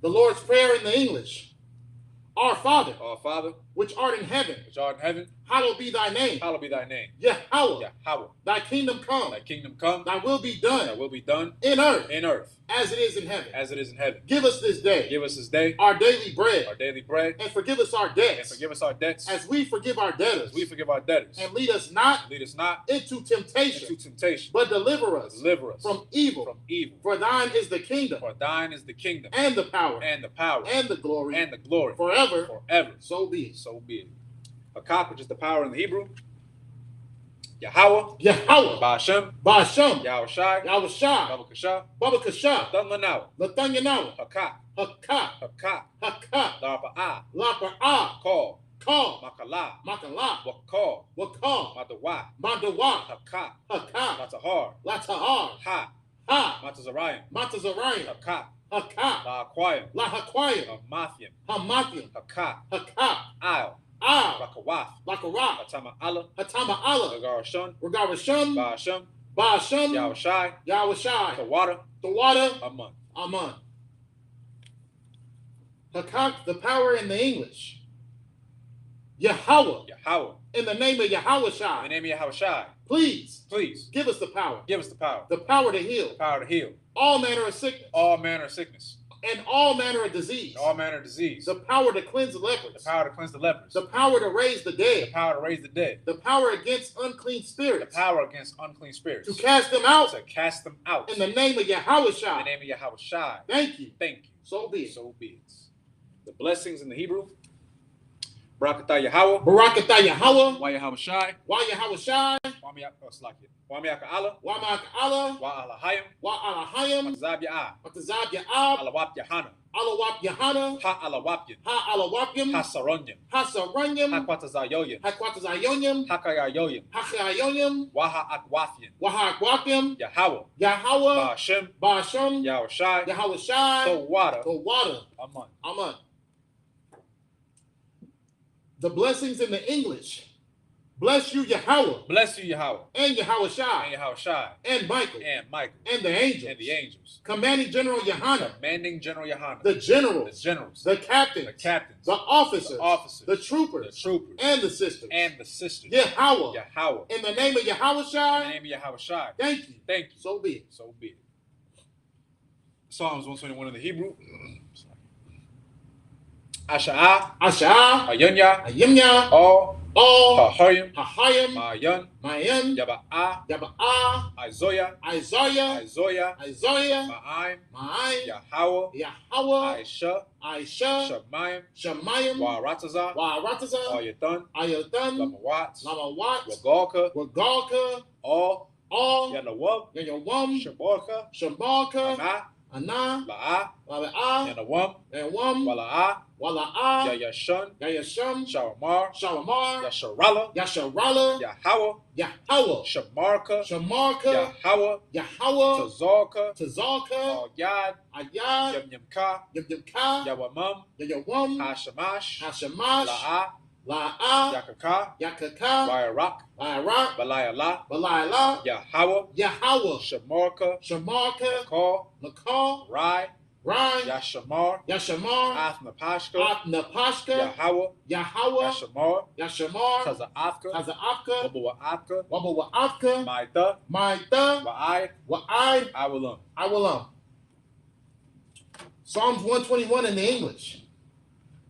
Speaker 2: The Lord's Prayer in the English. Our Father,
Speaker 1: Our Father,
Speaker 2: which art in heaven,
Speaker 1: which art in heaven,
Speaker 2: hallowed be thy name.
Speaker 1: hallowed be thy name.
Speaker 2: Yahweh.
Speaker 1: Yahweh.
Speaker 2: Thy kingdom come.
Speaker 1: Thy kingdom come.
Speaker 2: Thy will be
Speaker 1: Thy
Speaker 2: done
Speaker 1: will be done
Speaker 2: in earth
Speaker 1: in earth
Speaker 2: as it is in heaven.
Speaker 1: as it is in heaven.
Speaker 2: Give us this day
Speaker 1: Give us this day
Speaker 2: our daily bread,
Speaker 1: our daily bread,
Speaker 2: and forgive us our
Speaker 1: and
Speaker 2: debts
Speaker 1: forgive us our debts
Speaker 2: as we forgive our debtors.
Speaker 1: as we forgive our debtors.
Speaker 2: And lead us not
Speaker 1: Lead us not
Speaker 2: into temptation,
Speaker 1: into temptation,
Speaker 2: but deliver us
Speaker 1: deliver us
Speaker 2: from evil.
Speaker 1: from evil.
Speaker 2: For thine is the kingdom,
Speaker 1: For thine is the kingdom,
Speaker 2: and the power,
Speaker 1: and the power,
Speaker 2: and the glory,
Speaker 1: and the glory,
Speaker 2: forever.
Speaker 1: forever.
Speaker 2: So be it.
Speaker 1: So be it. Hakak, which is the power in the Hebrew. Yahweh.
Speaker 2: Yahweh.
Speaker 1: Ba'ashem.
Speaker 2: Ba'ashem.
Speaker 1: Yahushai.
Speaker 2: Yahushai.
Speaker 1: Babakasha.
Speaker 2: Babakasha.
Speaker 1: Dunlanawa.
Speaker 2: Latanyanawa.
Speaker 1: Hakak.
Speaker 2: Hakka.
Speaker 1: Hakak.
Speaker 2: Hakka.
Speaker 1: Larpa'a.
Speaker 2: Lapa'ah.
Speaker 1: Call.
Speaker 2: Call.
Speaker 1: Makala.
Speaker 2: Makala.
Speaker 1: Wakal.
Speaker 2: Wakal.
Speaker 1: Madawa.
Speaker 2: Mandawa.
Speaker 1: Hakak.
Speaker 2: Hakka.
Speaker 1: Matahar.
Speaker 2: Latahar.
Speaker 1: Ha.
Speaker 2: Ha.
Speaker 1: Matazarayim.
Speaker 2: Matazarayim.
Speaker 1: Hakak.
Speaker 2: Hakka.
Speaker 1: La'aquayim.
Speaker 2: Lahaquayim.
Speaker 1: Hamathiim.
Speaker 2: Hamathiim.
Speaker 1: Hakak.
Speaker 2: Hakka.
Speaker 1: Al.
Speaker 2: Ah.
Speaker 1: Rakawath.
Speaker 2: Lakara.
Speaker 1: Hatama Allah.
Speaker 2: Hatama Allah.
Speaker 1: Agarashon.
Speaker 2: Regarasham.
Speaker 1: Ba'ashem.
Speaker 2: Ba'ashem.
Speaker 1: Yahushai.
Speaker 2: Yahushai.
Speaker 1: Tawada.
Speaker 2: The water.
Speaker 1: Aman.
Speaker 2: Aman. Hakak, the power in the English. Yahweh.
Speaker 1: Yahweh.
Speaker 2: In the name of
Speaker 1: In the
Speaker 2: Yahushai.
Speaker 1: name of Yahushai.
Speaker 2: Please
Speaker 1: Please
Speaker 2: give us the power.
Speaker 1: give us the power.
Speaker 2: The power to heal
Speaker 1: The power to heal
Speaker 2: all manner of sickness
Speaker 1: all manner of sickness,
Speaker 2: and all manner of disease.
Speaker 1: all manner of disease.
Speaker 2: The power to cleanse the
Speaker 1: The
Speaker 2: lepers.
Speaker 1: power to cleanse the lepers.
Speaker 2: The power to raise the
Speaker 1: The
Speaker 2: dead.
Speaker 1: power to raise the dead.
Speaker 2: The power against unclean
Speaker 1: The
Speaker 2: spirits.
Speaker 1: power against unclean spirits.
Speaker 2: To cast them out
Speaker 1: To cast them out.
Speaker 2: in the name of
Speaker 1: In the
Speaker 2: Yahushai.
Speaker 1: name of Yahushai.
Speaker 2: Thank you.
Speaker 1: Thank you.
Speaker 2: So be it.
Speaker 1: So be it. The blessings in the Hebrew. Barakatah Yahweh.
Speaker 2: Barakatah Yahweh.
Speaker 1: Wa Yahushai.
Speaker 2: Wa Yahushai.
Speaker 1: Wa Mi'aka Allah.
Speaker 2: Wa Ma'ak Allah.
Speaker 1: Wa Alahayim.
Speaker 2: Wa Alahayim.
Speaker 1: Mazab Ya'ah.
Speaker 2: Matazab Ya'ab.
Speaker 1: Alawap Yahana.
Speaker 2: Alawap Yahana.
Speaker 1: Ha Alawapyin.
Speaker 2: Ha Alawapyim.
Speaker 1: Ha Saronyim.
Speaker 2: Hasaranyim.
Speaker 1: Hakwatazayoyin.
Speaker 2: Hakwatazayonim.
Speaker 1: Hakayayoyin.
Speaker 2: Hachayonim.
Speaker 1: Waha Akwafyin.
Speaker 2: Wahakwakim.
Speaker 1: Yahweh.
Speaker 2: Yahweh.
Speaker 1: Ba'ashem.
Speaker 2: Ba'ashem.
Speaker 1: Yahushai.
Speaker 2: Yahushai.
Speaker 1: Tawada.
Speaker 2: The water.
Speaker 1: Aman.
Speaker 2: Aman. The blessings in the English. Bless you, Yahweh,
Speaker 1: Bless you, Yahweh.
Speaker 2: and Yahushai,
Speaker 1: And Yahushai.
Speaker 2: and Michael,
Speaker 1: And Michael.
Speaker 2: and the angels,
Speaker 1: And the angels.
Speaker 2: commanding General Yohanan,
Speaker 1: Commanding General Yohanan.
Speaker 2: the
Speaker 1: The
Speaker 2: generals,
Speaker 1: generals.
Speaker 2: the captains,
Speaker 1: The captains.
Speaker 2: the officers,
Speaker 1: The officers.
Speaker 2: the
Speaker 1: The
Speaker 2: troopers,
Speaker 1: troopers.
Speaker 2: and the sisters.
Speaker 1: And the sisters.
Speaker 2: Yahweh,
Speaker 1: Yahweh.
Speaker 2: in the name of
Speaker 1: In the
Speaker 2: Yahushai,
Speaker 1: name of Yahushai.
Speaker 2: thank you.
Speaker 1: Thank you.
Speaker 2: So be it.
Speaker 1: So be it. Psalms 121 in the Hebrew. Asha'ah.
Speaker 2: Ashah,
Speaker 1: Ayanya.
Speaker 2: Ayimya,
Speaker 1: All.
Speaker 2: all,
Speaker 1: Tahoyim.
Speaker 2: Hahayim,
Speaker 1: Mayan.
Speaker 2: Mayan,
Speaker 1: Yaba'ah.
Speaker 2: Yaba'ah,
Speaker 1: Isaiah.
Speaker 2: Isaiah,
Speaker 1: Isaiah.
Speaker 2: Isaiah,
Speaker 1: Ma'aim.
Speaker 2: Ma'ai,
Speaker 1: Yahweh.
Speaker 2: Yahweh,
Speaker 1: Aisha.
Speaker 2: Aisha,
Speaker 1: Shemayim.
Speaker 2: Shemayim,
Speaker 1: Wa'aratazah.
Speaker 2: Wa'aratazah,
Speaker 1: Ayatan.
Speaker 2: Ayatan,
Speaker 1: Lamawat.
Speaker 2: Lamawat,
Speaker 1: Wagalka.
Speaker 2: Wagalka,
Speaker 1: All.
Speaker 2: all,
Speaker 1: Yanawab.
Speaker 2: Yanyawam,
Speaker 1: Shaborka.
Speaker 2: Shabalka,
Speaker 1: Ana.
Speaker 2: Ana,
Speaker 1: La'ah.
Speaker 2: Lala'ah,
Speaker 1: Yanawam.
Speaker 2: Yanwam,
Speaker 1: Wala'ah.
Speaker 2: Wala'ah,
Speaker 1: Yayashun.
Speaker 2: Yayasham,
Speaker 1: Sharamar.
Speaker 2: Shalamar,
Speaker 1: Yasharala.
Speaker 2: Yasharala,
Speaker 1: Yahweh.
Speaker 2: Yahweh,
Speaker 1: Shamarka.
Speaker 2: Shamarka,
Speaker 1: Yahweh.
Speaker 2: Yahweh,
Speaker 1: Tazalka.
Speaker 2: Tazalka,
Speaker 1: Yad.
Speaker 2: Ayad,
Speaker 1: Yamyamka.
Speaker 2: Yamyamka,
Speaker 1: Yawamam.
Speaker 2: Yayawam,
Speaker 1: Hashamash.
Speaker 2: Hashamash,
Speaker 1: La'ah.
Speaker 2: La'ah,
Speaker 1: Yakaka.
Speaker 2: Yakaka,
Speaker 1: Wayarak.
Speaker 2: La'arak,
Speaker 1: Balayala.
Speaker 2: Balayla,
Speaker 1: Yahweh.
Speaker 2: Yahweh,
Speaker 1: Shamarka.
Speaker 2: Shamarka,
Speaker 1: Call.
Speaker 2: Nakal,
Speaker 1: Rai.
Speaker 2: Rai,
Speaker 1: Yashamar.
Speaker 2: Yashamar,
Speaker 1: Athnapashka.
Speaker 2: Napashka,
Speaker 1: Yahweh.
Speaker 2: Yahweh,
Speaker 1: Yashamar.
Speaker 2: Yashamar,
Speaker 1: Taza'afka.
Speaker 2: Taza'afka,
Speaker 1: Wabawa'afka.
Speaker 2: Wabawa'afka,
Speaker 1: Maida.
Speaker 2: Maida,
Speaker 1: Wa'ai.
Speaker 2: Wa'ai,
Speaker 1: Awalam.
Speaker 2: Psalms 121 in the English.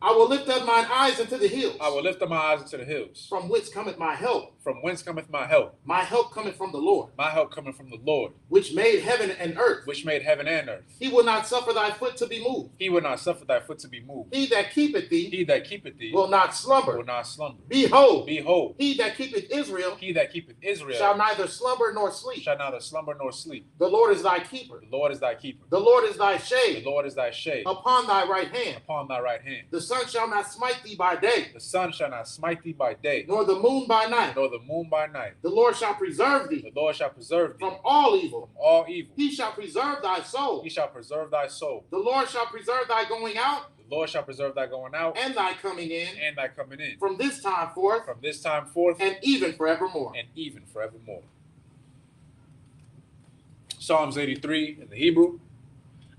Speaker 2: I will lift up mine eyes into the hills.
Speaker 1: I will lift up my eyes into the hills.
Speaker 2: From whence cometh my help?
Speaker 1: From whence cometh my help?
Speaker 2: My help cometh from the Lord.
Speaker 1: My help cometh from the Lord,
Speaker 2: which made heaven and earth.
Speaker 1: which made heaven and earth.
Speaker 2: He will not suffer thy foot to be moved.
Speaker 1: He will not suffer thy foot to be moved.
Speaker 2: He that keepeth thee,
Speaker 1: He that keepeth thee,
Speaker 2: will not slumber.
Speaker 1: will not slumber.
Speaker 2: Behold,
Speaker 1: Behold,
Speaker 2: he that keepeth Israel,
Speaker 1: he that keepeth Israel,
Speaker 2: shall neither slumber nor sleep.
Speaker 1: shall neither slumber nor sleep.
Speaker 2: The Lord is thy keeper.
Speaker 1: The Lord is thy keeper.
Speaker 2: The Lord is thy
Speaker 1: The
Speaker 2: shade
Speaker 1: Lord is thy shade
Speaker 2: upon thy right hand.
Speaker 1: upon thy right hand.
Speaker 2: The sun shall not smite thee by day,
Speaker 1: The sun shall not smite thee by day,
Speaker 2: nor the moon by night.
Speaker 1: nor the moon by night.
Speaker 2: The Lord shall preserve
Speaker 1: The
Speaker 2: thee
Speaker 1: Lord shall preserve thee
Speaker 2: from all evil.
Speaker 1: from all evil.
Speaker 2: He shall preserve thy soul.
Speaker 1: He shall preserve thy soul.
Speaker 2: The Lord shall preserve thy going out
Speaker 1: The Lord shall preserve thy going out
Speaker 2: and thy coming in
Speaker 1: and thy coming in
Speaker 2: from this time forth
Speaker 1: from this time forth
Speaker 2: and even forevermore.
Speaker 1: and even forevermore. Psalms 83 in the Hebrew.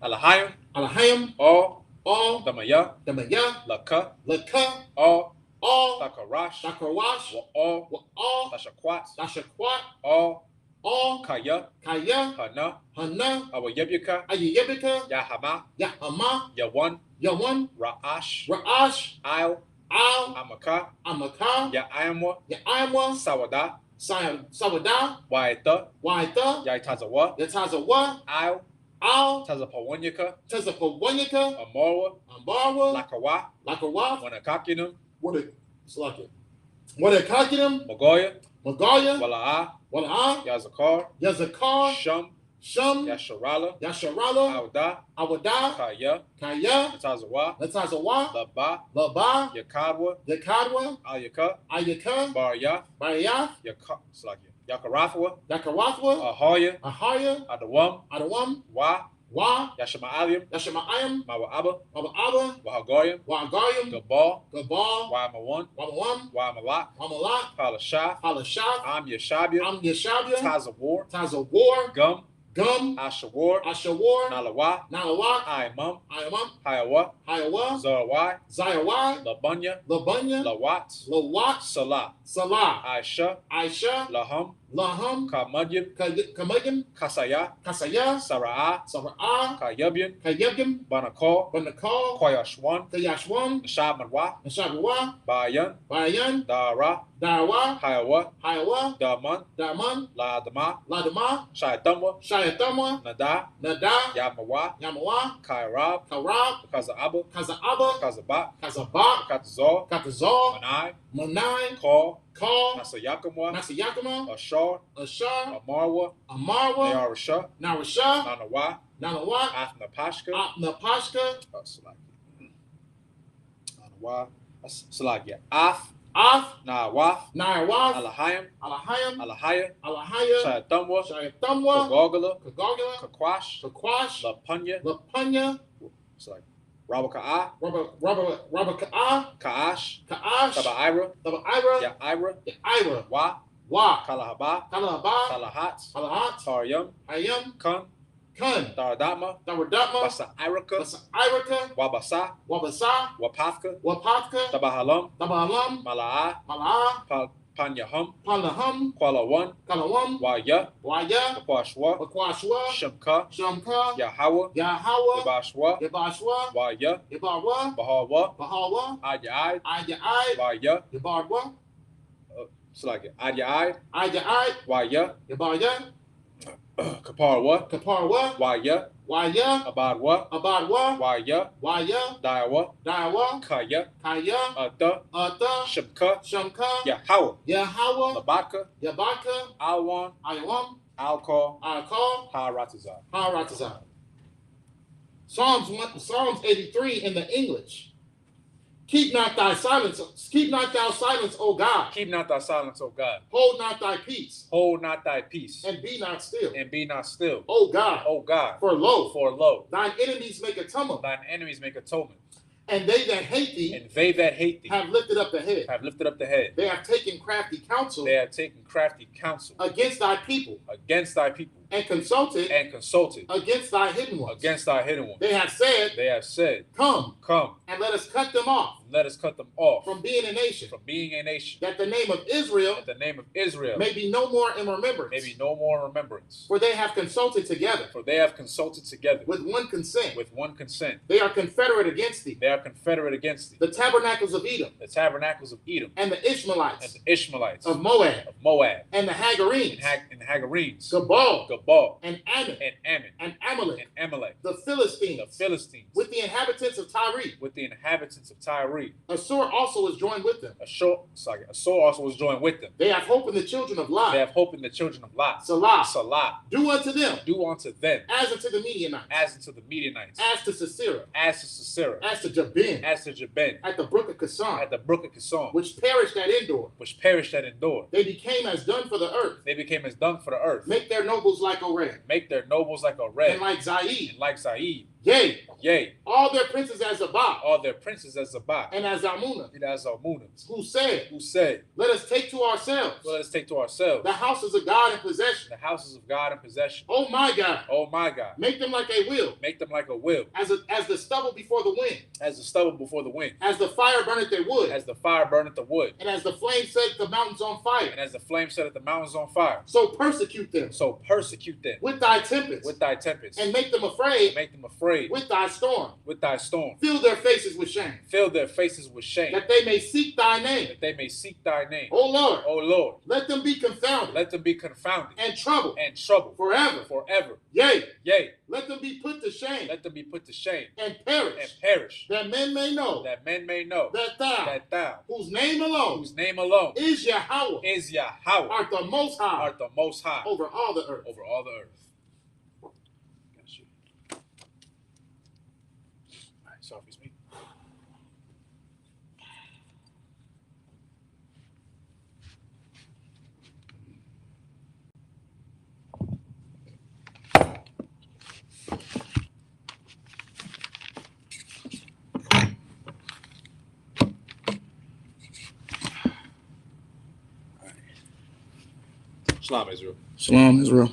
Speaker 1: Alahayim,
Speaker 2: Alahayim,
Speaker 1: all,
Speaker 2: all,
Speaker 1: Damaya,
Speaker 2: Damaya,
Speaker 1: Laka,
Speaker 2: Laka,
Speaker 1: all,
Speaker 2: all,
Speaker 1: Takarash,
Speaker 2: Dakarawash,
Speaker 1: all,
Speaker 2: all,
Speaker 1: Tashakwat,
Speaker 2: Dashakwat,
Speaker 1: all,
Speaker 2: all,
Speaker 1: Kaya,
Speaker 2: Kaya,
Speaker 1: Hana,
Speaker 2: Hana,
Speaker 1: Awayebuka,
Speaker 2: Ayebika,
Speaker 1: Yahama,
Speaker 2: Yahama,
Speaker 1: Yawan,
Speaker 2: Yawan,
Speaker 1: Ra'ash,
Speaker 2: Ra'ash,
Speaker 1: Al,
Speaker 2: Al,
Speaker 1: Amaka,
Speaker 2: Amaka,
Speaker 1: Ya'ayamwa,
Speaker 2: Ya'ayamwa,
Speaker 1: Sawada,
Speaker 2: Sawada,
Speaker 1: Waita,
Speaker 2: Waita,
Speaker 1: Yaitazawa,
Speaker 2: Yatazawa,
Speaker 1: Al,
Speaker 2: Al,
Speaker 1: Tazapawanyaka,
Speaker 2: Tezapawanyaka,
Speaker 1: Amorwa,
Speaker 2: Ambarwa,
Speaker 1: Lakawa,
Speaker 2: Lakawa,
Speaker 1: Wanakakinum,
Speaker 2: what a Slakia. What a Kakinum,
Speaker 1: Magoya,
Speaker 2: Magaya,
Speaker 1: Wala'a,
Speaker 2: Wala'a,
Speaker 1: Yazakar,
Speaker 2: Yazakar,
Speaker 1: Shum,
Speaker 2: Shum,
Speaker 1: Yasharala,
Speaker 2: Yasharala,
Speaker 1: Awda,
Speaker 2: Awada,
Speaker 1: Kaya,
Speaker 2: Kaya,
Speaker 1: Tazawa,
Speaker 2: Latazawa,
Speaker 1: Laba,
Speaker 2: Laba,
Speaker 1: Yakadwa,
Speaker 2: Yakadwa,
Speaker 1: Ayaka,
Speaker 2: Ayaka,
Speaker 1: Barya,
Speaker 2: Baraya,
Speaker 1: Yakarathwa,
Speaker 2: Yakarathwa,
Speaker 1: Ahoya,
Speaker 2: Ahaya,
Speaker 1: Adawam,
Speaker 2: Adawam,
Speaker 1: Wa,
Speaker 2: Wa,
Speaker 1: Yashama'alim,
Speaker 2: Yashamayim,
Speaker 1: Mawa'aba,
Speaker 2: Abba,
Speaker 1: Wahagoyim,
Speaker 2: Wagayim,
Speaker 1: Gabal,
Speaker 2: Gabal,
Speaker 1: Wamawan,
Speaker 2: Wamawam,
Speaker 1: Wamalak,
Speaker 2: Wamalat,
Speaker 1: Palashah,
Speaker 2: Halashah,
Speaker 1: Am Yashabia,
Speaker 2: Am Yeshabia,
Speaker 1: Tazawar,
Speaker 2: Tazawar,
Speaker 1: Gum,
Speaker 2: Gum,
Speaker 1: Ashawar,
Speaker 2: Ashawar,
Speaker 1: Nalawa,
Speaker 2: Nalawa,
Speaker 1: Imam,
Speaker 2: Ayamam,
Speaker 1: Hayawa,
Speaker 2: Hayawa,
Speaker 1: Zarawai,
Speaker 2: Zayawai,
Speaker 1: Labunya,
Speaker 2: Labunya,
Speaker 1: Lawat,
Speaker 2: Lawat,
Speaker 1: Salah,
Speaker 2: Salah,
Speaker 1: Aisha,
Speaker 2: Aisha,
Speaker 1: Laham,
Speaker 2: Laham,
Speaker 1: Kamadyim,
Speaker 2: Kamayim,
Speaker 1: Kasaya,
Speaker 2: Kasaya,
Speaker 1: Sara'ah,
Speaker 2: Sara'ah,
Speaker 1: Kayabyan,
Speaker 2: Kayabim,
Speaker 1: Banakal,
Speaker 2: Banakal,
Speaker 1: Koyashwan,
Speaker 2: Kayashwan,
Speaker 1: Nashab Manwa,
Speaker 2: Nashabawa,
Speaker 1: Bayan,
Speaker 2: Bayan,
Speaker 1: Dara,
Speaker 2: Dawa,
Speaker 1: Hayawa,
Speaker 2: Hayawa,
Speaker 1: Daman,
Speaker 2: Daman,
Speaker 1: Ladama,
Speaker 2: Ladama,
Speaker 1: Shaitamwa,
Speaker 2: Shayatama,
Speaker 1: Nada,
Speaker 2: Nada,
Speaker 1: Yamawa,
Speaker 2: Yamawa,
Speaker 1: Kairab,
Speaker 2: Karab,
Speaker 1: Kazaaba,
Speaker 2: Kazaaba,
Speaker 1: Kazabat,
Speaker 2: Kazabak,
Speaker 1: Katazor,
Speaker 2: Katazal,
Speaker 1: Manai,
Speaker 2: Manai,
Speaker 1: Call,
Speaker 2: Kal,
Speaker 1: Nasayakamwa,
Speaker 2: Nasayakama,
Speaker 1: Ashar,
Speaker 2: Ashar,
Speaker 1: Amarwa,
Speaker 2: Amarwa,
Speaker 1: Nayarasha,
Speaker 2: Narasha,
Speaker 1: Nanawa,
Speaker 2: Nanawa,
Speaker 1: Athnapashka,
Speaker 2: Napashka,
Speaker 1: Nanawa, Salakia, Ath,
Speaker 2: Af,
Speaker 1: Nawath,
Speaker 2: Narawath,
Speaker 1: Alahayim,
Speaker 2: Alahayam,
Speaker 1: Alahaya,
Speaker 2: Alahaya,
Speaker 1: Shayatamwa,
Speaker 2: Shayatamwa,
Speaker 1: Kagogala,
Speaker 2: Kagogala,
Speaker 1: Kakwash,
Speaker 2: Kakwash,
Speaker 1: Lapunya,
Speaker 2: Lapunya,
Speaker 1: Salakia, Rabaka'a,
Speaker 2: Rabba Ka'a,
Speaker 1: Ka'ash,
Speaker 2: Ka'ash,
Speaker 1: Taba'ira,
Speaker 2: Ira,
Speaker 1: Ya'ira,
Speaker 2: Ira,
Speaker 1: Wa,
Speaker 2: Wa,
Speaker 1: Kalahaba,
Speaker 2: Kalahaba,
Speaker 1: Kalahat,
Speaker 2: Kalahat,
Speaker 1: Taryam,
Speaker 2: Hayam,
Speaker 1: Kun,
Speaker 2: Kun,
Speaker 1: Daradama,
Speaker 2: Dawadama,
Speaker 1: Basa Irika,
Speaker 2: Basa Irika,
Speaker 1: Wabasa,
Speaker 2: Wabasa,
Speaker 1: Wapathka,
Speaker 2: Wapatka,
Speaker 1: Tabahalam,
Speaker 2: Tabahalam,
Speaker 1: Mala'a,
Speaker 2: Malaa,
Speaker 1: Panyahum,
Speaker 2: Palaham,
Speaker 1: Kuala
Speaker 2: Kalawam,
Speaker 1: Waya,
Speaker 2: Waya,
Speaker 1: Akwashwa,
Speaker 2: Wakwashwa,
Speaker 1: Shamka,
Speaker 2: Shamka,
Speaker 1: Yahawa,
Speaker 2: Yahawa,
Speaker 1: Yabashwa,
Speaker 2: Yabashwa,
Speaker 1: Waya,
Speaker 2: Yabarwa,
Speaker 1: Bahawa,
Speaker 2: Bahawa,
Speaker 1: Adyai,
Speaker 2: Ayai,
Speaker 1: Waya,
Speaker 2: Yabarwa,
Speaker 1: Slagia, Adyai,
Speaker 2: Ayai,
Speaker 1: Waya,
Speaker 2: Yabarya,
Speaker 1: Kaparwa,
Speaker 2: Kaparwa,
Speaker 1: Waya,
Speaker 2: Waya,
Speaker 1: Abadwa,
Speaker 2: Abadwa,
Speaker 1: Waya,
Speaker 2: Waya,
Speaker 1: Daiwa,
Speaker 2: Dawa,
Speaker 1: Kaya,
Speaker 2: Kaya,
Speaker 1: Ata,
Speaker 2: Ata,
Speaker 1: Shamka,
Speaker 2: Shamka,
Speaker 1: Yahawa,
Speaker 2: Yahawa,
Speaker 1: Labaka,
Speaker 2: Yabaka,
Speaker 1: Alwan,
Speaker 2: Ayawam,
Speaker 1: Alcor,
Speaker 2: Alkal,
Speaker 1: Haratazar.
Speaker 2: Haratazar. Psalms 83 in the English. Keep not thou silence, O God.
Speaker 1: Keep not thy silence, O God.
Speaker 2: Hold not thy peace,
Speaker 1: Hold not thy peace,
Speaker 2: and be not still.
Speaker 1: and be not still.
Speaker 2: O God,
Speaker 1: O God,
Speaker 2: for lo,
Speaker 1: thine
Speaker 2: thine enemies make atonement,
Speaker 1: enemies make atonement,
Speaker 2: and they that hate thee
Speaker 1: and they that hate thee
Speaker 2: have lifted up the head.
Speaker 1: have lifted up the head.
Speaker 2: They have taken crafty counsel
Speaker 1: They have taken crafty counsel
Speaker 2: against thy people.
Speaker 1: against thy people.
Speaker 2: and consulted against thy hidden ones.
Speaker 1: Against thy hidden ones.
Speaker 2: They have said,
Speaker 1: Come,
Speaker 2: and let us cut them off.
Speaker 1: Let us cut them off
Speaker 2: From being a nation.
Speaker 1: From being a nation.
Speaker 2: That the name of Israel.
Speaker 1: That the name of Israel.
Speaker 2: May be no more in remembrance.
Speaker 1: May be no more in remembrance.
Speaker 2: For they have consulted together.
Speaker 1: For they have consulted together.
Speaker 2: With one consent.
Speaker 1: With one consent.
Speaker 2: They are confederate against thee.
Speaker 1: They are confederate against thee.
Speaker 2: The tabernacles of Edom.
Speaker 1: The tabernacles of Edom.
Speaker 2: And the Ishmaelites.
Speaker 1: And the Ishmaelites.
Speaker 2: Of Moab.
Speaker 1: Of Moab.
Speaker 2: And the Hagarenes.
Speaker 1: And the Hagarenes.
Speaker 2: Gabal. And Ammon.
Speaker 1: And Ammon.
Speaker 2: And Amalek.
Speaker 1: And Amalek.
Speaker 2: The Philistines.
Speaker 1: The Philistines.
Speaker 2: With the inhabitants of Tyre.
Speaker 1: With the inhabitants of Tyre.
Speaker 2: Assur also is joined with them.
Speaker 1: Assur also was joined with them.
Speaker 2: They have hope in the children of Lot.
Speaker 1: They have hope in the children of Lot.
Speaker 2: Salah. Do unto them.
Speaker 1: Do unto them.
Speaker 2: As unto the Midianites.
Speaker 1: As unto the Midianites.
Speaker 2: As to Sisera.
Speaker 1: As to Sisera.
Speaker 2: As to Jabin.
Speaker 1: As to Jabin.
Speaker 2: At the brook of Kison.
Speaker 1: At the brook of Kison.
Speaker 2: Which perished at Endor.
Speaker 1: Which perished at Endor.
Speaker 2: They became as dung for the earth.
Speaker 1: They became as dung for the earth.
Speaker 2: Make their nobles like Oreb.
Speaker 1: Make their nobles like Oreb.
Speaker 2: And like Zaid.
Speaker 1: And like Zaid.
Speaker 2: Yea. All their princes as Zabah.
Speaker 1: All their princes as Zabah.
Speaker 2: And as Zalmunna.
Speaker 1: And as Zalmunna.
Speaker 2: Who said,
Speaker 1: Let
Speaker 2: us take to ourselves.
Speaker 1: Let us take to ourselves.
Speaker 2: The houses of God in possession.
Speaker 1: The houses of God in possession.
Speaker 2: Oh my God.
Speaker 1: Oh my God.
Speaker 2: Make them like a wheel.
Speaker 1: Make them like a wheel.
Speaker 2: As the stubble before the wind.
Speaker 1: As the stubble before the wind.
Speaker 2: As the fire burneth their wood.
Speaker 1: As the fire burneth the wood.
Speaker 2: And as the flame set the mountains on fire.
Speaker 1: And as the flame set the mountains on fire.
Speaker 2: So persecute them.
Speaker 1: With
Speaker 2: thy tempests. And make them afraid. With thy storm. Fill their faces with shame. That they may seek thy name. O Lord. Let them be confounded. And troubled.
Speaker 1: Forever.
Speaker 2: Yea. Let them be put to shame. And perish. That men may know. That thou. Whose name alone. Is Yahweh. Art the most high. Over all the earth.
Speaker 1: Selfies me. Shalom, Israel.
Speaker 3: Shalom, Israel.